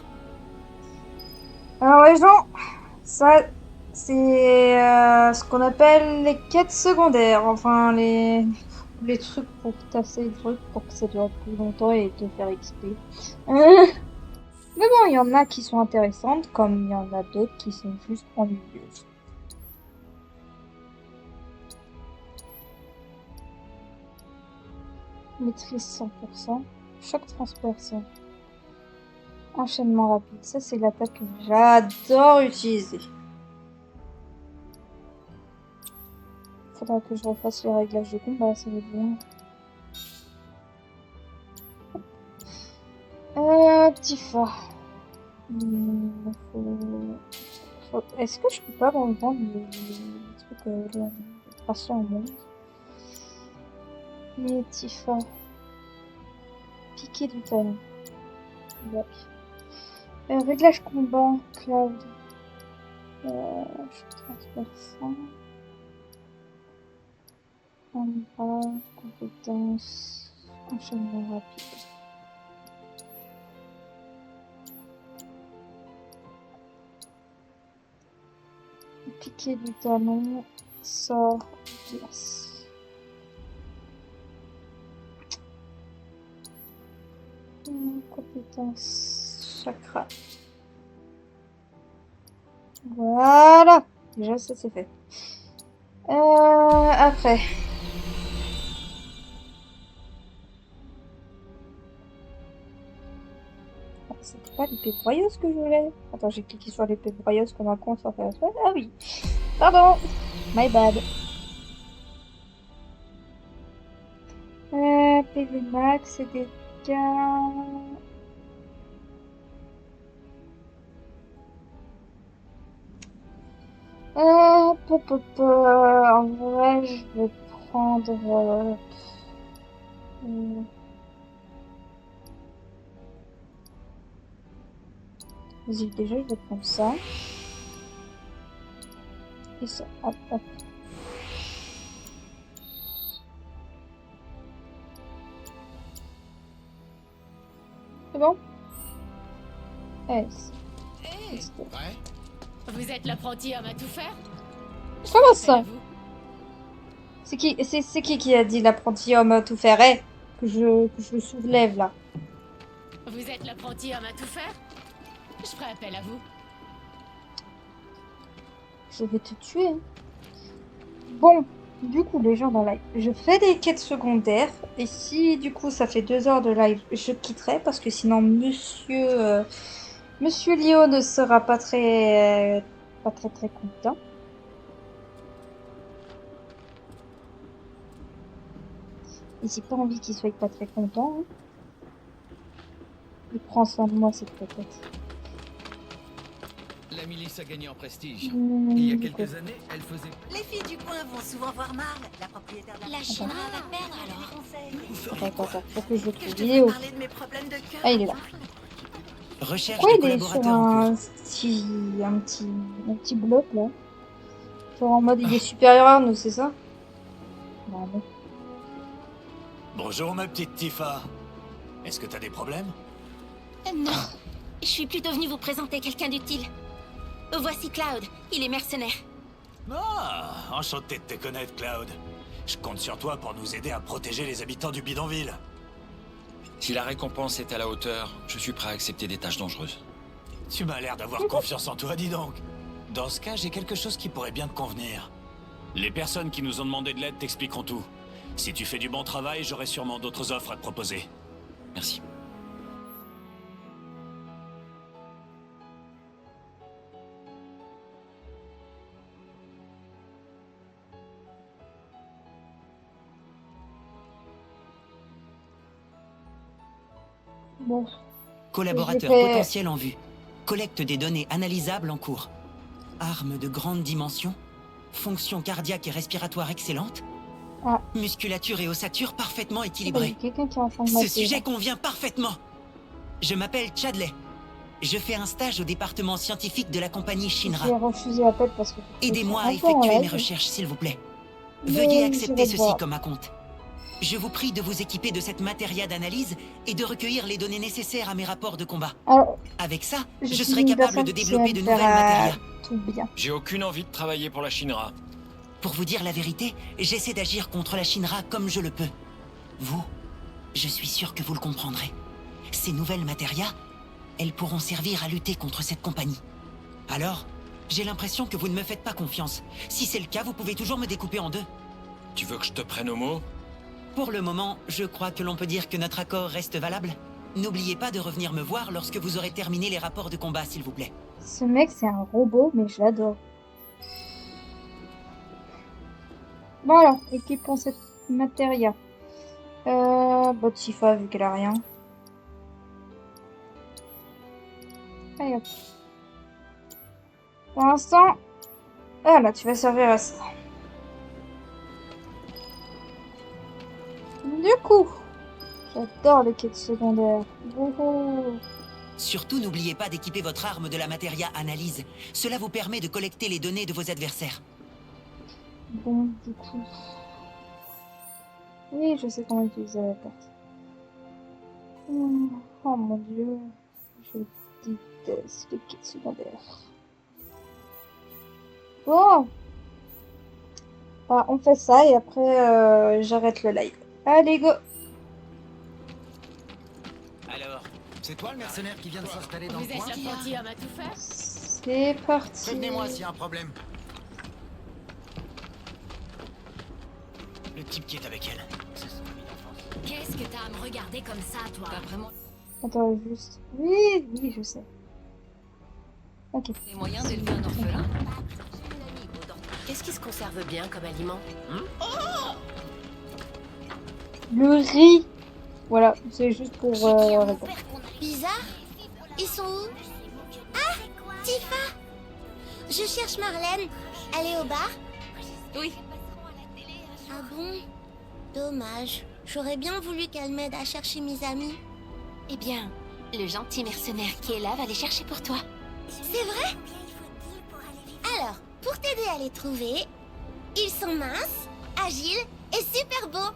[SPEAKER 1] Alors les gens, ça c'est ce qu'on appelle les quêtes secondaires. Enfin les trucs pour tasser les trucs pour que ça dure plus longtemps et te faire XP. Mais bon, il y en a qui sont intéressantes comme il y en a d'autres qui sont juste ennuyeuses. Maîtrise 100%. Choc transperçant. Enchaînement rapide. Ça, c'est l'attaque que j'adore utiliser. Faudra que je refasse les réglages de combat, ça va bien. Tifa. Est-ce que je peux pas vendre les trucs passer en monde? Mais Tifa. Piqué du talent. Ouais. Réglage combat, Cloud. Je transperçant. Combat, compétence, enchaînement rapide. Piqué du talon, sort, glace. Compétence chakra. Voilà. Déjà ça c'est fait. Après. C'était pas l'épée broyeuse que je voulais. Attends, j'ai cliqué sur l'épée broyeuse comme un con sans faire exprès. Ah oui. Pardon. My bad. PV max et des en vrai, je vais prendre vas-y, déjà, je vais prendre ça. Et ça, hop, hop. C'est bon? Allez.
[SPEAKER 7] Ouais.
[SPEAKER 13] Vous êtes l'apprenti homme à tout faire?
[SPEAKER 1] Comment ça? C'est qui a dit l'apprenti homme à tout faire? Eh, que je le soulève là.
[SPEAKER 13] Vous êtes l'apprenti homme à tout faire? Je ferai appel à vous.
[SPEAKER 1] Je vais te tuer. Bon, du coup, les gens dans live, je fais des quêtes secondaires. Et si, du coup, ça fait 2 heures de live, je quitterai. Parce que sinon, Monsieur Léo ne sera pas très content. Et j'ai pas envie qu'il soit pas très content. Hein. Il prend soin de moi, cette peut-être.
[SPEAKER 6] La milice a gagné en prestige. Il y a quelques années, elle faisait...
[SPEAKER 17] Les filles du coin vont souvent voir Marle, la propriétaire de
[SPEAKER 13] la Shinra va perdre alors.
[SPEAKER 1] Attends, faut que je le trouve. Il est où? Ah, il est là.
[SPEAKER 6] Recherche
[SPEAKER 1] Pourquoi
[SPEAKER 6] de
[SPEAKER 1] il est sur
[SPEAKER 6] collaborateurs
[SPEAKER 1] un petit bloc là? Genre en mode il est supérieur à nous, c'est ça? Non, mais...
[SPEAKER 15] Bonjour ma petite Tifa. Est-ce que t'as des problèmes?
[SPEAKER 3] Non, je suis plutôt venu vous présenter quelqu'un d'utile. Voici Cloud, il est mercenaire.
[SPEAKER 15] Ah, enchanté de te connaître, Cloud. Je compte sur toi pour nous aider à protéger les habitants du bidonville.
[SPEAKER 4] Si la récompense est à la hauteur, je suis prêt à accepter des tâches dangereuses.
[SPEAKER 15] Tu m'as l'air d'avoir confiance en toi, dis donc. Dans ce cas, j'ai quelque chose qui pourrait bien te convenir. Les personnes qui nous ont demandé de l'aide t'expliqueront tout. Si tu fais du bon travail, j'aurai sûrement d'autres offres à te proposer.
[SPEAKER 4] Merci.
[SPEAKER 1] Bon.
[SPEAKER 8] Collaborateur potentiel en vue. Collecte des données analysables en cours. Arme de grande dimension. Fonction cardiaque et respiratoire excellente.
[SPEAKER 1] Ah.
[SPEAKER 8] Musculature et ossature parfaitement équilibrées.
[SPEAKER 1] Ce
[SPEAKER 8] Ce sujet convient parfaitement. Je m'appelle Chadley. Je fais un stage au département scientifique de la compagnie Shinra.
[SPEAKER 1] J'ai refusé l'appel parce que...
[SPEAKER 8] Aidez-moi à effectuer mes recherches, s'il vous plaît. Veuillez accepter ceci comme un compte. Je vous prie de vous équiper de cette matéria d'analyse et de recueillir les données nécessaires à mes rapports de combat.
[SPEAKER 1] Alors,
[SPEAKER 8] avec ça, je serai capable de développer de nouvelles matérias.
[SPEAKER 4] J'ai aucune envie de travailler pour la Shinra.
[SPEAKER 8] Pour vous dire la vérité, j'essaie d'agir contre la Shinra comme je le peux. Vous, je suis sûr que vous le comprendrez. Ces nouvelles matérias, elles pourront servir à lutter contre cette compagnie. Alors, j'ai l'impression que vous ne me faites pas confiance. Si c'est le cas, vous pouvez toujours me découper en deux.
[SPEAKER 4] Tu veux que je te prenne au mot?
[SPEAKER 8] Pour le moment, je crois que l'on peut dire que notre accord reste valable. N'oubliez pas de revenir me voir lorsque vous aurez terminé les rapports de combat, s'il vous plaît.
[SPEAKER 1] Ce mec, c'est un robot, mais je l'adore. Voilà, équipons cette matéria. Tifa, vu qu'elle a rien. Allez hop. Pour l'instant... Ah là, tu vas servir à ça. Du coup, j'adore les quêtes secondaires.
[SPEAKER 8] Surtout, n'oubliez pas d'équiper votre arme de la matéria analyse. Cela vous permet de collecter les données de vos adversaires.
[SPEAKER 1] Bon, du coup... Oui, je sais comment utiliser la carte. Oh mon dieu, je déteste les quêtes secondaires. Bon, on fait ça et après j'arrête le live. Allez, go!
[SPEAKER 15] Alors, c'est toi le mercenaire qui vient de s'installer dans le coin?
[SPEAKER 13] Vous êtes l'apprenti homme à tout faire?
[SPEAKER 1] C'est parti.
[SPEAKER 15] Prévenez-moi s'il y a un problème. Le type qui est avec elle, c'est son ami d'enfance.
[SPEAKER 13] Qu'est-ce que t'as à me regarder comme ça, toi? T'as vraiment...
[SPEAKER 1] Attends, juste... Oui, je sais. Ok.
[SPEAKER 13] Les moyens d'élever un orphelin? Qu'est-ce qui se conserve bien comme aliment?
[SPEAKER 1] Le riz. Voilà, c'est juste pour répondre.
[SPEAKER 3] Bizarre. Ils sont où? Ah, Tifa. Je cherche Marlène. Elle est au bar?
[SPEAKER 13] Oui.
[SPEAKER 3] Ah bon? Dommage. J'aurais bien voulu qu'elle m'aide à chercher mes amis.
[SPEAKER 13] Eh bien, le gentil mercenaire qui est là va les chercher pour toi.
[SPEAKER 3] C'est vrai? Alors, pour t'aider à les trouver, ils sont minces, agiles et super beaux.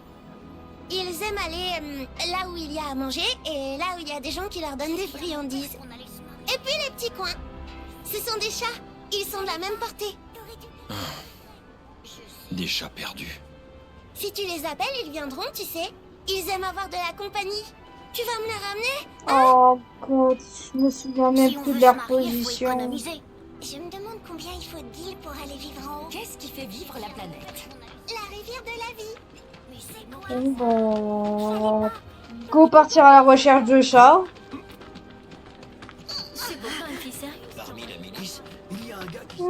[SPEAKER 3] Ils aiment aller là où il y a à manger et là où il y a des gens qui leur donnent des friandises. Et puis les petits coins. Ce sont des chats
[SPEAKER 13] Ils sont de la même portée.
[SPEAKER 4] Des chats perdus.
[SPEAKER 13] Si tu les appelles, ils viendront, tu sais. Ils aiment avoir de la compagnie. Tu vas me les ramener?
[SPEAKER 1] Oh god, je me souviens même
[SPEAKER 13] Si on
[SPEAKER 1] plus
[SPEAKER 13] veut
[SPEAKER 1] de leur
[SPEAKER 13] se marier, faut
[SPEAKER 1] position.
[SPEAKER 13] économiser. Je me demande combien il faut de guildes pour aller vivre en haut.
[SPEAKER 12] Qu'est-ce qui fait vivre la planète?
[SPEAKER 13] La rivière de la vie. Mais c'est moi.
[SPEAKER 1] Bon, bah... Go partir à la recherche de chats.
[SPEAKER 3] C'est pourtant une fille sérieuse.
[SPEAKER 15] Parmi la milice, il y a un gars qui...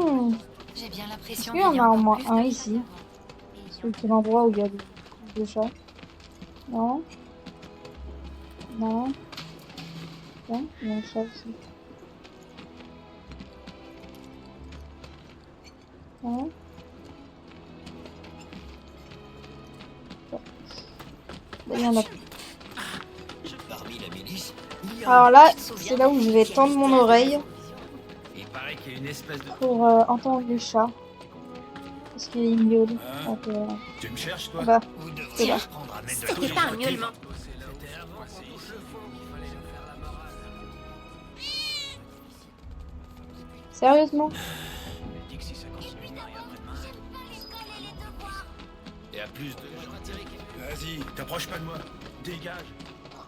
[SPEAKER 3] J'ai bien
[SPEAKER 1] Est-ce
[SPEAKER 3] l'impression
[SPEAKER 1] qu'il y en a au moins un ici? C'est l'endroit où il y a des chats. Non. Non. Tiens, il y a un chat aussi. Non. Là, il y en a plus.
[SPEAKER 15] Parmi la milice, il y a
[SPEAKER 1] Alors
[SPEAKER 15] un
[SPEAKER 1] là,
[SPEAKER 15] gars qui se souvient
[SPEAKER 1] c'est là où je vais tendre mon oreille
[SPEAKER 7] Il paraît qu'il y a une espèce de...
[SPEAKER 1] pour entendre les chats. Parce qu'ils miaulent. Donc,
[SPEAKER 7] Tu me cherches, toi?
[SPEAKER 1] bah, c'est là.
[SPEAKER 13] C'était pas un miaulement.
[SPEAKER 1] Sérieusement?
[SPEAKER 7] Et à plus de... Vas-y, t'approches pas de moi. Dégage.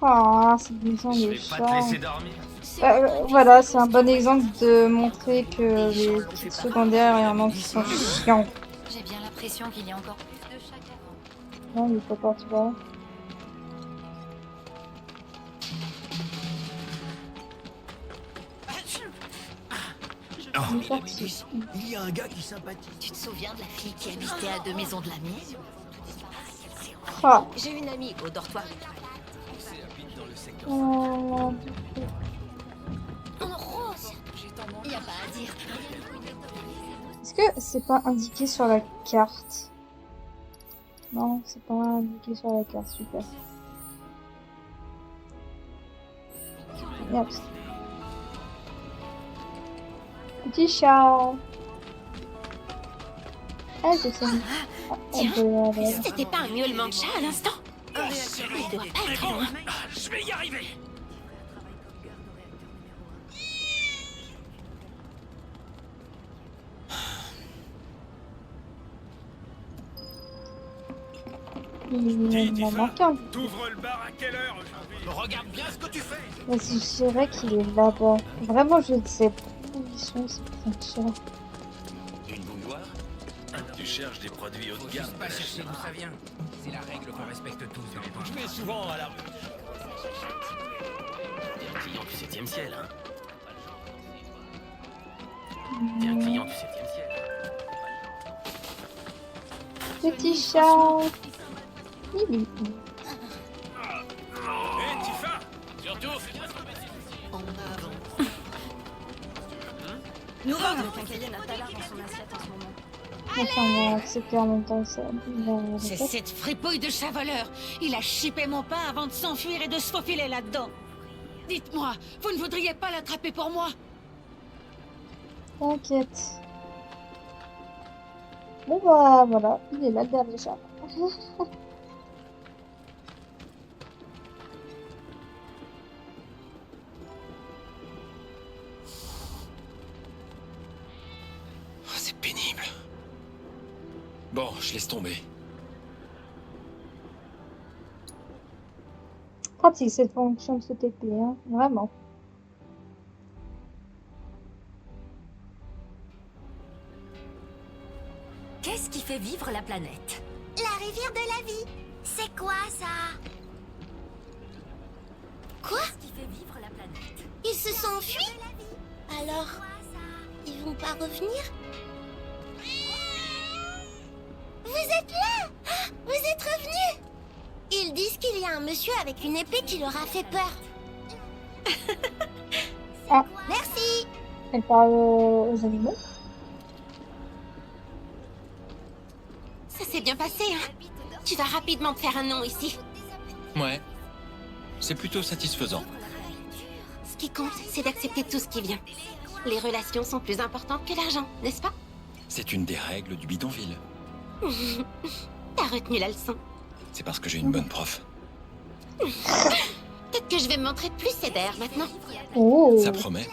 [SPEAKER 1] Ah, c'est bien
[SPEAKER 7] Je
[SPEAKER 1] les
[SPEAKER 7] vais pas te
[SPEAKER 1] chats.
[SPEAKER 7] laisser dormir.
[SPEAKER 1] Voilà, c'est un bon exemple de montrer que les titres secondaires et un qui sont chiants.
[SPEAKER 3] J'ai bien l'impression qu'il y a encore plus de chats qu'avant.
[SPEAKER 1] Non, il faut pas, tu vois.
[SPEAKER 15] Parmi la milice, il y a un gars qui sympathise.
[SPEAKER 3] Tu te souviens de la fille qui habitait à 2 maisons de la mienne?
[SPEAKER 1] Ah.
[SPEAKER 3] J'ai une amie au dortoir.
[SPEAKER 13] En rose.
[SPEAKER 3] Y a pas à dire.
[SPEAKER 1] Est-ce que c'est pas indiqué sur la carte? Non, c'est pas indiqué sur la carte, super. Merde. Petit chat. Ah, c'est ça.
[SPEAKER 13] C'était pas un miaulement de chat à l'instant?
[SPEAKER 3] Il doit pas être loin.
[SPEAKER 7] Je vais y arriver.
[SPEAKER 1] Il m'en manque un.
[SPEAKER 7] T'ouvres le bar à quelle heure aujourd'hui? Regarde bien ce que tu fais.
[SPEAKER 1] Mais je dirais qu'il est là-bas. Vraiment, je ne sais pas où ils sont, ces putains de chats.
[SPEAKER 7] Une bouilloire? Tu cherches des produits haut de gamme.
[SPEAKER 18] Pas chercher d'où ça vient. C'est la règle qu'on respecte tous dans les banques.
[SPEAKER 7] Je vais souvent à la rue. T'es un client du 7e ciel, hein? T'es un client du 7e ciel.
[SPEAKER 1] Petit chat. Il est où?
[SPEAKER 7] Hé, Tifa! Surtout!
[SPEAKER 12] Nous voyons qu'un cahier n'a pas l'art dans son assiette en ce moment.
[SPEAKER 1] Enfin, on va accepter en même temps ça.
[SPEAKER 12] C'est cette fripouille de chat voleur. Il a chippé mon pain avant de s'enfuir et de se faufiler là-dedans. Dites-moi, vous ne voudriez pas l'attraper pour moi?
[SPEAKER 1] T'inquiète. Bon bah voilà, il est là le dernier chat.
[SPEAKER 4] C'est pénible. Bon, je laisse tomber.
[SPEAKER 1] Pratique cette fonction de ce TP, hein, vraiment.
[SPEAKER 12] Qu'est-ce qui fait vivre la planète?
[SPEAKER 13] La rivière de la vie. C'est quoi ça? Quoi?
[SPEAKER 12] Qu'est-ce qui fait vivre la planète?
[SPEAKER 13] Ils se sont enfuis? Alors, ils vont pas revenir? Vous êtes là? Ah, vous êtes revenus? Ils disent qu'il y a un monsieur avec une épée qui leur a fait peur.
[SPEAKER 1] Ah.
[SPEAKER 13] Merci.
[SPEAKER 1] Elle parle aux animaux.
[SPEAKER 13] Ça s'est bien passé, hein? Tu vas rapidement te faire un nom ici.
[SPEAKER 4] Ouais. C'est plutôt satisfaisant.
[SPEAKER 13] Ce qui compte, c'est d'accepter tout ce qui vient. Les relations sont plus importantes que l'argent, n'est-ce pas?
[SPEAKER 4] C'est une des règles du bidonville.
[SPEAKER 13] T'as retenu la leçon.
[SPEAKER 4] C'est parce que j'ai une bonne prof.
[SPEAKER 13] Peut-être que je vais me montrer plus sévère maintenant.
[SPEAKER 1] Oh.
[SPEAKER 4] Ça promet.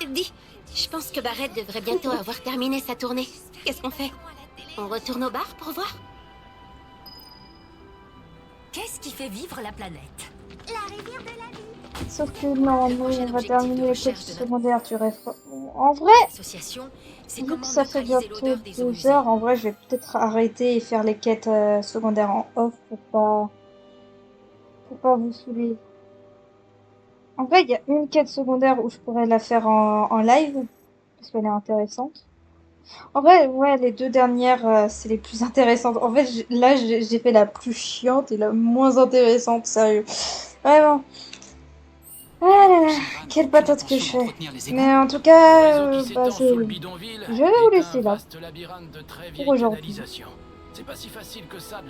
[SPEAKER 13] Dis,
[SPEAKER 3] Je pense que Barrett devrait bientôt avoir terminé sa tournée. Qu'est-ce qu'on fait? On retourne au bar pour voir?
[SPEAKER 12] Qu'est-ce qui fait vivre la planète?
[SPEAKER 13] La rivière de la vie.
[SPEAKER 1] Sauf que normalement, on va terminer les quêtes secondaires du reste. En vrai, vu que ça fait bientôt 2 heures, en vrai, je vais peut-être arrêter et faire les quêtes secondaires en off pour pas vous saouler. En vrai, il y a une quête secondaire où je pourrais la faire en live, parce qu'elle est intéressante. En vrai, ouais, les 2 dernières, c'est les plus intéressantes. En fait, là, j'ai fait la plus chiante et la moins intéressante, sérieux. Vraiment. Ah là là, quelle patate que je fais. Mais en tout cas, bah, je vais vous laisser là. Pour aujourd'hui.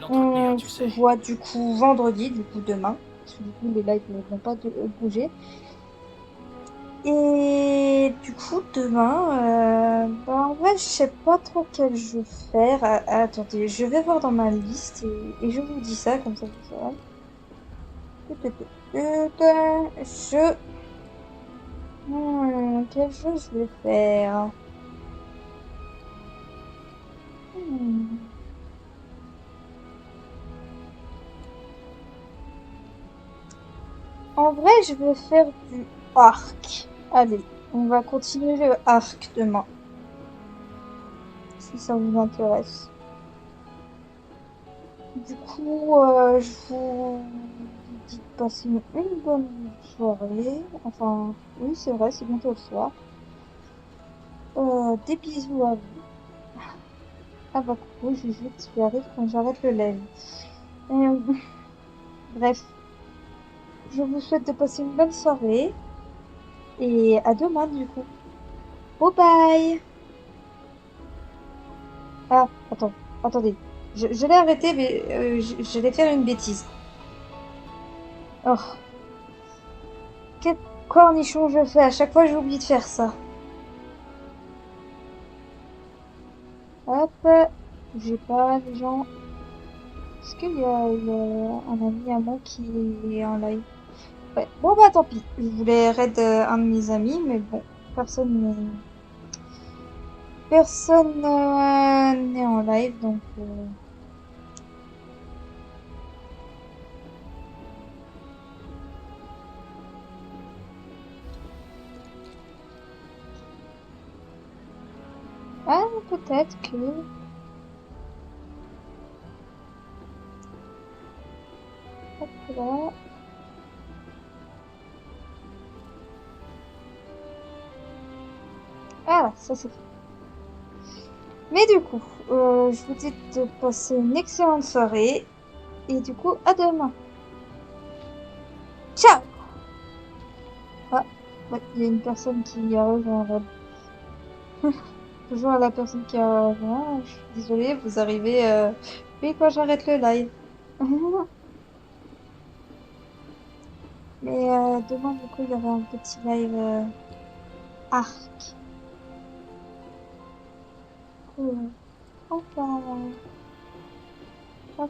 [SPEAKER 1] On se voit du coup vendredi, du coup demain. Parce que du coup, les lives ne vont pas bouger. Et du coup, demain, bah en vrai, je sais pas trop quel jeu faire. Attendez, je vais voir dans ma liste et je vous dis ça, comme ça vous saurez. Quel jeu je vais faire? En vrai, je vais faire du arc. Allez, on va continuer le arc demain. Si ça vous intéresse. Du coup, je vous dis de passer une bonne soirée. Enfin, oui, c'est vrai, c'est bientôt le soir. Des bisous à vous. Ah bah coucou, Jujute, tu arrives quand j'arrête le live. Bref. Je vous souhaite de passer une bonne soirée. Et à demain, du coup. Bye bye. Ah, attendez. Je l'ai arrêté, mais je vais faire une bêtise. Oh. Quel cornichon je fais. À chaque fois, j'oublie de faire ça. Hop. J'ai pas les gens. Est-ce qu'il y a un ami à moi qui est en live? Ouais. Bon bah tant pis. Je voulais raid un de mes amis, mais bon, personne n'est en live, donc ah, peut-être que hop là. Ah, ça c'est fait. Mais du coup, je vous dis de passer une excellente soirée. Et du coup, à demain. Ciao! Ah, ouais, il y a une personne qui a rejoint. Toujours à la personne qui a rejoint. Je suis désolée, vous arrivez oui, quand j'arrête le live. Mais demain, du coup, il y aura un petit live arc. Cool. Au revoir. Au revoir.